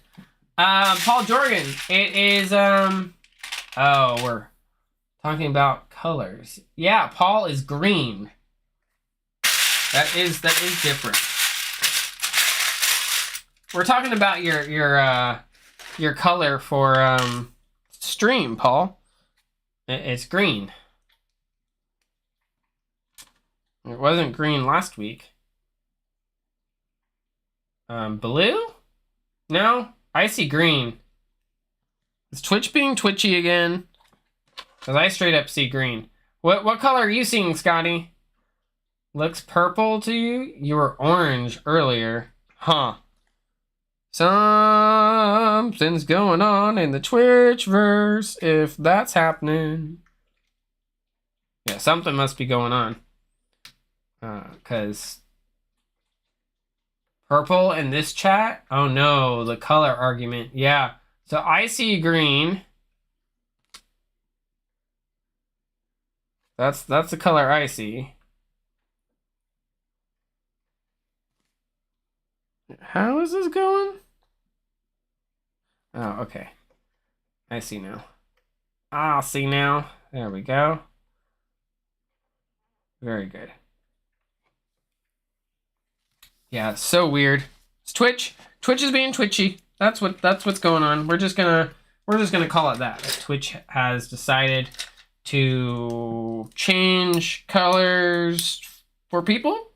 Paul Jorgen, it is, oh, we're talking about colors. Yeah, Paul is green. That is different. We're talking about your color for stream, Paul. It's green. It wasn't green last week. Blue? No, I see green. Is Twitch being twitchy again? Because I straight up see green. What color are you seeing, Scotty? Looks purple to you? You were orange earlier. Huh. Something's going on in the Twitchverse, if that's happening. Yeah, something must be going on. Because purple in this chat? Oh no, the color argument. Yeah, so I see green. That's the color I see. How is this going? Oh, okay. I see now. I'll see now. There we go. Very good. Yeah, it's so weird. It's Twitch. Twitch is being twitchy. That's what's going on. We're just gonna call it that. Twitch has decided to change colors for people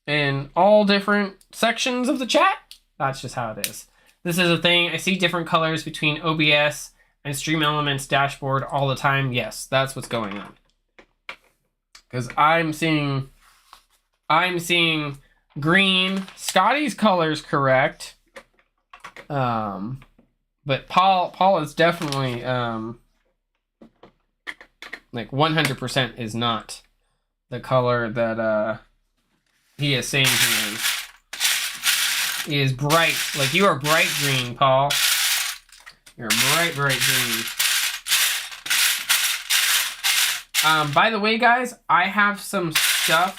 in all different sections of the chat. That's just how it is. This is a thing. I see different colors between OBS and Stream Elements dashboard all the time. Yes, that's what's going on. Because I'm seeing green. Scotty's color is correct. But Paul is definitely like 100% is not the color that he is saying he is. He is bright. Like, you are bright green, Paul. You're bright green. By the way, guys, I have some stuff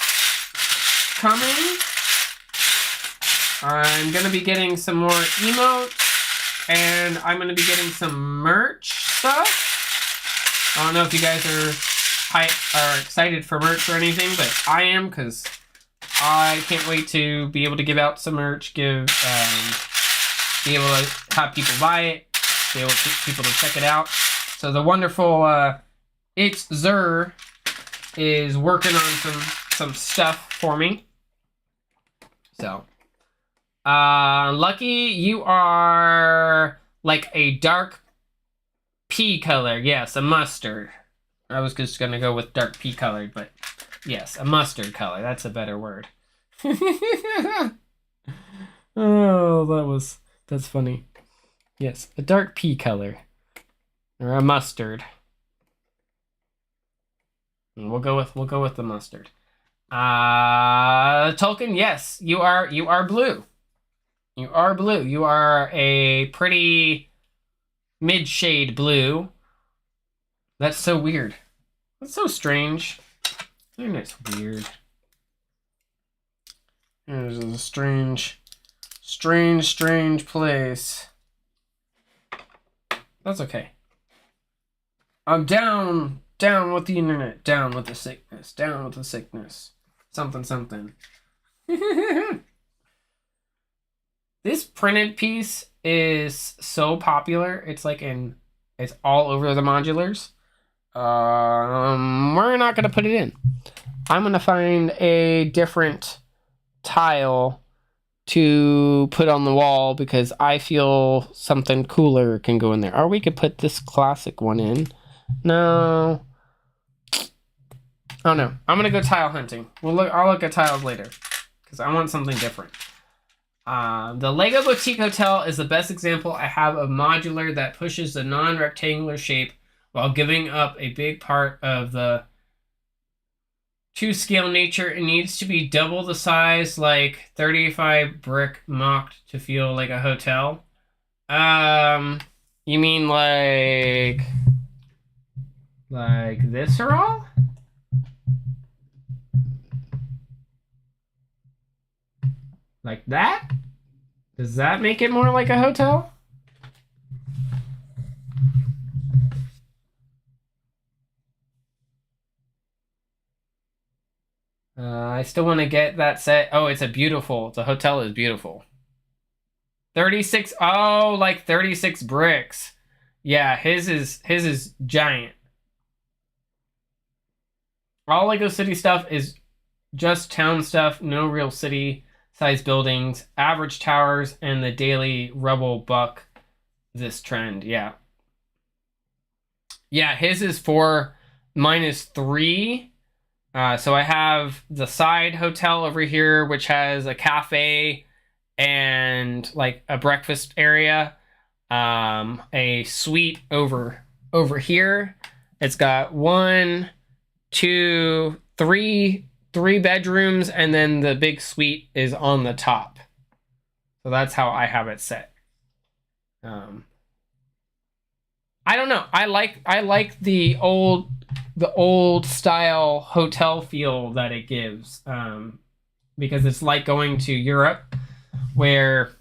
coming. I'm going to be getting some more emotes, and I'm going to be getting some merch stuff. I don't know if you guys are excited for merch or anything, but I am, because I can't wait to be able to give out some merch, be able to have people buy it, be able to people to check it out. So the wonderful It's Zer is working on some stuff for me. So Lucky, you are like a dark pea color. Yes, a mustard. I was just gonna go with dark pea colored, but yes, a mustard color. That's a better word. Oh, that's funny. Yes, a dark pea color. Or a mustard. And we'll go with the mustard. Tolkien, yes, you are blue. You are blue. You are a pretty mid-shade blue. That's so weird. That's so strange. It's weird. There's a strange place. That's okay. I'm down with the internet, down with the sickness, down with the sickness. Something. This printed piece is so popular. It's like it's all over the modulars. We're not gonna put it in. I'm gonna find a different tile to put on the wall because I feel something cooler can go in there. Or we could put this classic one in. No. Oh no. I'm gonna go tile hunting. I'll look at tiles later because I want something different. The Lego Boutique Hotel is the best example I have of modular that pushes the non-rectangular shape while giving up a big part of the to-scale nature. It needs to be double the size, like 35 brick mocked to feel like a hotel. You mean like this or all? Like that? Does that make it more like a hotel? I still want to get that set. Oh, the hotel is beautiful. 36, oh, like 36 bricks. Yeah, his is giant. All Lego City stuff is just town stuff, no real city size buildings, average towers, and the daily rubble buck this trend. Yeah. Yeah, his is 4 minus 3. So I have the side hotel over here, which has a cafe and like a breakfast area. A suite over here. It's got 1, 2, 3 bedrooms, and then the big suite is on the top. So that's how I have it set. I don't know. I like the old style hotel feel that it gives, because it's like going to Europe where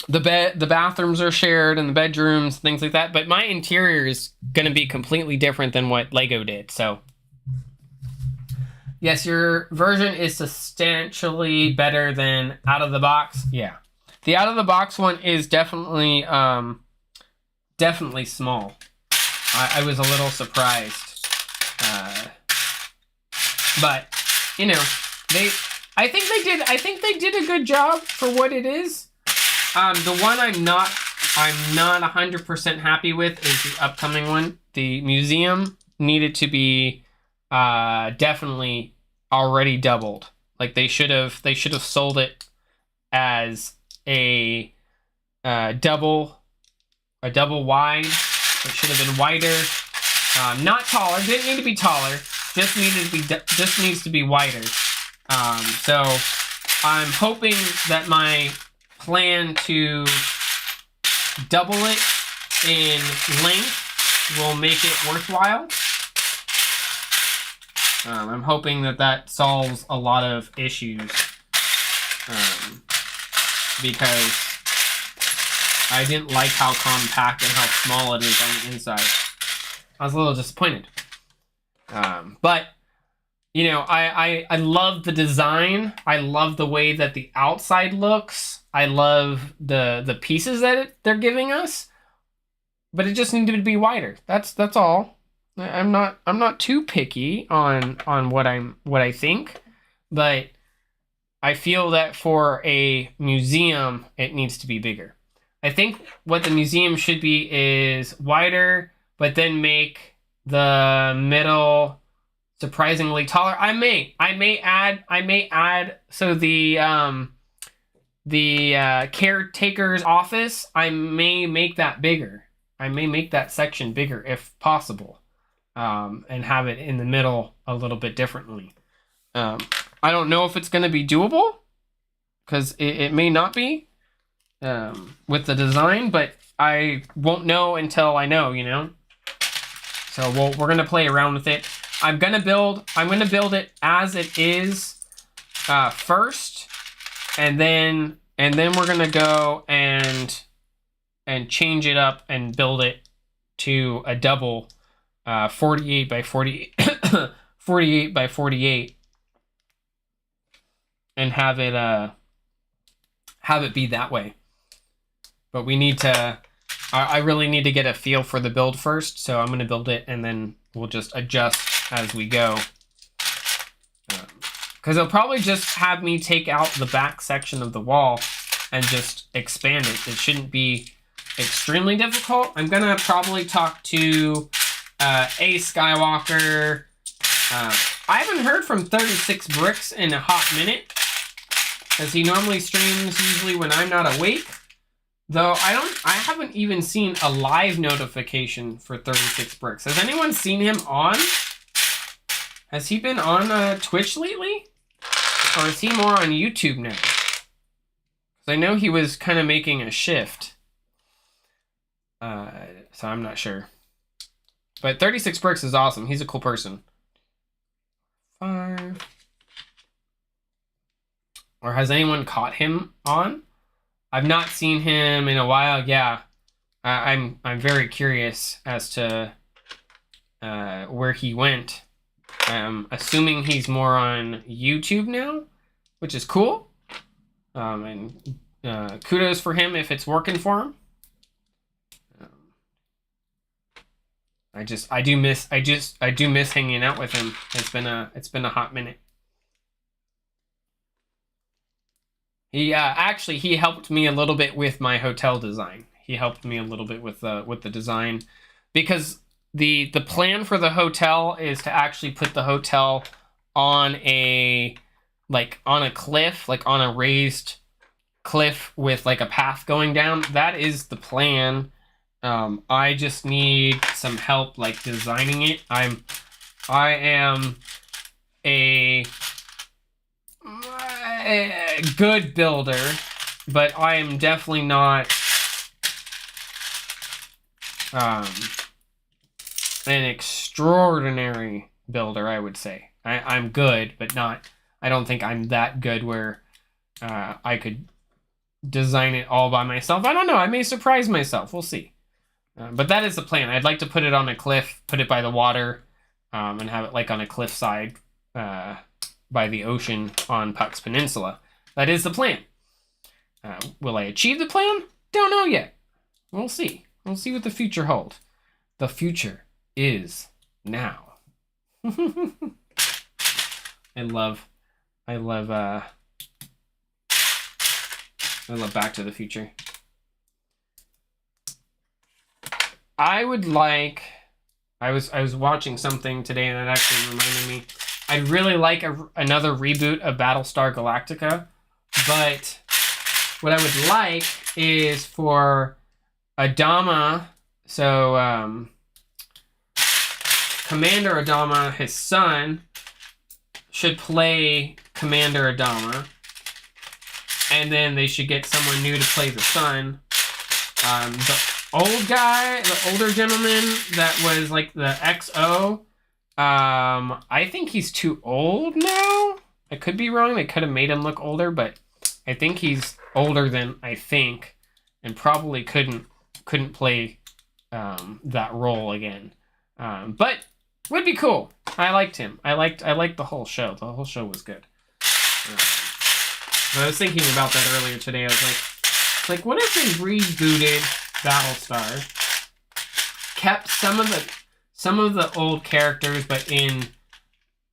the bathrooms are shared and the bedrooms, things like that. But my interior is going to be completely different than what Lego did. So yes, your version is substantially better than out of the box. Yeah. The out of the box one is definitely definitely small. I was a little surprised, but you know, I think they did a good job for what it is. The one I'm not 100% happy with is the upcoming one. The museum needed to be definitely already doubled. Like they should have sold it as a double wide. It should have been wider, not taller. Didn't need to be taller. Just needs to be wider. So I'm hoping that my plan to double it in length will make it worthwhile. I'm hoping that solves a lot of issues, because I didn't like how compact and how small it is on the inside. I was a little disappointed. But, you know, I love the design. I love the way that the outside looks. I love the pieces that they're giving us. But it just needed to be wider. That's all. I'm not too picky on what I think, but I feel that for a museum it needs to be bigger. I think what the museum should be is wider, but then make the middle surprisingly taller. I may add so the caretaker's office, I may make that bigger. I may make that section bigger if possible, and have it in the middle a little bit differently. I don't know if it's going to be doable, because it may not be with the design, but I won't know until I know, you know? So we're going to play around with it. I'm going to build it as it is first, and then we're going to go and change it up and build it to a double 48 by 48 48 by 48, and have it be that way. But we need to I really need to get a feel for the build first, so I'm going to build it and then we'll just adjust as we go. Because they'll probably just have me take out the back section of the wall and just expand it. It shouldn't be extremely difficult. I'm going to probably talk to A Skywalker. I haven't heard from 36 Bricks in a hot minute, as he normally streams usually when I'm not awake. Though I haven't even seen a live notification for 36 Bricks. Has anyone seen him on? Has he been on Twitch lately? Or is he more on YouTube now? Because I know he was kind of making a shift. So I'm not sure. But 36 Bricks is awesome. He's a cool person. 5. Or has anyone caught him on? I've not seen him in a while. Yeah, I'm very curious as to where he went. Assuming he's more on YouTube now, which is cool. And kudos for him if it's working for him. I do miss hanging out with him. It's been a hot minute. He actually he helped me a little bit with my hotel design. He helped me a little bit with the design, because the plan for the hotel is to actually put the hotel on a cliff, like on a raised cliff with like a path going down. That is the plan. I just need some help like designing it. I am a good builder, but I am definitely not an extraordinary builder, I would say. I'm good, but not, I don't think I'm that good where I could design it all by myself. I don't know, I may surprise myself, we'll see. But that is the plan. I'd like to put it on a cliff, put it by the water, and have it like on a cliffside by the ocean on Puck's Peninsula. That is the plan. Will I achieve the plan? Don't know yet. We'll see. We'll see what the future holds. The future is now. I love Back to the Future. I was watching something today and it actually reminded me. I'd really like another reboot of Battlestar Galactica, but what I would like is for Adama, so Commander Adama, his son, should play Commander Adama, and then they should get someone new to play the son. The old guy, the older gentleman that was like the XO, I think he's too old now. I could be wrong. They could have made him look older, but I think he's older than I think, and probably couldn't play that role again. But would be cool. I liked him. I liked the whole show. The whole show was good. I was thinking about that earlier today. I was like, what if they rebooted Battlestar, kept some of the old characters, but in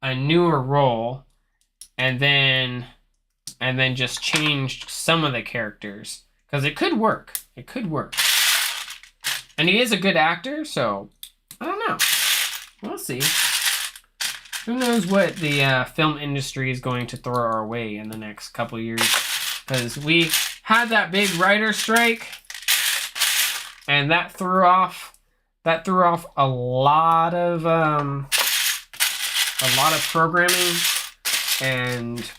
a newer role, and then just changed some of the characters, because it could work. It could work. And he is a good actor, so I don't know. We'll see. Who knows what the film industry is going to throw our way in the next couple years? Because we had that big writer strike, and that threw off a lot of programming, and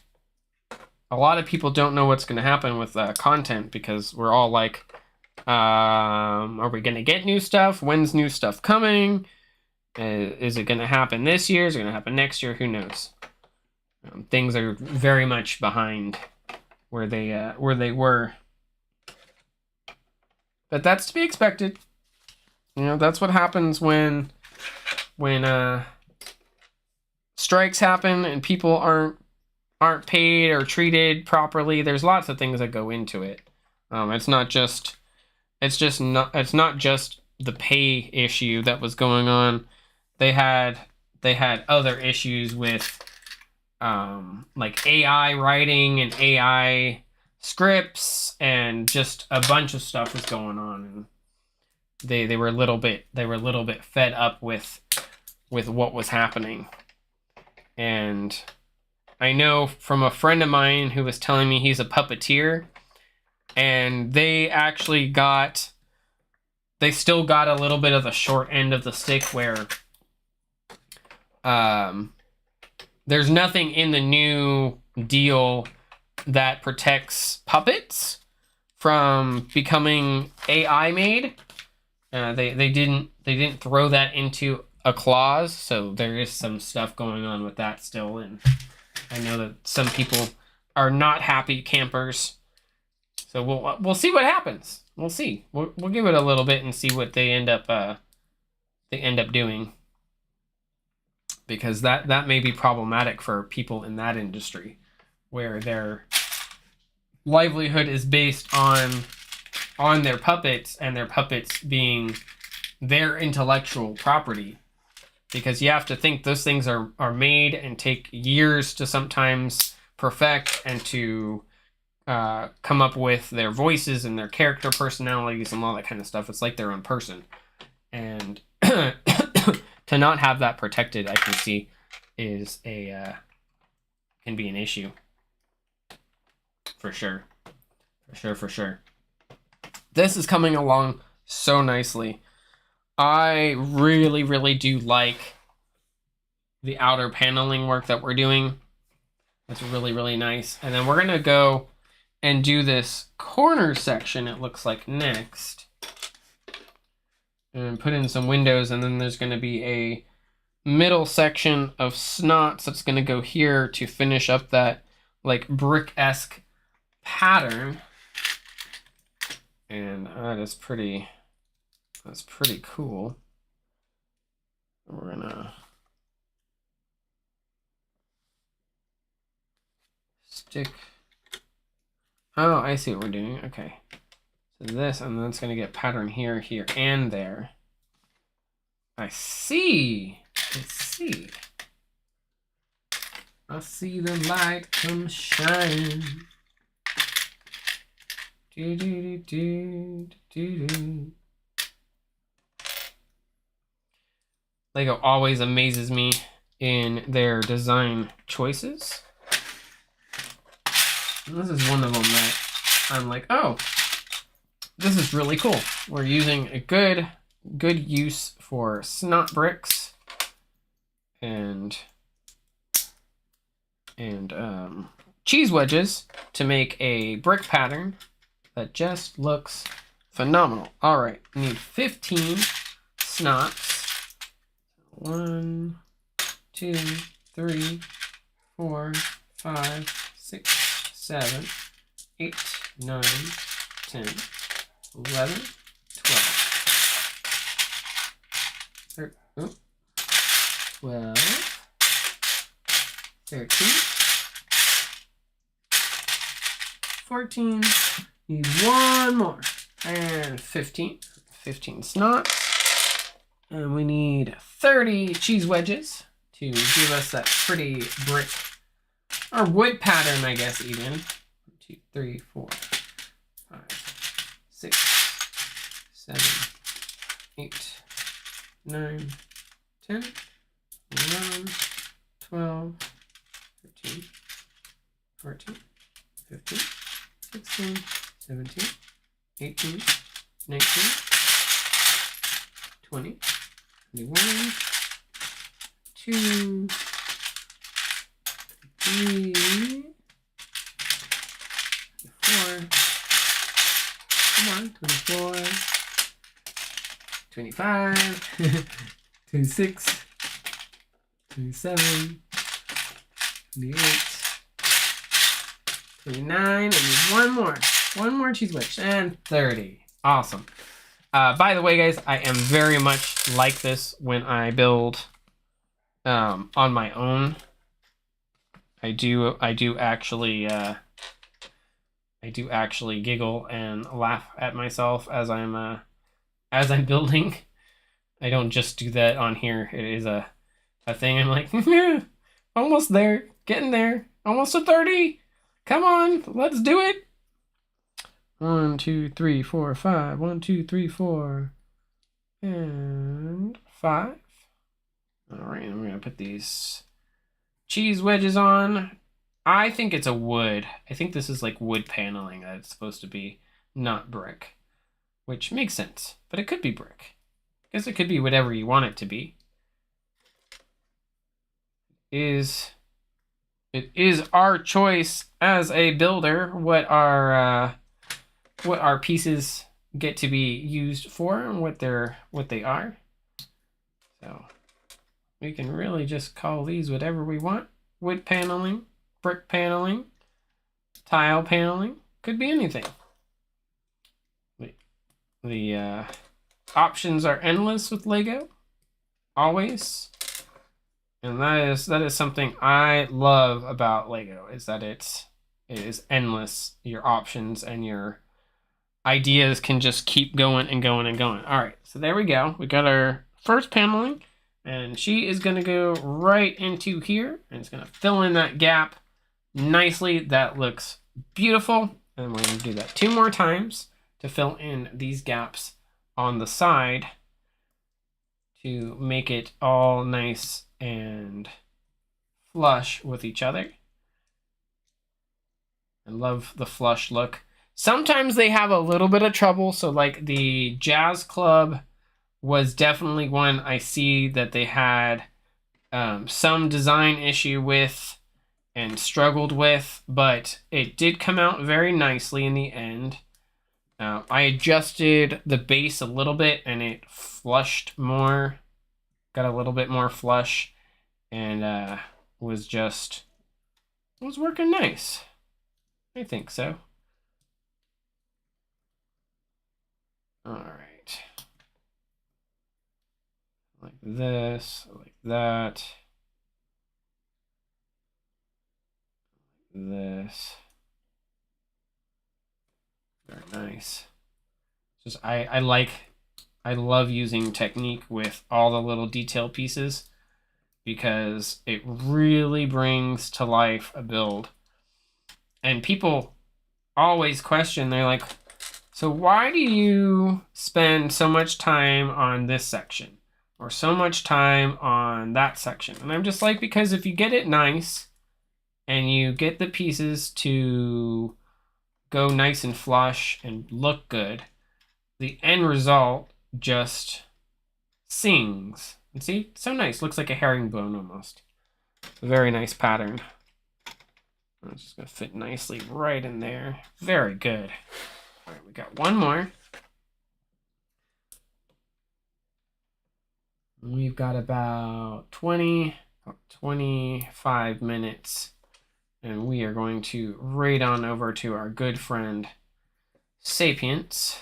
a lot of people don't know what's going to happen with content, because we're all like, are we going to get new stuff? When's new stuff coming? Is it going to happen this year? Is it going to happen next year? Who knows? Things are very much behind where they were. But that's to be expected. You know, that's what happens when strikes happen and people aren't paid or treated properly. There's lots of things that go into it. It's not just the pay issue that was going on. They had other issues with like AI writing and AI scripts, and just a bunch of stuff was going on, and they were a little bit fed up with what was happening. And I know from a friend of mine who was telling me he's a puppeteer, and they still got a little bit of the short end of the stick, where there's nothing in the new deal that protects puppets from becoming AI made. They didn't throw that into a clause, so there is some stuff going on with that still, and I know that some people are not happy campers. So we'll see what happens. We'll see. We'll give it a little bit and see what they end up doing, because that may be problematic for people in that industry, where their livelihood is based on their puppets, and their puppets being their intellectual property. Because you have to think those things are made and take years to sometimes perfect, and to come up with their voices and their character personalities and all that kind of stuff. It's like their own person. And to not have that protected, I can see, can be an issue. For sure. For sure. This is coming along so nicely. I really, really do like the outer paneling work that we're doing. It's really, really nice. And then we're going to go and do this corner section, it looks like, next. And put in some windows, and then there's going to be a middle section of snots that's going to go here to finish up that like brick-esque pattern. And that's pretty cool. We're gonna stick Oh, I see what we're doing. Okay. So this, and then it's going to get pattern here, here, and there. I see. I see. I see the light come shine. Do, do, do, do, do. Lego always amazes me in their design choices. And this is one of them that I'm like, oh, this is really cool. We're using a good use for snot bricks and cheese wedges to make a brick pattern that just looks phenomenal. All right, we need 15 snots. 1, 2, 3, 4, 5, 6, 7, 8, 9, 10, 11, 12, 13, 14, need one more, and 15 snots. And we need 30 cheese wedges to give us that pretty brick, or wood pattern, I guess, even. 1, 2, 3, 4, 5, 6, 7, 8, 9, 10, 11, 12, 13, 14, 15, 16, 17, 18, 19, 20, 21, 2, 3, 4, come on, 24, 25, 26, 27, 28, 29, and one more cheese wedge, and 30. Awesome. By the way, guys, I am very much like this when I build on my own. I do actually giggle and laugh at myself as I'm building. I don't just do that on here. It is a thing. I'm like, almost there, getting there, almost to 30. Come on, let's do it. 1, 2, 3, 4, 5. 1, 2, 3, 4, and 5. All right, and we're gonna put these cheese wedges on. I think it's a wood. I think this is like wood paneling that it's supposed to be, not brick, which makes sense. But it could be brick. I guess it could be whatever you want it to be. It is our choice as a builder what our pieces get to be used for and what they are. So we can really just call these whatever we want. Wood paneling, brick paneling, tile paneling, could be anything. The options are endless with Lego, always. And that is something I love about Lego, is that it is endless. Your options and your ideas can just keep going and going and going. All right, so there we go. We got our first paneling, and she is going to go right into here, and it's going to fill in that gap nicely. That looks beautiful, and we're going to do that 2 more times to fill in these gaps on the side to make it all nice and flush with each other. I love the flush look. Sometimes they have a little bit of trouble. So like the Jazz Club was definitely one I see that they had some design issue with and struggled with, but it did come out very nicely in the end. I adjusted the base a little bit and it flushed more, got a little bit more flush, and was working nice. I think so. All right. Like this, like that. This. nice. Just I love using technique with all the little detail pieces because it really brings to life a build. And people always question, they're like, so why do you spend so much time on this section or so much time on that section? And I'm just like, because if you get it nice and you get the pieces to go nice and flush and look good, the end result just sings. And see, so nice. Looks like a herringbone almost. It's a very nice pattern. It's just gonna fit nicely right in there. Very good. All right, we got one more. We've got about 25 minutes, and we are going to raid on over to our good friend Sapience.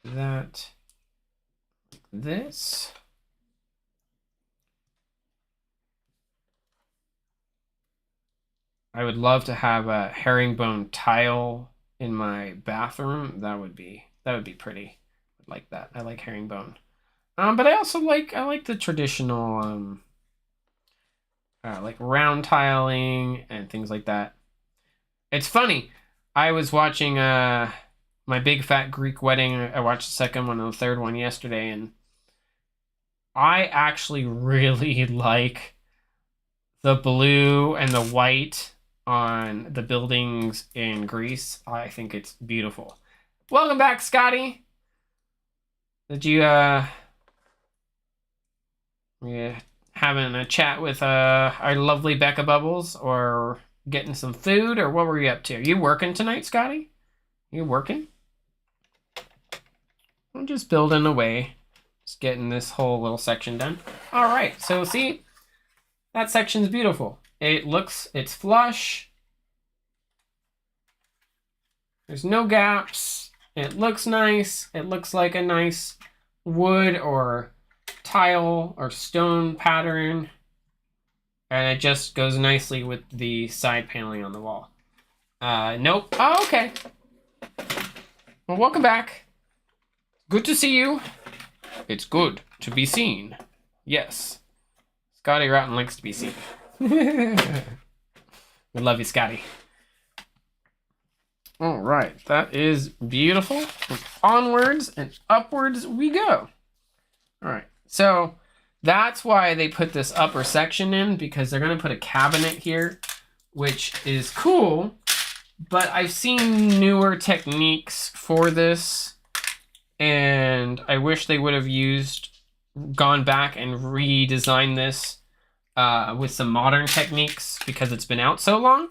That, this. I would love to have a herringbone tile in my bathroom. That would be pretty. I'd like that. I like herringbone. But I also like the traditional like round tiling and things like that. It's funny. I was watching My Big Fat Greek Wedding. I watched the second one and the third one yesterday, and I actually really like the blue and the white on the buildings in Greece. I think it's beautiful. Welcome back, Scotty. Did you having a chat with our lovely Becca Bubbles, or getting some food, or what were you up to? Are you working tonight, Scotty? You working? I'm just building away, just getting this whole little section done. All right, so see, that section's beautiful. It's flush. There's no gaps. It looks nice. It looks like a nice wood or tile or stone pattern. And it just goes nicely with the side paneling on the wall. Nope. Oh, okay. Well, welcome back. Good to see you. It's good to be seen. Yes. Scotty Rotten likes to be seen. We love you, Scotty. All right, that is beautiful. And onwards and upwards we go. All right, so that's why they put this upper section in, because they're gonna put a cabinet here, which is cool, but I've seen newer techniques for this, and I wish they would have gone back and redesigned this with some modern techniques, because it's been out so long.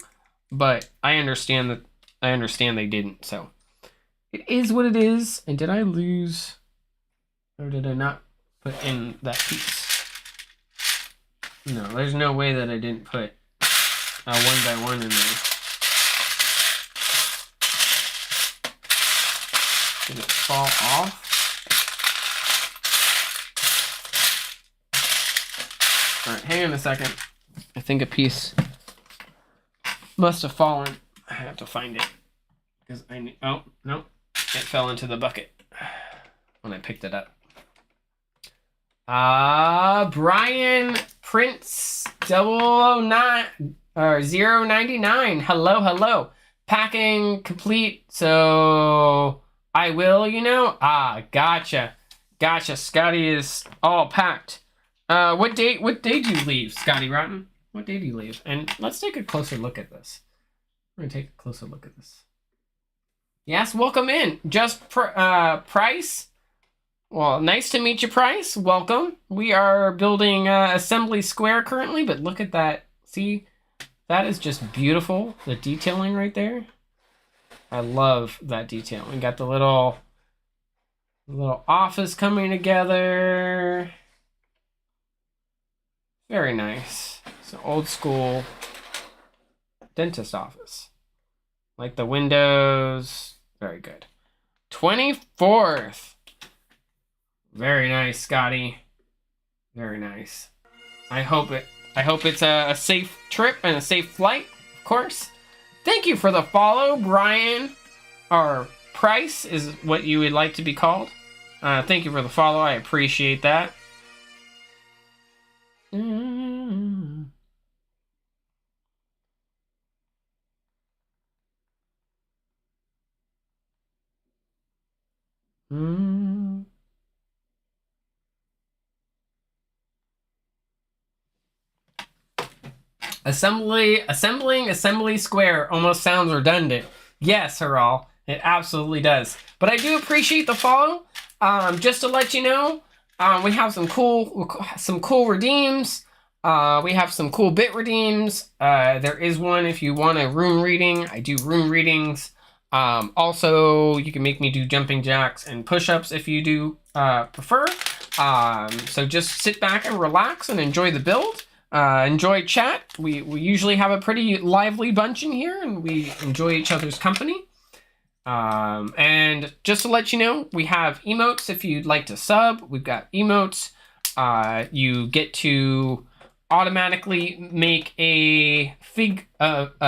But I understand they didn't, so it is what it is. And did I lose, or did I not put in that piece? No, there's no way that I didn't put a 1x1 in there. Did it fall off? All right, hang on a second. I think a piece must have fallen. I have to find it, because oh no, it fell into the bucket when I picked it up. Brian Prince 009 or 099. Hello. Packing complete, so I will, gotcha. Scotty is all packed. What day do you leave, Scotty Rotten? What day do you leave? And let's take a closer look at this. We're gonna take a closer look at this. Yes, welcome in. Just Price. Well, nice to meet you, Price. Welcome. We are building Assembly Square currently, but look at that. See, that is just beautiful. The detailing right there. I love that detail. We got the little office coming together. Very nice. It's an old school dentist office. Like the windows. Very good. 24th. Very nice, Scotty. Very nice. I hope it's a safe trip and a safe flight, of course. Thank you for the follow, Brian. or Price is what you would like to be called. Thank you for the follow. I appreciate that. Mm. Mm. Assembly Square almost sounds redundant. Yes, Haral, it absolutely does. But I do appreciate the follow. Just to let you know, we have some cool redeems. We have some cool bit redeems. There is one if you want a room reading. I do room readings. Also, you can make me do jumping jacks and push-ups if you do prefer. So just sit back and relax and enjoy the build. Enjoy chat. We usually have a pretty lively bunch in here, and we enjoy each other's company. And just to let you know, we have emotes if you'd like to sub. We've got emotes. You get to automatically make a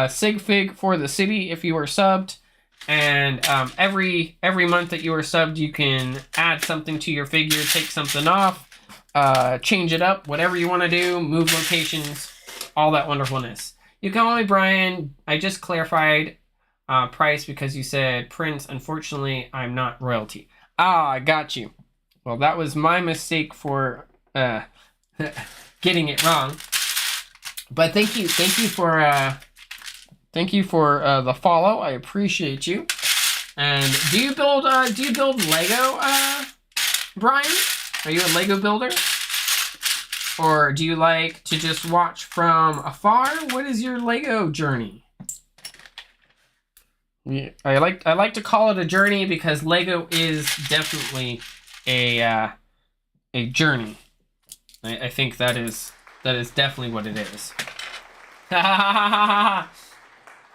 sig fig for the city if you are subbed. And every month that you are subbed, you can add something to your figure, take something off, change it up, whatever you want to do, move locations, all that wonderfulness. You can call me Brian. I just clarified price because you said Prince. Unfortunately, I'm not royalty. Ah, I got you. Well, that was my mistake for getting it wrong. But thank you for the follow. I appreciate you. And do you build Lego, Brian? Are you a Lego builder? Or do you like to just watch from afar? What is your Lego journey? Yeah, I like to call it a journey because Lego is definitely a journey. I think that is definitely what it is.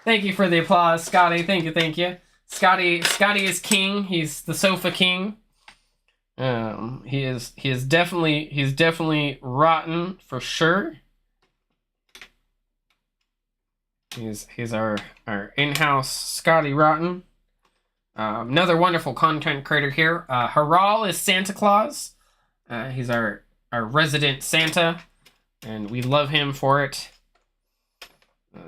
Thank you for the applause, Scotty. Thank you. Scotty is king. He's the sofa king. He's definitely rotten for sure. He's our in-house Scotty Rotten. Another wonderful content creator here. Haral is Santa Claus. He's our resident Santa, and we love him for it.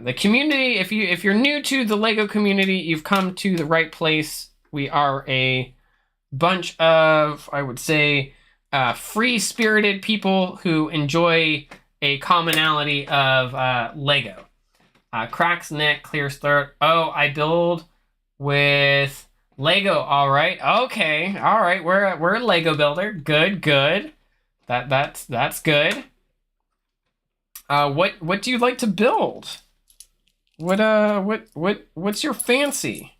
The community, if you're new to the Lego community, you've come to the right place. We are a bunch of, I would say, free-spirited people who enjoy a commonality of Lego. Cracks neck, clears throat. Oh, I build with Lego. All right. Okay. All right. We're a Lego builder. Good. That's good. What do you like to build? What's your fancy?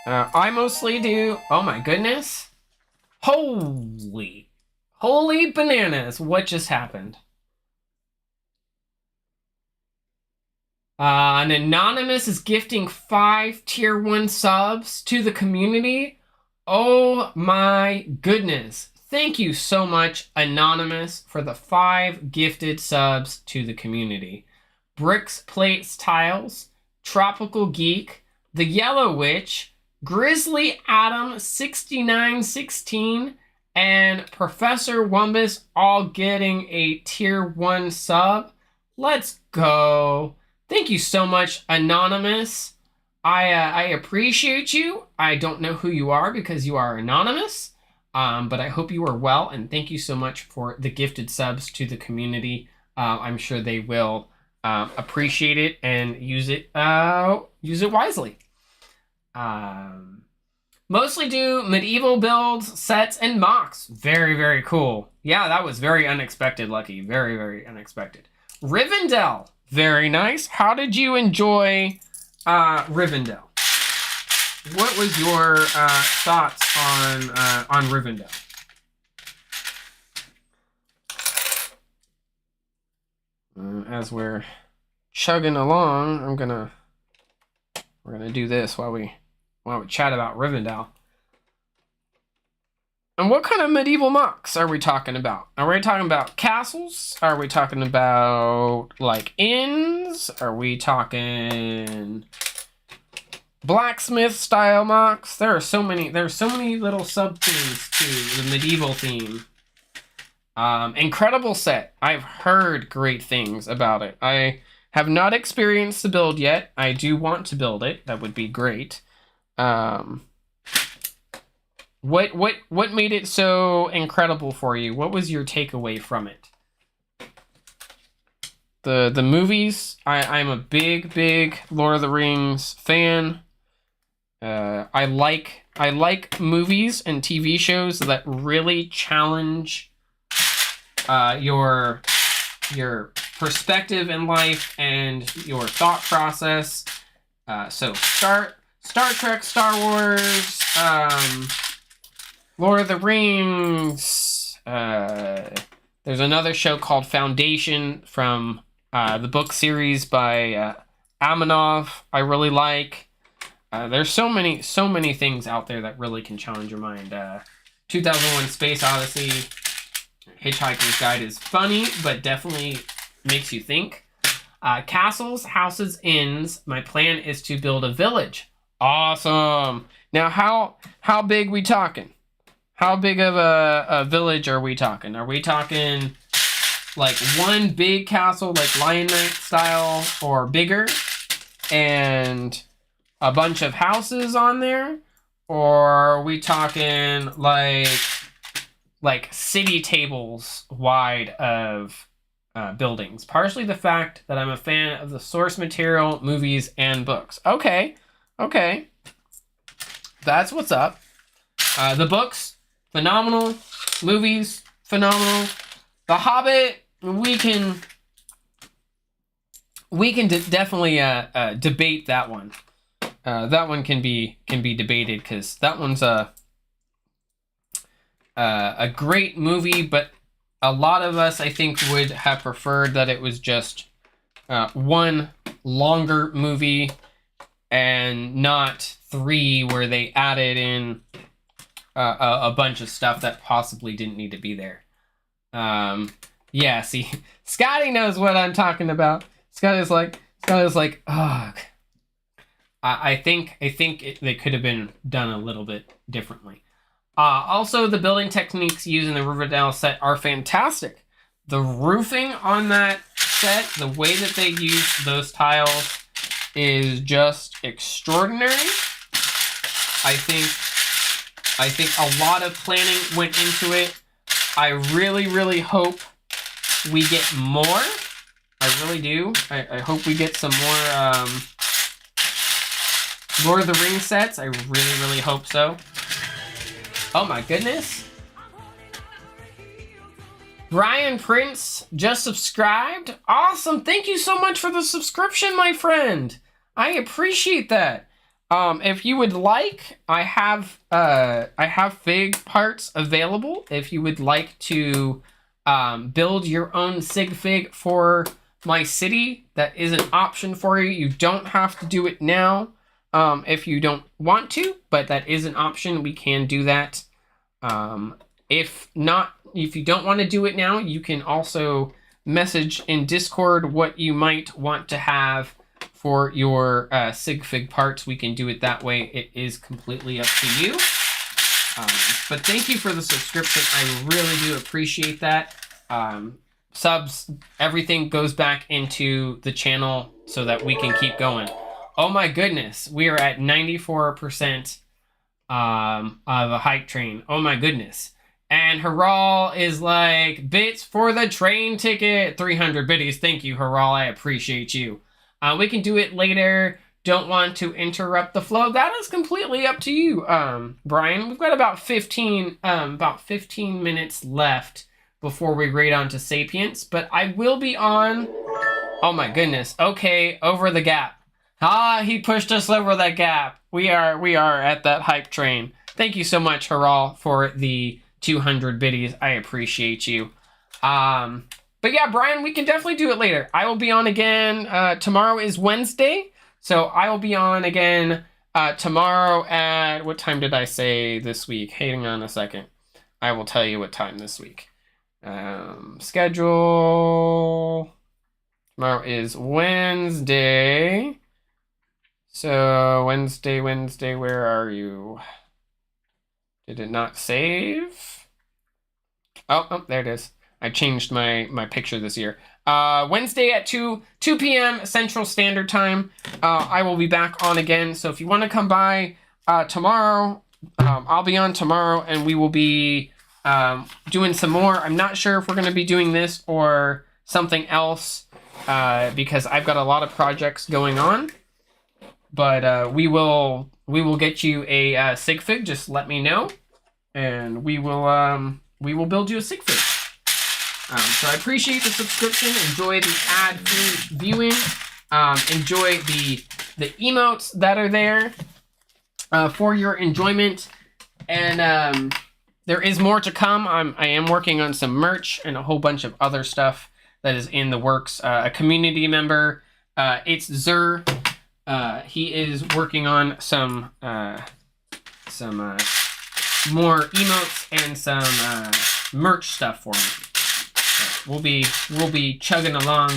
I mostly do. Oh my goodness! Holy bananas! What just happened? An anonymous is gifting 5 tier 1 subs to the community. Oh my goodness. Thank you so much, Anonymous, for the 5 gifted subs to the community. Bricks, Plates, Tiles, Tropical Geek, The Yellow Witch, Grizzly Adam 6916, and Professor Wumbus all getting a tier 1 sub. Let's go. Thank you so much, Anonymous. I appreciate you. I don't know who you are because you are anonymous, but I hope you are well, and thank you so much for the gifted subs to the community. I'm sure they will appreciate it and use it wisely. Mostly do medieval builds, sets, and mocks. Very, very cool. Yeah, that was very unexpected, Lucky. Very, very unexpected. Rivendell. Very nice. How did you enjoy Rivendell? What was your thoughts on Rivendell? As we're chugging along, we're gonna do this while we chat about Rivendell. And what kind of medieval mocks are we talking about? Are we talking about castles? Are we talking about, like, inns? Are we talking blacksmith style mocks. There's so many little sub themes to the medieval theme. Incredible set. I've heard great things about it. I have not experienced the build yet. I do want to build it. That would be great. What made it so incredible for you? What was your takeaway from it? The movies. I'm a big Lord of the Rings fan. I like movies and TV shows that really challenge your perspective in life and your thought process. So Star Trek, Star Wars, Lord of the Rings. There's another show called Foundation from the book series by Amanov. I really like. There's so many things out there that really can challenge your mind. 2001: Space Odyssey, Hitchhiker's Guide is funny, but definitely makes you think. Castles, houses, inns. My plan is to build a village. Awesome. Now, how big we talking? How big of a village are we talking? Are we talking like one big castle, like Lion Knight style, or bigger, and a bunch of houses on there? Or are we talking like city tables wide of buildings? Partially the fact that I'm a fan of the source material, movies, and books. Okay. That's what's up. The books, phenomenal. Movies, phenomenal. The Hobbit, we can definitely debate that one. That one can be debated because that one's a great movie, but a lot of us, I think, would have preferred that it was just one longer movie and not 3 where they added in a bunch of stuff that possibly didn't need to be there. Yeah, see, Scotty knows what I'm talking about. Scotty's like, ugh. I think they could have been done a little bit differently. Also, the building techniques used in the Riverdale set are fantastic. The roofing on that set, the way that they use those tiles, is just extraordinary. I think a lot of planning went into it. I really hope we get more. I really do. I hope we get some more Lord of the Rings sets. I really hope so. Oh my goodness. Brian Prince just subscribed. Awesome. Thank you so much for the subscription, my friend. I appreciate that. If you would like, I have fig parts available. If you would like to build your own sig fig for my city, that is an option for you. You don't have to do it now if you don't want to, but that is an option. We can do that. If you don't want to do it now, you can also message in Discord what you might want to have for your sig fig parts. We can do it that way. It is completely up to you. But thank you for the subscription. I really do appreciate that. Subs, everything goes back into the channel so that we can keep going. Oh my goodness, we are at 94% of a hype train. Oh my goodness. And Haral is like, bits for the train ticket. 300 biddies. Thank you, Haral. I appreciate you. We can do it later. Don't want to interrupt the flow. That is completely up to you, Brian. We've got about 15 minutes left before we raid on to Sapience, but I will be on. Oh my goodness. Okay, over the gap. He pushed us over that gap. We are at that hype train. Thank you so much, Haral, for the 200 biddies. I appreciate you. But yeah, Brian, we can definitely do it later. I will be on again. Tomorrow is Wednesday, so I will be on again tomorrow at, what time did I say this week? Hang on a second. I will tell you what time this week. Schedule. Tomorrow is Wednesday. So Wednesday, where are you? Did it not save? Oh, there it is. I changed my picture this year. Wednesday at 2 p.m. Central Standard Time. I will be back on again. So if you want to come by tomorrow, I'll be on tomorrow, and we will be doing some more. I'm not sure if we're going to be doing this or something else because I've got a lot of projects going on. But we will get you a sig fig. Just let me know, and we will build you a sig fig. So I appreciate the subscription. Enjoy the ad-free viewing. Enjoy the emotes that are there for your enjoyment. And there is more to come. I am working on some merch and a whole bunch of other stuff that is in the works. A community member, it's Zur. He is working on some more emotes and some merch stuff for me. So we'll be chugging along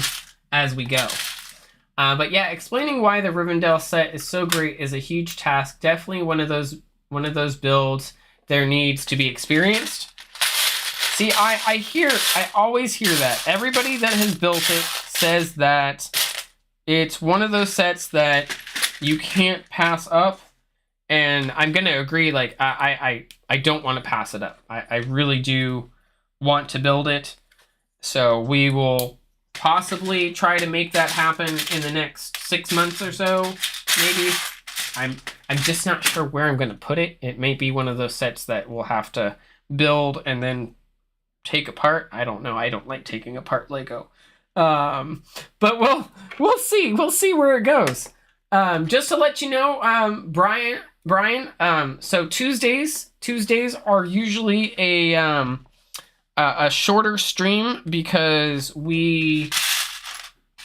as we go. But yeah, explaining why the Rivendell set is so great is a huge task. Definitely one of those builds there needs to be experienced. See, I always hear that. Everybody that has built it says that it's one of those sets that you can't pass up, and I'm gonna agree. Like I don't want to pass it up. I really do want to build it, so we will possibly try to make that happen in the next 6 months or so, maybe. I'm just not sure where I'm gonna put it. It may be one of those sets that we'll have to build and then take apart. I don't know. I don't like taking apart Lego. But we'll see. We'll see where it goes. Just to let you know, Brian, so Tuesdays are usually a shorter stream because we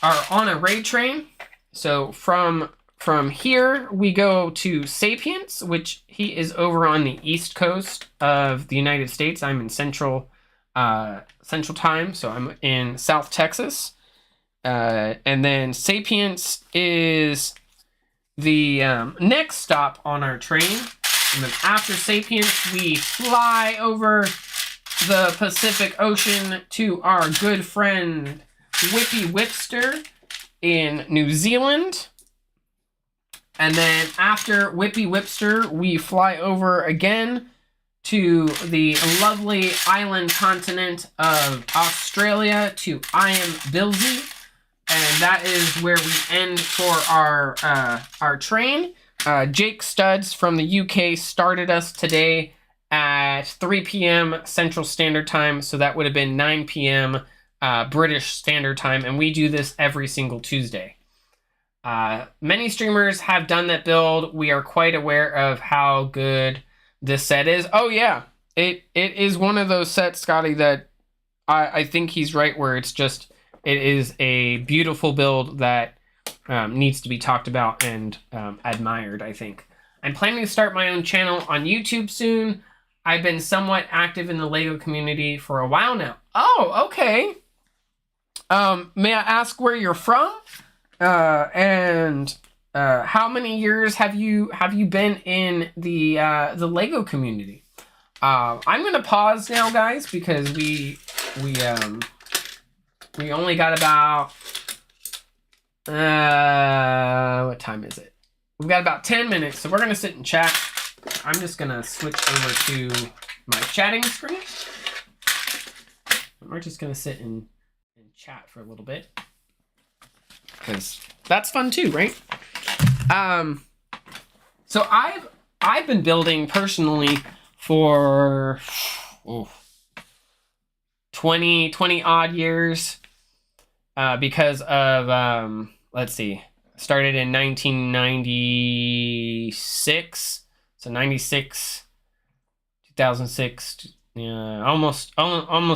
are on a raid train. So from here we go to Sapience, which he is over on the east coast of the United States. I'm in central time, so I'm in South Texas. And then Sapience is the next stop on our train. And then after Sapience, we fly over the Pacific Ocean to our good friend Whippy Whipster in New Zealand. And then after Whippy Whipster, we fly over again to the lovely island continent of Australia to I Am Bilsey. And that is where we end for our train. Jake Studs from the UK started us today at 3 p.m. Central Standard Time, so that would have been 9 p.m. British Standard Time, and we do this every single Tuesday. Many streamers have done that build. We are quite aware of how good this set is. Oh yeah, it is one of those sets, Scotty, that I think he's right where it is a beautiful build that needs to be talked about and admired, I think. I'm planning to start my own channel on YouTube soon. I've been somewhat active in the LEGO community for a while now. Oh, okay. May I ask where you're from? And how many years have you been in the LEGO community? I'm gonna pause now, guys, because we only got about what time is it? We've got about 10 minutes, so we're gonna sit and chat. I'm just gonna switch over to my chatting screen. We're just gonna sit and chat for a little bit, because that's fun too, right? So I've been building personally for 20 odd years because of let's see, started in 1996, so 96, 2006, almost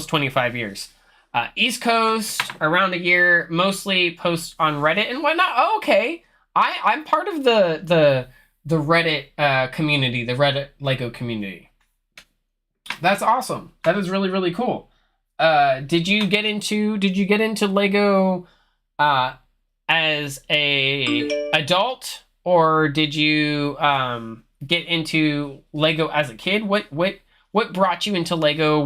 25 years. East Coast, around a year, mostly post on Reddit and whatnot. Oh, okay, I'm part of the Reddit community, the Reddit LEGO community. That's awesome. That is really, really cool. Did you get into LEGO as a adult, or did you get into Lego as a kid? What brought you into Lego?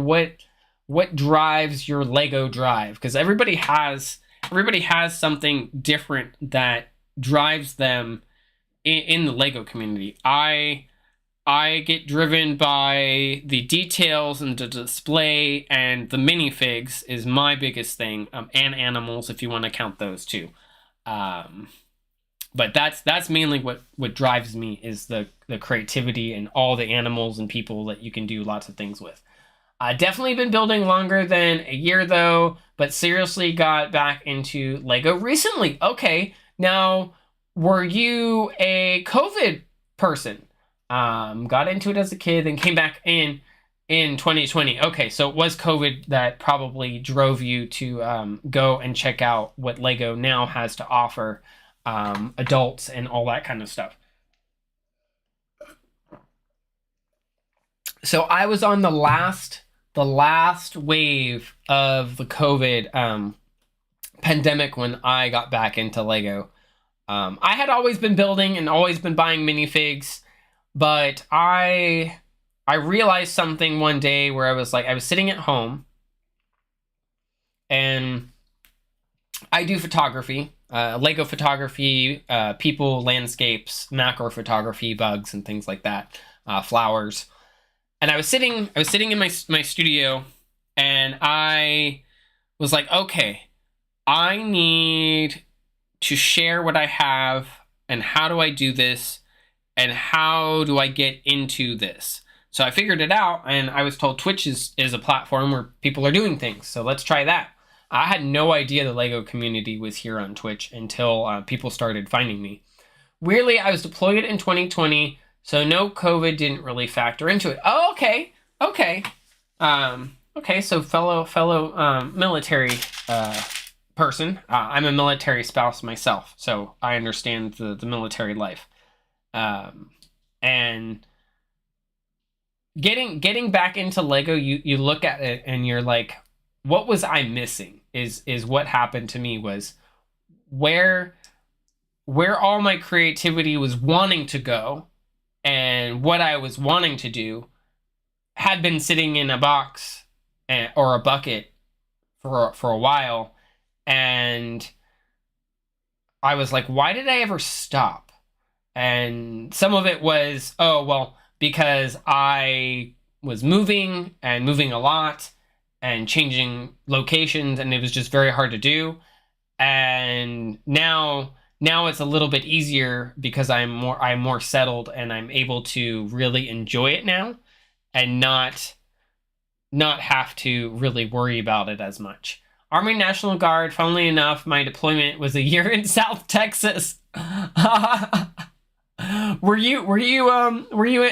What drives your Lego drive? Because everybody has something different that drives them in the Lego community. I get driven by the details and the display, and the minifigs is my biggest thing, and animals if you want to count those too. But that's mainly what drives me, is the creativity and all the animals and people that you can do lots of things with. Definitely been building longer than a year though, but seriously got back into Lego recently. Okay, now were you a COVID person? Got into it as a kid, then came back in 2020. Okay, so it was COVID that probably drove you to go and check out what Lego now has to offer, adults and all that kind of stuff. So I was on the last wave of the COVID pandemic when I got back into Lego. I had always been building and always been buying minifigs, but I realized something one day where I was sitting at home, and I do photography, Lego photography, people, landscapes, macro photography, bugs and things like that, flowers. And I was sitting in my studio, and I was like, okay, I need to share what I have, and how do I do this, and how do I get into this? So I figured it out, and I was told Twitch is a platform where people are doing things, so let's try that. I had no idea the Lego community was here on Twitch until people started finding me. Weirdly, I was deployed in 2020, so no, COVID didn't really factor into it. Oh, okay. Okay, so fellow military person. I'm a military spouse myself, so I understand the military life. And getting back into Lego, you look at it and you're like, what was I missing? Is what happened to me, was where all my creativity was wanting to go, and what I was wanting to do had been sitting in a box or a bucket for a while, and I was like, why did I ever stop? And some of it was, oh, well, because I was moving a lot and changing locations, and it was just very hard to do. And now it's a little bit easier because I'm more settled, and I'm able to really enjoy it now, and not have to really worry about it as much. Army National Guard, funnily enough, my deployment was a year in South Texas. Were you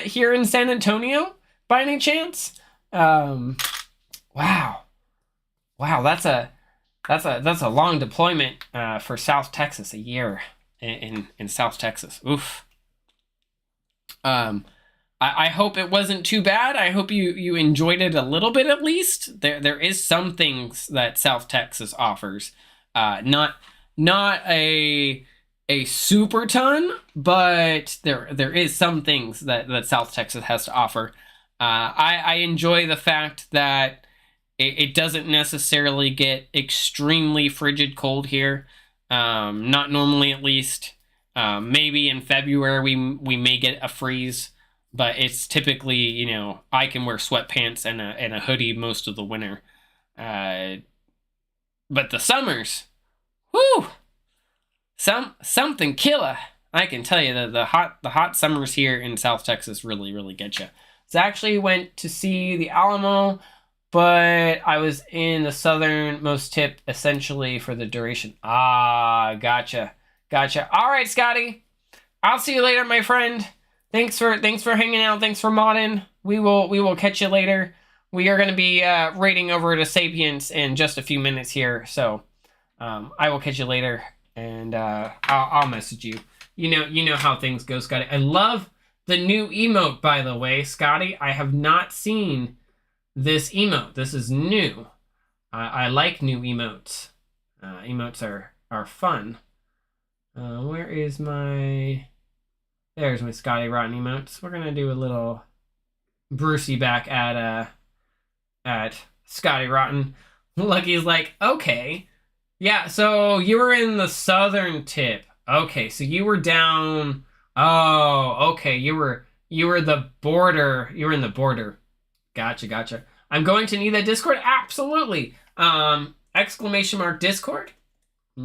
here in San Antonio by any chance? Wow, that's a long deployment for South Texas, a year in South Texas. Oof. I hope it wasn't too bad. I hope you enjoyed it a little bit at least. There is some things that South Texas offers. Not a super ton, but there is some things that South Texas has to offer. I enjoy the fact that it doesn't necessarily get extremely frigid cold here. Not normally, at least. Maybe in February we may get a freeze, but it's typically, I can wear sweatpants and a hoodie most of the winter. But the summers, whoo, something killer. I can tell you that the hot summers here in South Texas really, really get you. So I actually went to see the Alamo, but I was in the southernmost tip essentially for the duration. Ah, gotcha. All right, Scotty. I'll see you later, my friend. Thanks for hanging out. Thanks for modding. We will catch you later. We are going to be raiding over to Sapiens in just a few minutes here, so I will catch you later, and I'll message you. You know how things go, Scotty. I love the new emote, by the way, Scotty. I have not seen this emote. This is new. I like new emotes. Emotes are fun. Where is my... There's my Scotty Rotten emotes. We're gonna do a little Brucey back at Scotty Rotten. Lucky's like, okay. Yeah, so you were in the southern tip. Okay, so you were down. Oh, okay. You were the border. You were in the border. Gotcha, gotcha. I'm going to need that Discord. Absolutely. Exclamation mark Discord.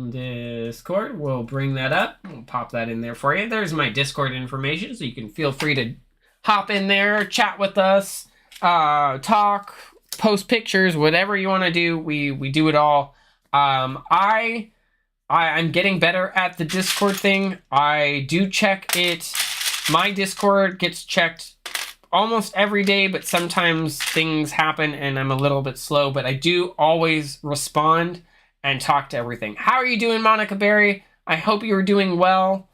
Discord. We'll bring that up. We'll pop that in there for you. There's my Discord information, so you can feel free to hop in there, chat with us, talk, post pictures, whatever you want to do. We do it all. I'm getting better at the Discord thing. I do check it. My Discord gets checked almost every day, but sometimes things happen and I'm a little bit slow, but I do always respond and talk to everything. How are you doing, Monica Berry? I hope you're doing well.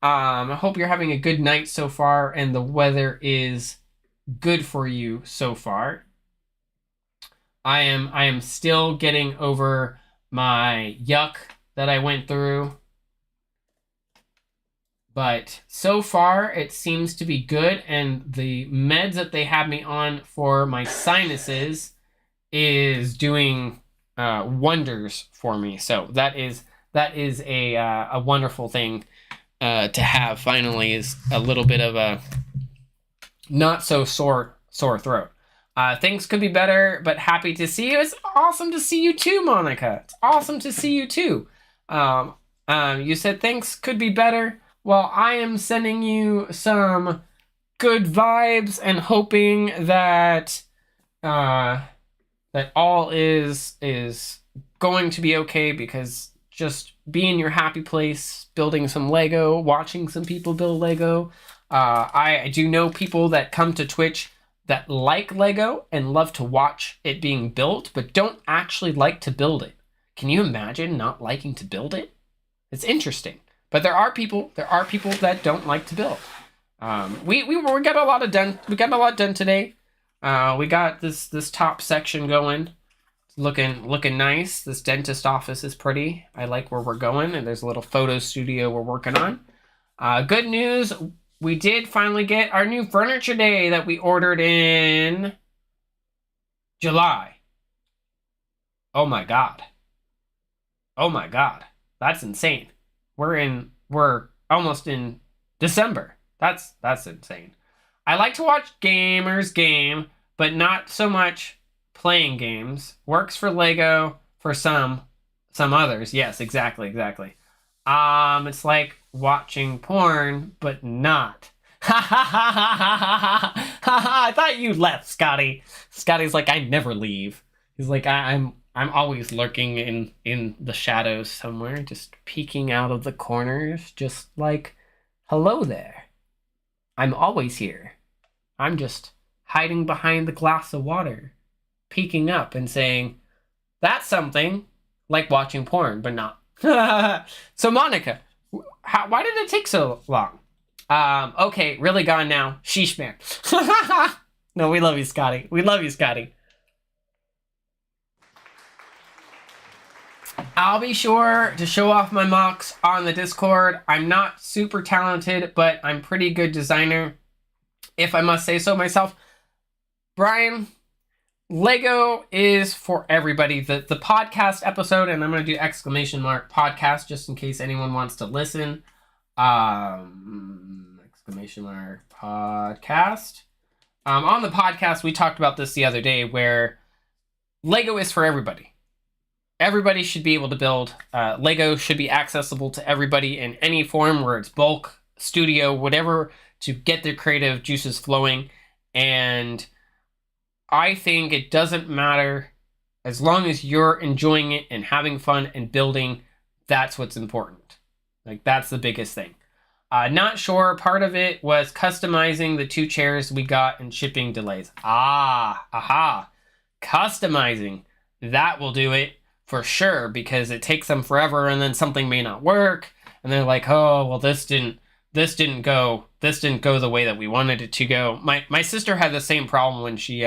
I hope you're having a good night so far and the weather is good for you so far. I am still getting over my yuck that I went through. But so far, it seems to be good, and the meds that they have me on for my sinuses is doing wonders for me. So that is a wonderful thing to have. Finally, is a little bit of a not so sore throat. Things could be better, but happy to see you. It's awesome to see you too, Monica. It's awesome to see you too. You said things could be better. Well, I am sending you some good vibes and hoping that that all is going to be okay, because just be in your happy place, building some Lego, watching some people build Lego. I do know people that come to Twitch that like Lego and love to watch it being built, but don't actually like to build it. Can you imagine not liking to build it? It's interesting. But there are people that don't like to build. We got a lot done. We got a lot done today. We got this top section going, looking nice. This dentist office is pretty. I like where we're going, and there's a little photo studio we're working on. Good news, we did finally get our new furniture day that we ordered in July. Oh my god. Oh my god. That's insane. We're almost in December. That's insane. I like to watch gamers game, but not so much playing games. Works for Lego, for some others. Yes, exactly. It's like watching porn, but not. I thought you left, Scotty. Scotty's like, I never leave. He's like, I'm always lurking in the shadows somewhere, just peeking out of the corners, just like, hello there. I'm always here. I'm just hiding behind the glass of water, peeking up and saying, that's something like watching porn, but not. So Monica, why did it take so long? Okay, really gone now. Sheesh, man. No, we love you, Scotty. We love you, Scotty. I'll be sure to show off my mocks on the Discord. I'm not super talented, but I'm pretty good designer, if I must say so myself. Brian, Lego is for everybody. The podcast episode, and I'm going to do exclamation mark podcast just in case anyone wants to listen. Exclamation mark podcast. On the podcast, we talked about this the other day, where Lego is for everybody. Everybody should be able to build. Lego should be accessible to everybody in any form, where it's bulk, studio, whatever, to get their creative juices flowing. And I think it doesn't matter, as long as you're enjoying it and having fun and building. That's what's important. Like, that's the biggest thing. Not sure. Part of it was customizing the 2 chairs we got and shipping delays. Customizing. That will do it. For sure, because it takes them forever, and then something may not work, and they're like, "Oh, well, this didn't go the way that we wanted it to go." My sister had the same problem when she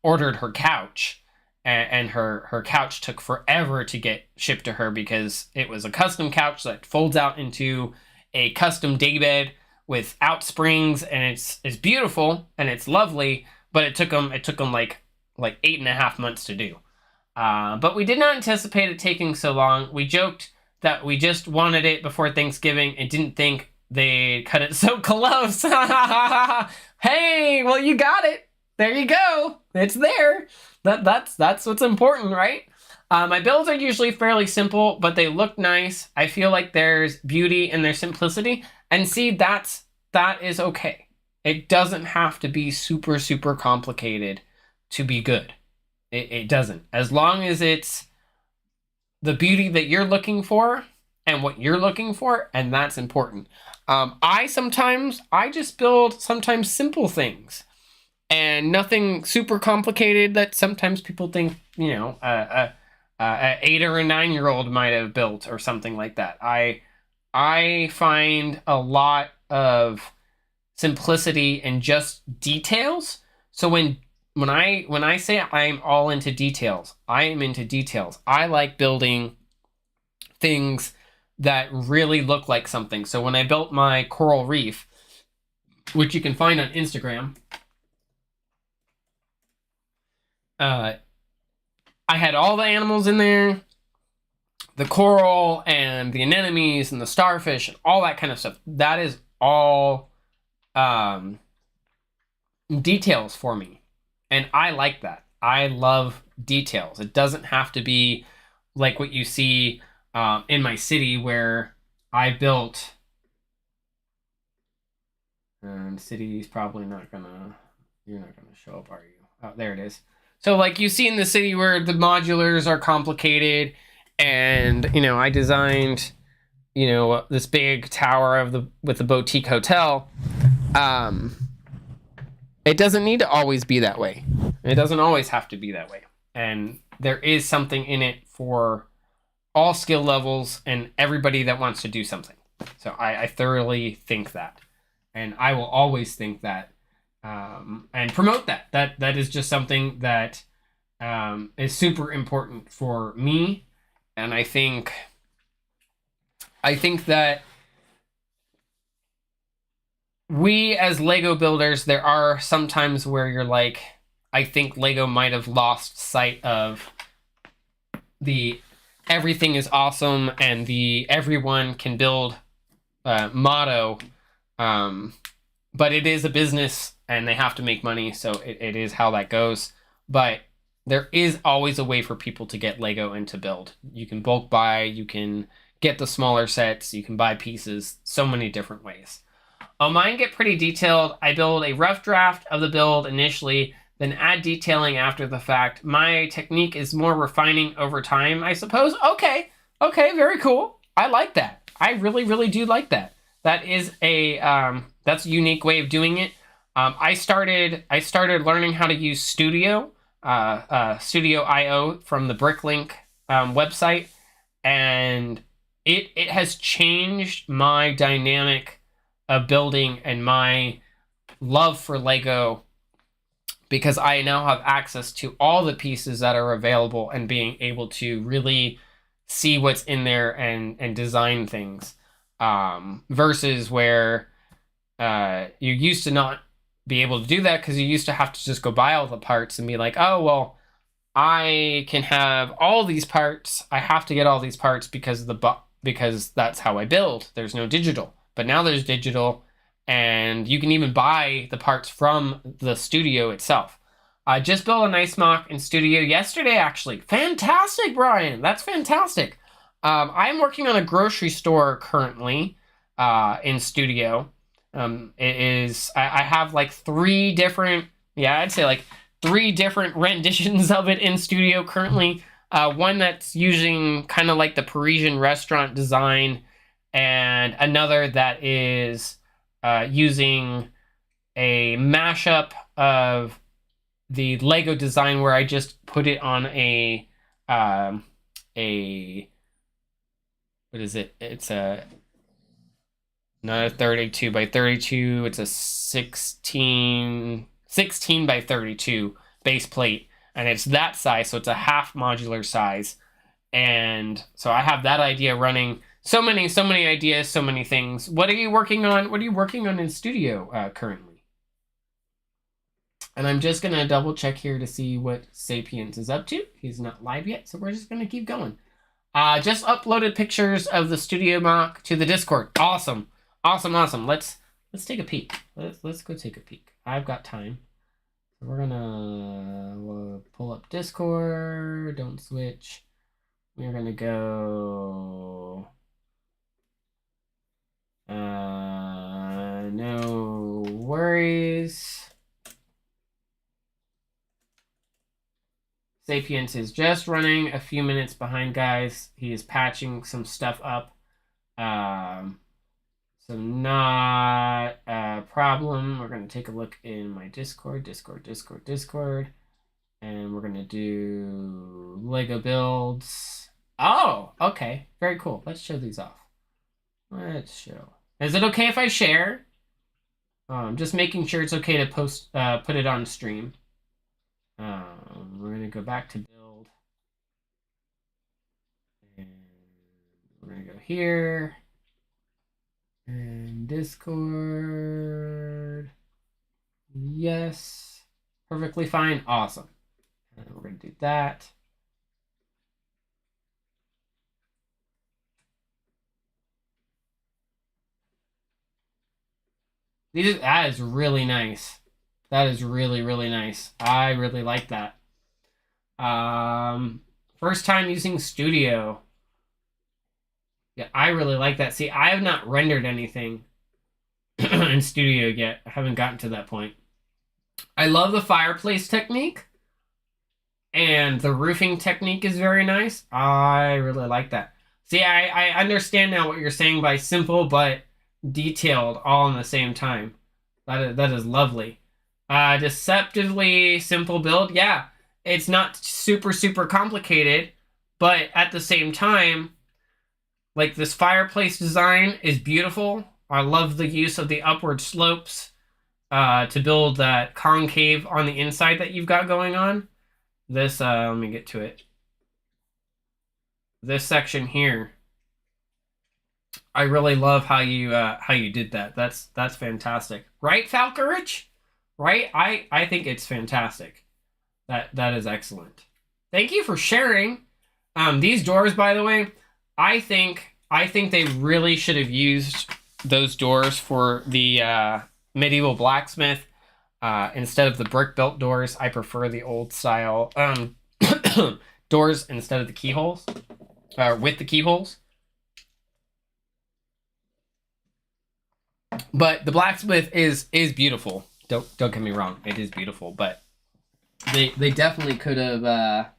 ordered her couch, and her couch took forever to get shipped to her because it was a custom couch that folds out into a custom daybed without springs, and it's beautiful and it's lovely, but it took them like 8.5 months to do. But we did not anticipate it taking so long. We joked that we just wanted it before Thanksgiving and didn't think they'd cut it so close. Hey, well, you got it. There you go. It's there. That's what's important, right? My builds are usually fairly simple, but they look nice. I feel like there's beauty in their simplicity. And see, that is okay. It doesn't have to be super, super complicated to be good. It doesn't. As long as it's the beauty that you're looking for and what you're looking for, and that's important. I just build sometimes simple things and nothing super complicated that sometimes people think, you know, a 8 or a 9-year-old might have built or something like that. I find a lot of simplicity in just details. So when I say I'm all into details, I am into details. I like building things that really look like something. So when I built my coral reef, which you can find on Instagram, I had all the animals in there, the coral and the anemones and the starfish and all that kind of stuff. That is all details for me. And I like that. I love details. It doesn't have to be like what you see in my city where I built. And city's probably not gonna. You're not gonna show up, are you? Oh, there it is. So like you see in the city where the modulars are complicated, and you know I designed, you know, this big tower with the boutique hotel. It doesn't need to always be that way. It doesn't always have to be that way. And there is something in it for all skill levels and everybody that wants to do something. So I thoroughly think that. And I will always think that and promote that. That is just something that is super important for me. And I think that we as Lego builders, there are some times where you're like, I think Lego might have lost sight of the everything is awesome and the everyone can build motto. But it is a business and they have to make money, so it is how that goes. But there is always a way for people to get Lego and to build. You can bulk buy, you can get the smaller sets, you can buy pieces, so many different ways. Mine get pretty detailed. I build a rough draft of the build initially, then add detailing after the fact. My technique is more refining over time, I suppose. Okay, very cool. I like that. I really, really do like that. That is that's a unique way of doing it. I started learning how to use Studio, Studio.io from the Bricklink website, and it has changed my dynamic of building and my love for Lego, because I now have access to all the pieces that are available and being able to really see what's in there and design things, versus where you used to not be able to do that because you used to have to just go buy all the parts and be like, oh, well, I can have all these parts. I have to get all these parts because that's how I build. There's no digital. But now there's digital, and you can even buy the parts from the studio itself. I just built a nice mock in Studio yesterday, actually. Fantastic, Brian. That's fantastic. I'm working on a grocery store currently in Studio. I have like three different renditions of it in Studio currently. One that's using kind of like the Parisian restaurant design, and another that is using a mashup of the Lego design where I just put it on a what is it? It's not a 32 by 32. It's a 16 by 32 base plate, and it's that size, so it's a half modular size. And so I have that idea running. so many ideas, so many things. What are you working on? What are you working on in studio currently? And I'm just gonna double check here to see what Sapiens is up to. He's not live yet, so we're just gonna keep going. Just uploaded pictures of the studio mock to the Discord. Awesome, awesome, awesome. Let's take a peek. Let's go take a peek. I've got time. We're gonna pull up Discord. Don't switch. We're gonna go. No worries. Sapiens is just running a few minutes behind, guys. He is patching some stuff up. So not a problem. We're going to take a look in my Discord. And we're going to do Lego builds. Oh, okay. Very cool. Let's show these off. Let's show. Is it okay if I share? Just making sure it's okay to post, put it on stream. We're going to go back to build. And we're going to go here. And Discord. Yes. Perfectly fine. Awesome. And we're going to do that. That is really nice. That is really, really nice. I really like that. First time using Studio. Yeah, I really like that. See, I have not rendered anything in Studio yet. I haven't gotten to that point. I love the fireplace technique. And the roofing technique is very nice. I really like that. See, I understand now what you're saying by simple but detailed all in the same time. That is lovely. Deceptively simple build. Yeah, it's not super, super complicated. But at the same time, like this fireplace design is beautiful. I love the use of the upward slopes to build that concave on the inside that you've got going on. This, let me get to it. This section here, I really love how you did that. That's fantastic, right, Falcourage? Right? I think it's fantastic. That is excellent. Thank you for sharing. These doors, by the way, I think they really should have used those doors for the medieval blacksmith. Instead of the brick-built doors, I prefer the old-style doors instead of the keyholes, with the keyholes. But the blacksmith is beautiful. Don't get me wrong, it is beautiful. But they definitely could have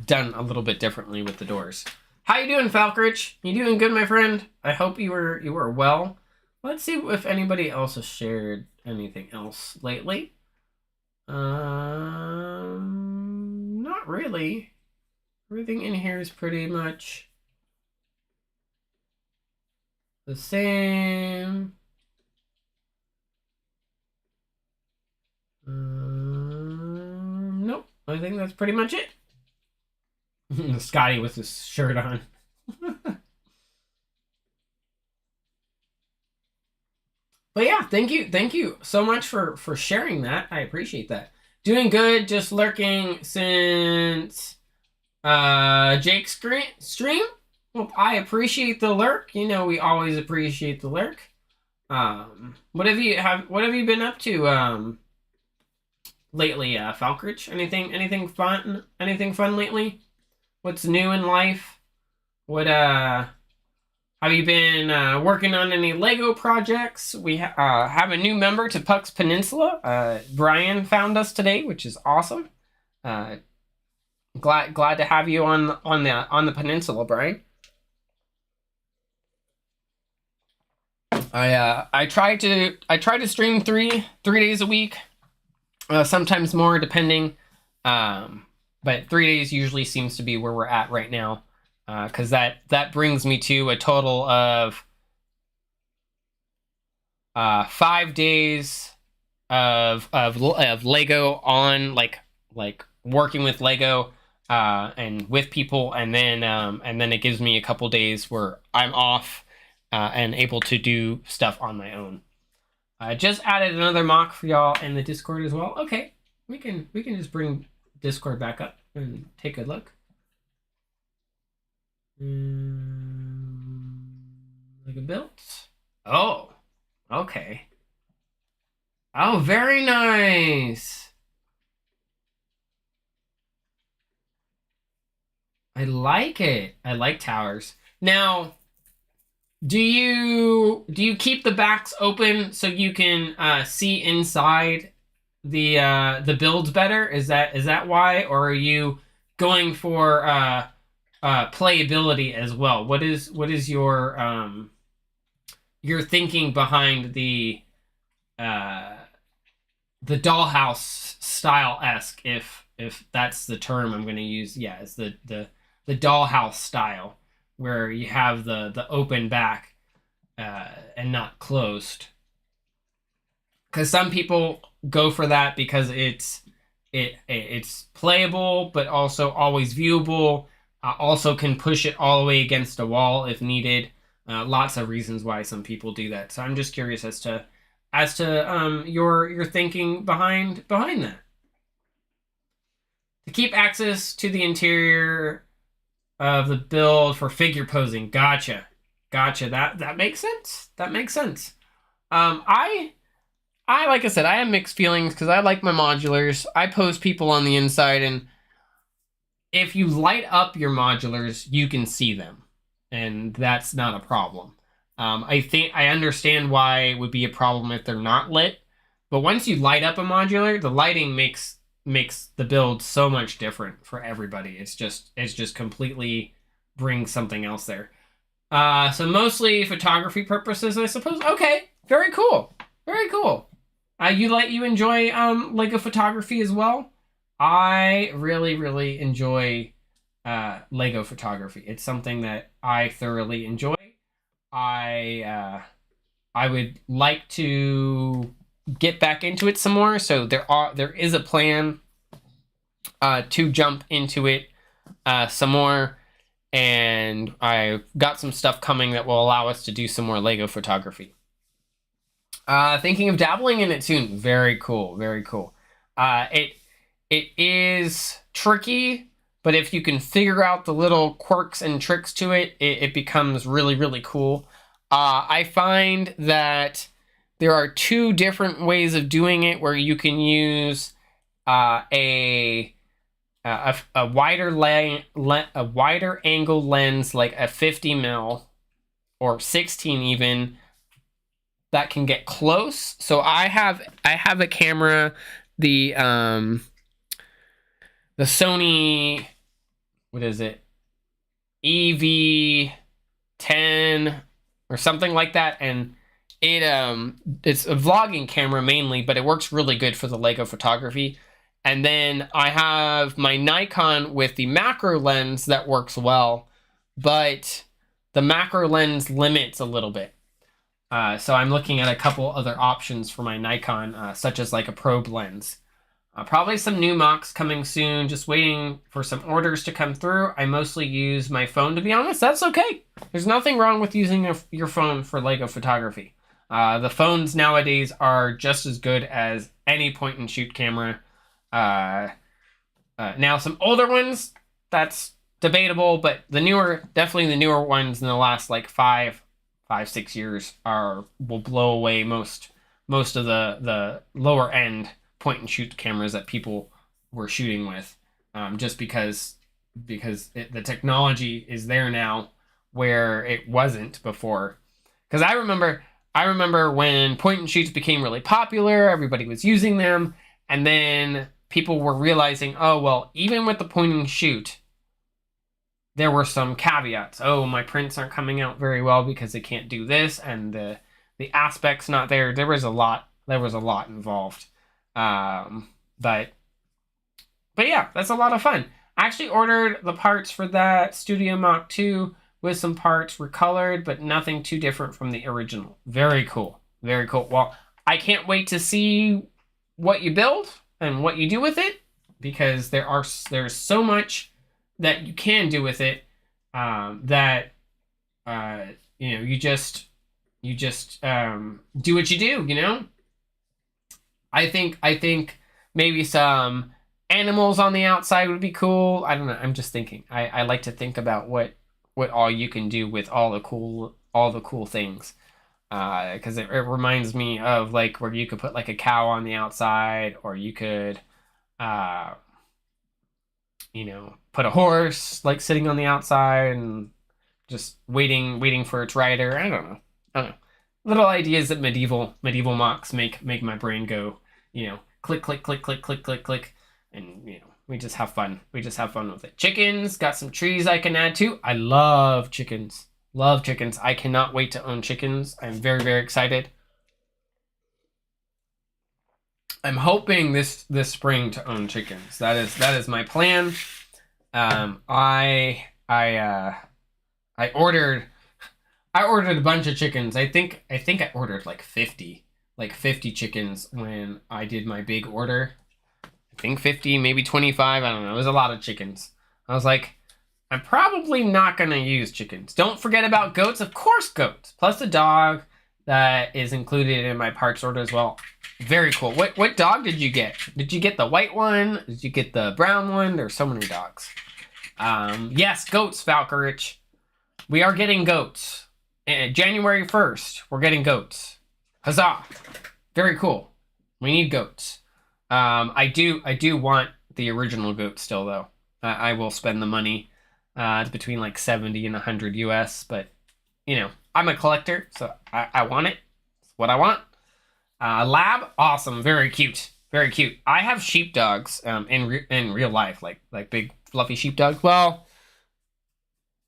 done a little bit differently with the doors. How you doing, Falcourage? You doing good, my friend? I hope you were well. Let's see if anybody else has shared anything else lately. Not really. Everything in here is pretty much the same. Nope. I think that's pretty much it. Scotty with his shirt on. But yeah, thank you so much for sharing that. I appreciate that. Doing good, just lurking since Jake's stream. Well, I appreciate the lurk. You know, we always appreciate the lurk. What have you been up to lately, Falcourage? Anything fun lately? What's new in life? What have you been working on any Lego projects? We have a new member to Puck's Peninsula. Brian found us today, which is awesome. Glad to have you on the peninsula, Brian. I try to stream three days a week, sometimes more depending. But 3 days usually seems to be where we're at right now. Because that brings me to a total of 5 days of Lego on like working with Lego and with people, and then it gives me a couple days where I'm off and able to do stuff on my own. I just added another mock for y'all in the Discord as well. Okay, we can just bring Discord back up and take a look. Like a build. Oh, okay. Oh, very nice. I like it. I like towers. Now, do you keep the backs open so you can see inside the builds better? Is that why, or are you going for playability as well? What is your thinking behind the dollhouse style-esque, if that's the term I'm going to use? Yeah, it's the dollhouse style, where you have the open back and not closed. Because some people go for that because it's playable, but also always viewable. Also can push it all the way against a wall if needed. Lots of reasons why some people do that. So I'm just curious as to your thinking behind that. To keep access to the interior of the build for figure posing. Gotcha. That makes sense. That makes sense. I like I said, I have mixed feelings because I like my modulars. I pose people on the inside, and if you light up your modulars, you can see them, and that's not a problem. I understand why it would be a problem if they're not lit, but once you light up a modular, the lighting makes the build so much different for everybody. It's just completely brings something else there. So mostly photography purposes, I suppose. Okay, very cool, very cool. You enjoy Lego photography as well? I really enjoy Lego photography. It's something that I thoroughly enjoy. I would like to get back into it some more. So there is a plan to jump into it some more, and I've got some stuff coming that will allow us to do some more Lego photography. Thinking of dabbling in it soon. Very cool, very cool. It is tricky, but if you can figure out the little quirks and tricks to it, it becomes really cool. I find that there are two different ways of doing it, where you can use a wider a wider angle lens, like a 50 mil or 16 even, that can get close. So I have a camera, the Sony, what is it, EV10 or something like that, and it's a vlogging camera mainly, but it works really good for the Lego photography. And then I have my Nikon with the macro lens that works well, but the macro lens limits a little bit. So I'm looking at a couple other options for my Nikon, such as like a probe lens. Probably some new mocks coming soon, just waiting for some orders to come through. I mostly use my phone, to be honest. That's okay. There's nothing wrong with using your phone for Lego photography. The phones nowadays are just as good as any point and shoot camera. Now some older ones, that's debatable, but definitely the newer ones in the last like 5-6 years will blow away most of the lower end point and shoot cameras that people were shooting with, just because the technology is there now where it wasn't before. Because I remember when point and shoots became really popular, everybody was using them, and then people were realizing, oh well, even with the point and shoot, there were some caveats. Oh, my prints aren't coming out very well because they can't do this, and the aspect's not there. There was a lot involved. But yeah, that's a lot of fun. I actually ordered the parts for that Studio Mach 2 with some parts recolored, but nothing too different from the original. Very cool. Very cool. Well, I can't wait to see what you build and what you do with it, because there's so much that you can do with it. That you know, you just do what you do. You know, I think maybe some animals on the outside would be cool. I don't know. I'm just thinking. I like to think about what all you can do with all the cool things. Because it reminds me of like where you could put like a cow on the outside, or you could, uh, you know, put a horse like sitting on the outside and just waiting for its rider. I don't know. I don't know. Little ideas that medieval mocks make my brain go, you know, click click click click click click click, and you know, we just have fun. We just have fun with it. Chickens, got some trees I can add to. I love chickens. Love chickens. I cannot wait to own chickens. I'm very excited. I'm hoping this spring to own chickens. That is my plan. I ordered a bunch of chickens. I think I ordered like 50 chickens when I did my big order. I think 50, maybe 25. I don't know. It was a lot of chickens. I was like, I'm probably not gonna use chickens. Don't forget about goats. Of course, goats. Plus the dog that is included in my parts order as well. Very cool. What dog did you get? Did you get the white one? Did you get the brown one? There's so many dogs. Yes, goats, Falcarich. We are getting goats. January 1st, we're getting goats. Huzzah! Very cool. We need goats. I do want the original goat still though. I will spend the money. It's between like 70 and 100 US, but you know, I'm a collector, so I want it. It's what I want. Lab, awesome, very cute, very cute. I have sheepdogs in real life, like big fluffy sheepdogs. Well,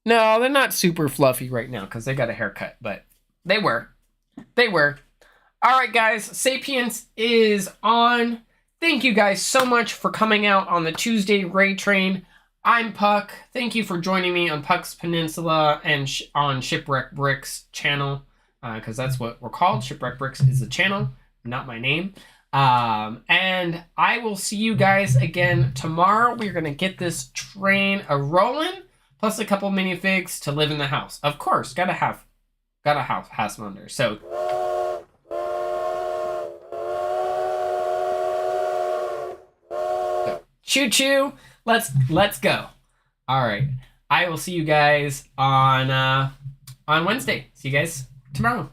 no, they're not super fluffy right now because they got a haircut, but they were. All right, guys, Sapiens is on. Thank you guys so much for coming out on the Tuesday raid train. I'm Puck. Thank you for joining me on Puck's Peninsula and on Shipwreck Bricks channel, because that's what we're called. Shipwreck Bricks is the channel, not my name. And I will see you guys again tomorrow. We're going to get this train a-rolling, plus a couple minifigs to live in the house. Of course, gotta have house wonder. So choo choo. Let's go. All right. I will see you guys on Wednesday. See you guys tomorrow.